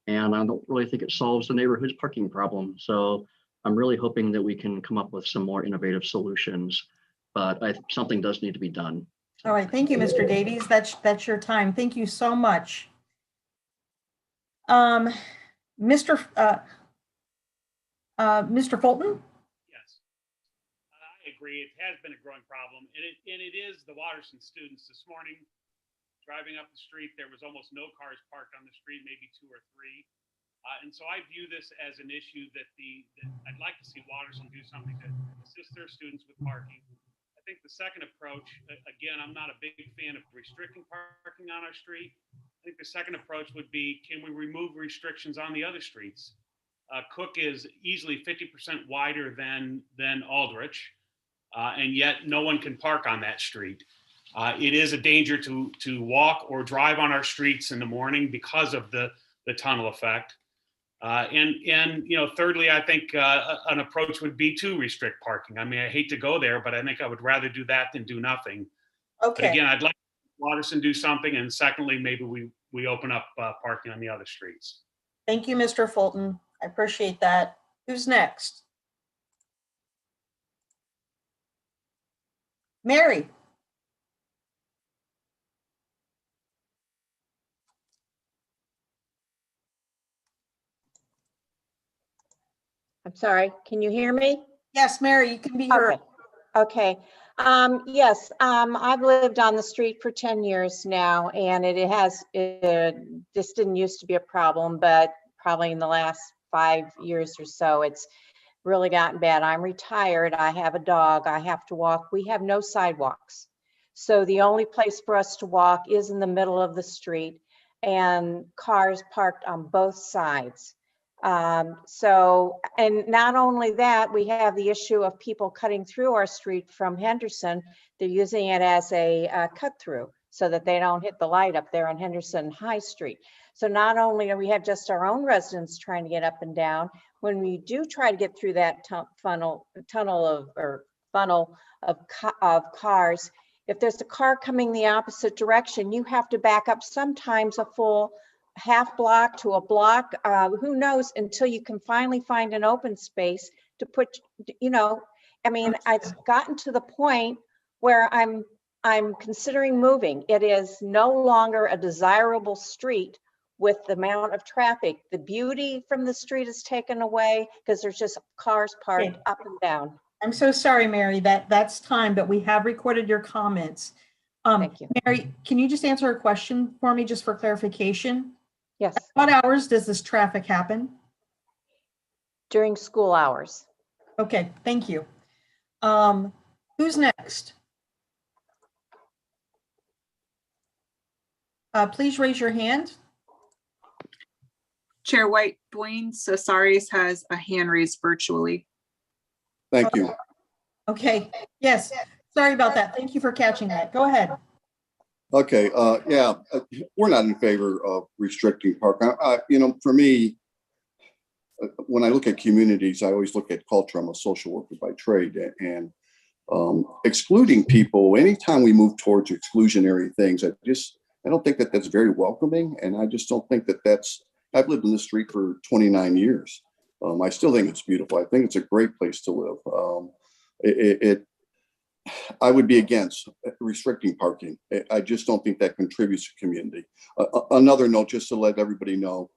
and I don't really think it solves the neighborhood's parking problem. So I'm really hoping that we can come up with some more innovative solutions, but something does need to be done. All right, thank you, Mr. Davies. That's your time. Thank you so much. Mr. Fulton? Yes, I agree. It has been a growing problem, and it is the Watterson students. This morning, driving up the street, there was almost no cars parked on the street, maybe 2 or 3. And so I view this as an issue that I'd like to see Watterson do something to assist their students with parking. I think the second approach, again, I'm not a big fan of restricting parking on our street. I think the second approach would be, can we remove restrictions on the other streets? Cook is easily 50% wider than Aldrich, and yet no one can park on that street. It is a danger to walk or drive on our streets in the morning because of the tunnel effect. And thirdly, I think an approach would be to restrict parking. I mean, I hate to go there, but I think I would rather do that than do nothing. Okay. But again, I'd like Watterson do something, and secondly, maybe we open up parking on the other streets. Thank you, Mr. Fulton. I appreciate that. Who's next? Mary. I'm sorry, can you hear me? Yes, Mary, you can be heard. Okay. Yes, I've lived on the street for 10 years now, and this didn't used to be a problem, but probably in the last 5 years or so, it's really gotten bad. I'm retired. I have a dog. I have to walk. We have no sidewalks. So the only place for us to walk is in the middle of the street, and cars parked on both sides. And not only that, we have the issue of people cutting through our street from Henderson. They're using it as a cut through so that they don't hit the light up there on Henderson High Street. So not only do we have just our own residents trying to get up and down, when we do try to get through that funnel of cars, if there's a car coming the opposite direction, you have to back up sometimes a full half block to a block, who knows, until you can finally find an open space to put, you know, I mean, it's gotten to the point where I'm considering moving. It is no longer a desirable street with the amount of traffic. The beauty from the street is taken away because there's just cars parked Okay. up and down. I'm so sorry, Mary, that's time, but we have recorded your comments. Thank you. Mary, can you just answer a question for me, just for clarification? Yes. At what hours does this traffic happen? During school hours. Okay, thank you. Who's next? Please raise your hand. Chair White, Dwayne Cesares has a hand raised virtually. Thank you. Okay, yes, sorry about that. Thank you for catching that. Go ahead. Okay, yeah, we're not in favor of restricting parking. You know, for me, when I look at communities, I always look at culture. I'm a social worker by trade, and excluding people, anytime we move towards exclusionary things, I don't think that that's very welcoming. And I just don't think that I've lived in the street for 29 years. I still think it's beautiful. I think it's a great place to live. I would be against restricting parking. I just don't think that contributes to community. Another note, just to let everybody know,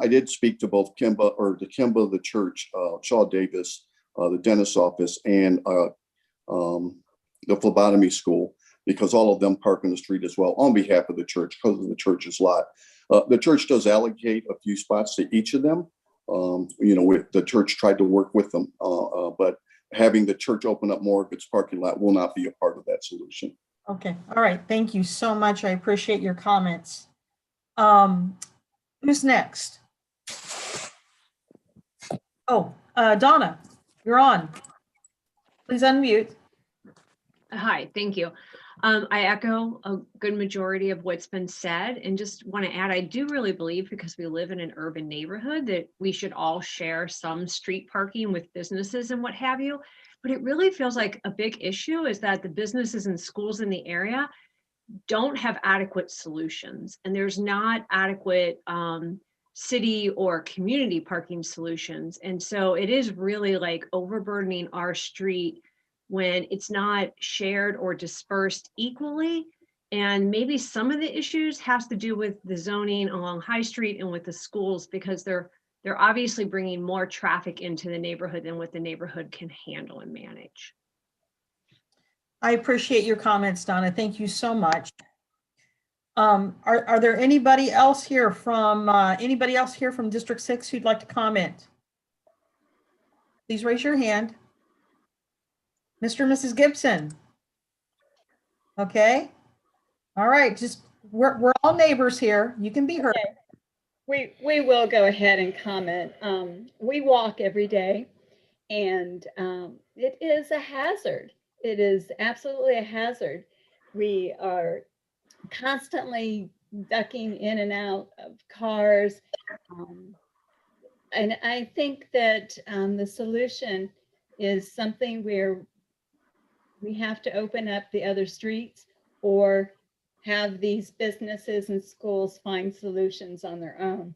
I did speak to both the church, Shaw Davis, the dentist's office, and the phlebotomy school, because all of them park in the street as well on behalf of the church, because of the church's lot. The church does allocate a few spots to each of them. You know, the church tried to work with them, but having the church open up more of its parking lot will not be a part of that solution. Okay, all right, thank you so much. I appreciate your comments. Who's next? Oh, Donna, you're on. Please unmute. Hi, thank you. I echo a good majority of what's been said, and just want to add, I do really believe, because we live in an urban neighborhood, that we should all share some street parking with businesses and what have you. But it really feels like a big issue is that the businesses and schools in the area don't have adequate solutions, and there's not adequate city or community parking solutions. And so it is really like overburdening our street when it's not shared or dispersed equally. And maybe some of the issues has to do with the zoning along High Street and with the schools, because they're obviously bringing more traffic into the neighborhood than what the neighborhood can handle and manage. I appreciate your comments, Donna. Thank you so much. Are there anybody else here from District 6 who'd like to comment? Please raise your hand. Mr. and Mrs. Gibson. Okay. All right. Just we're all neighbors here. You can be heard. Okay. We will go ahead and comment. We walk every day, and it is a hazard. It is absolutely a hazard. We are constantly ducking in and out of cars. And I think that the solution is something where we have to open up the other streets, or have these businesses and schools find solutions on their own.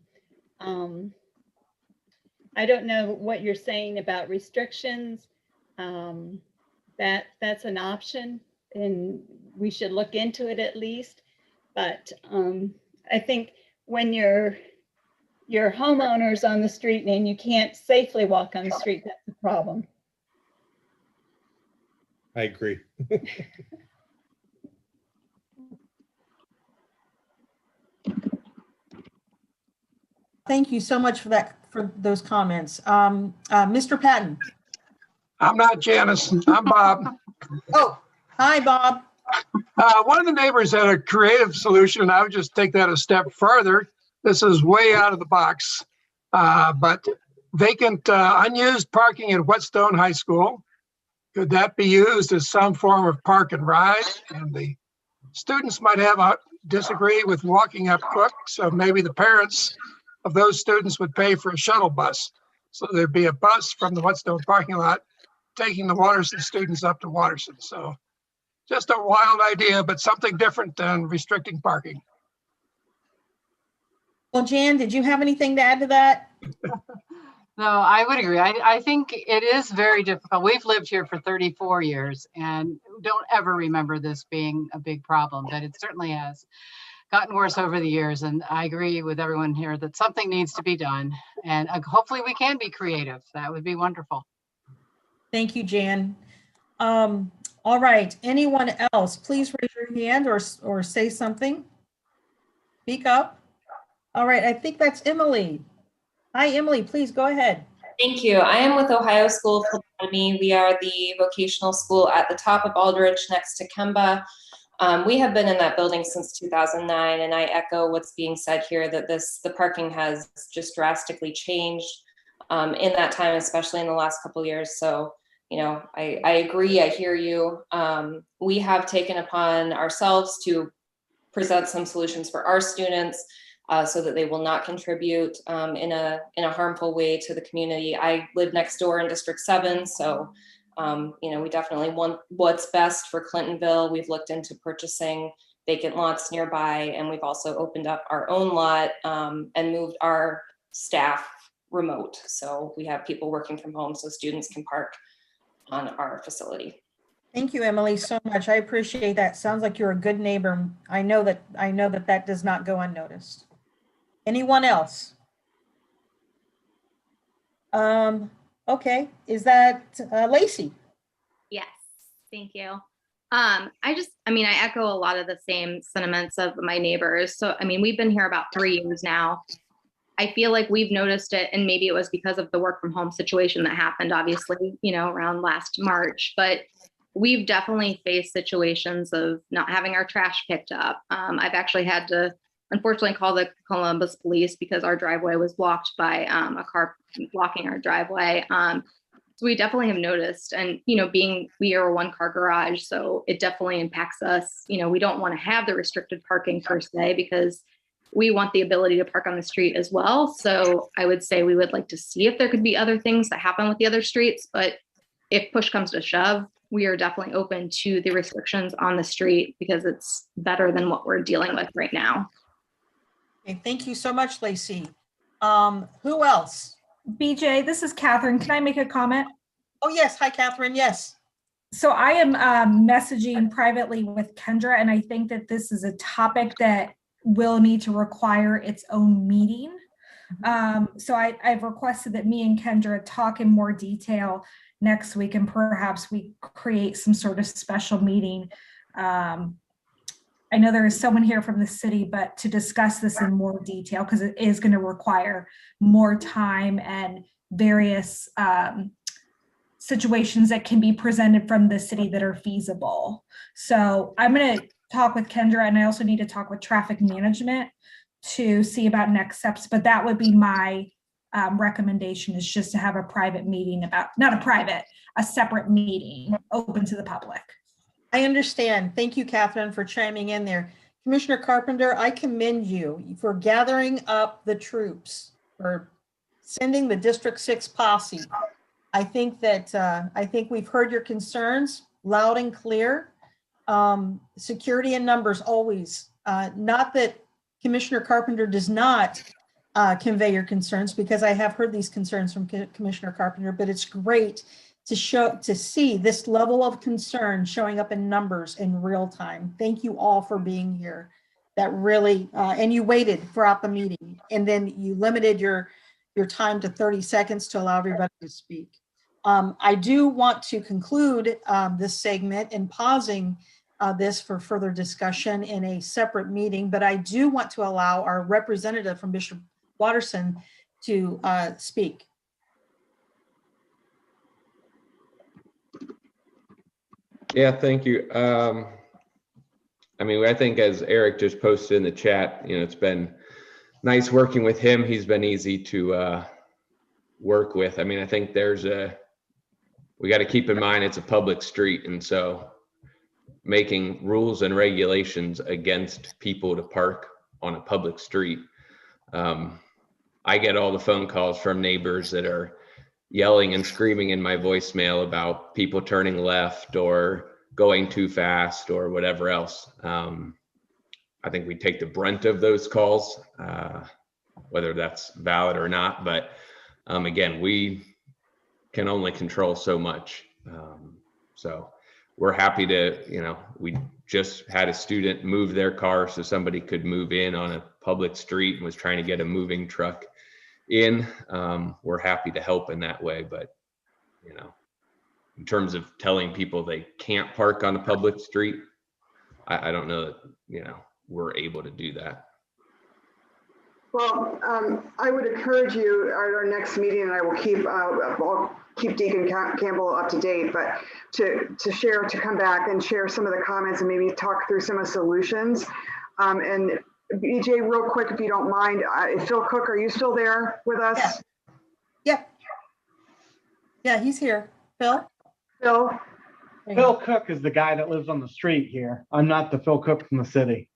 I don't know what you're saying about restrictions. That's an option, and we should look into it at least. But I think when your homeowner's on the street and you can't safely walk on the street, that's a problem. I agree. Thank you so much for those comments. Mr. Patton. I'm not Janice, I'm Bob. Oh, hi, Bob. One of the neighbors had a creative solution. I would just take that a step further. This is way out of the box, but vacant, unused parking at Whetstone High School. Could that be used as some form of park and ride? And the students might disagree with walking up Cook, so maybe the parents of those students would pay for a shuttle bus. So there'd be a bus from the Whetstone parking lot taking the Watterson students up to Watterson. So just a wild idea, but something different than restricting parking. Well, Jan, did you have anything to add to that? No, I would agree. I think it is very difficult. We've lived here for 34 years and don't ever remember this being a big problem, but it certainly has gotten worse over the years. And I agree with everyone here that something needs to be done. And hopefully we can be creative. That would be wonderful. Thank you, Jan. All right, anyone else, please raise your hand or say something. Speak up. All right, I think that's Emily. Hi, Emily, please go ahead. Thank you. I am with Ohio School of Academy. We are the vocational school at the top of Aldrich next to Kemba. We have been in that building since 2009, and I echo what's being said here that the parking has just drastically changed in that time, especially in the last couple of years. So, you know, I agree, I hear you. We have taken upon ourselves to present some solutions for our students so that they will not contribute in a harmful way to the community. I live next door in District 7, so you know, we definitely want what's best for Clintonville. We've looked into purchasing vacant lots nearby, and we've also opened up our own lot and moved our staff remote. So we have people working from home so students can park on our facility. Thank you, Emily, so much. I appreciate that. Sounds like you're a good neighbor. I know that does not go unnoticed. Anyone else? Okay, is that Lacey? Yes, thank you. I mean, I echo a lot of the same sentiments of my neighbors. So, I mean, we've been here about 3 years now. I feel like we've noticed it, and maybe it was because of the work from home situation that happened, obviously, you know, around last March, but we've definitely faced situations of not having our trash picked up. I've actually had to, unfortunately, call the Columbus police because our driveway was blocked by a car blocking our driveway. So we definitely have noticed, and, you know, we are a 1-car garage, so it definitely impacts us. You know, we don't want to have the restricted parking per se because we want the ability to park on the street as well. So I would say we would like to see if there could be other things that happen with the other streets, but if push comes to shove, we are definitely open to the restrictions on the street because it's better than what we're dealing with right now. Okay, thank you so much, Lacey. Who else? BJ, this is Catherine. Can I make a comment? Oh, yes. Hi, Catherine. Yes. So I am messaging privately with Kendra, and I think that this is a topic that will need to require its own meeting. So I've requested that me and Kendra talk in more detail next week, and perhaps we create some sort of special meeting. I know there is someone here from the city, but to discuss this in more detail, because it is going to require more time and various situations that can be presented from the city that are feasible. So I'm going to talk with Kendra, and I also need to talk with traffic management to see about next steps, but that would be my recommendation, is just to have a private meeting about, a separate meeting open to the public. I understand. Thank you, Catherine, for chiming in there. Commissioner Carpenter, I commend you for gathering up the troops, for sending the District 6 posse. I think we've heard your concerns loud and clear. Security in numbers always, not that Commissioner Carpenter does not convey your concerns, because I have heard these concerns from Commissioner Carpenter, but it's great to see this level of concern showing up in numbers in real time. Thank you all for being here. That really, and you waited throughout the meeting, and then you limited your time to 30 seconds to allow everybody to speak. I do want to conclude this segment and pausing this for further discussion in a separate meeting, but I do want to allow our representative from Bishop Watterson to speak. Yeah, thank you. I mean, I think as Eric just posted in the chat, you know, it's been nice working with him. He's been easy to work with. I mean, I think we got to keep in mind it's a public street, and so making rules and regulations against people to park on a public street. I get all the phone calls from neighbors that are yelling and screaming in my voicemail about people turning left or going too fast or whatever else. I think we take the brunt of those calls. whether that's valid or not. But again, we can only control so much. So we're happy to, we just had a student move their car so somebody could move in on a public street and was trying to get a moving truck in. We're happy to help in that way, but in terms of telling people they can't park on a public street, I don't know that, we're able to do that. Well, I would encourage you at our next meeting, and I will keep Deacon Campbell up to date, but to come back and share some of the comments and maybe talk through some of the solutions. And BJ, real quick, if you don't mind, Phil Cook, are you still there with us? Yeah, he's here. Phil? Phil Cook is the guy that lives on the street here. I'm not the Phil Cook from the city.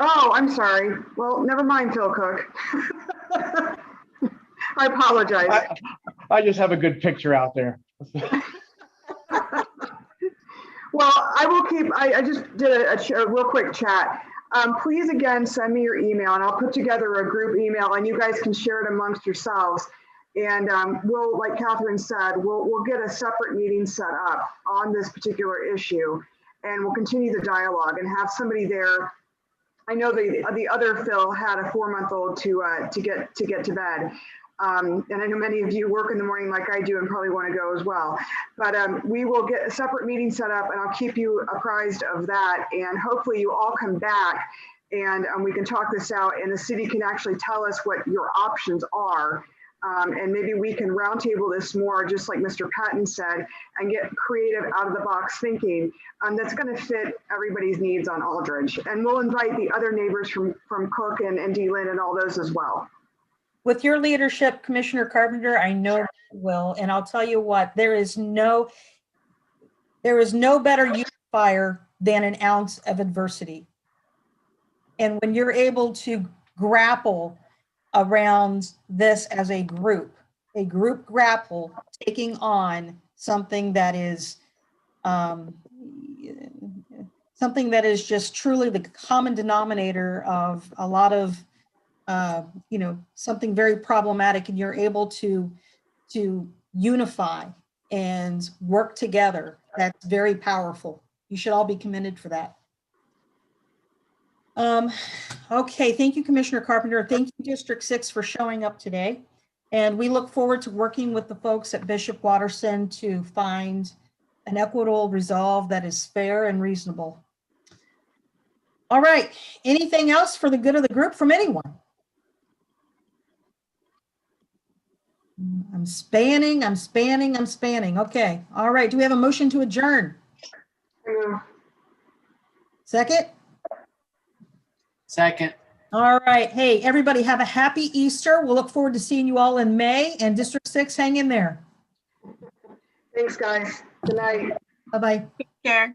Oh, I'm sorry. Well, never mind, Phil Cook. I apologize. I just have a good picture out there. Well, I will keep, I just did a real quick chat. Please, again, send me your email and I'll put together a group email and you guys can share it amongst yourselves. And we'll, like Catherine said, we'll get a separate meeting set up on this particular issue and we'll continue the dialogue and have somebody there. I know the other Phil had a 4-month-old to get to bed. And I know many of you work in the morning like I do and probably want to go as well. But we will get a separate meeting set up and I'll keep you apprised of that. And hopefully you all come back and we can talk this out and the city can actually tell us what your options are. And maybe we can roundtable this more, just like Mr. Patton said, and get creative out of the box thinking that's going to fit everybody's needs on Aldridge. And we'll invite the other neighbors from Cook and D-Lynn and all those as well. With your leadership, Commissioner Carpenter, I know you will. And I'll tell you what, there is no better unifier than an ounce of adversity. And when you're able to grapple around this as a group grapple, taking on something that is just truly the common denominator of a lot of something very problematic, and you're able to unify and work together. That's very powerful. You should all be commended for that. Okay, thank you, Commissioner Carpenter. Thank you, District 6, for showing up today. And we look forward to working with the folks at Bishop Watterson to find an equitable resolve that is fair and reasonable. All right, anything else for the good of the group from anyone? I'm spanning. Okay, all right, do we have a motion to adjourn? Second? Second. All right. Hey, everybody have a happy Easter. We'll look forward to seeing you all in May, and District 6, hang in there. Thanks, guys. Good night. Bye-bye. Take care.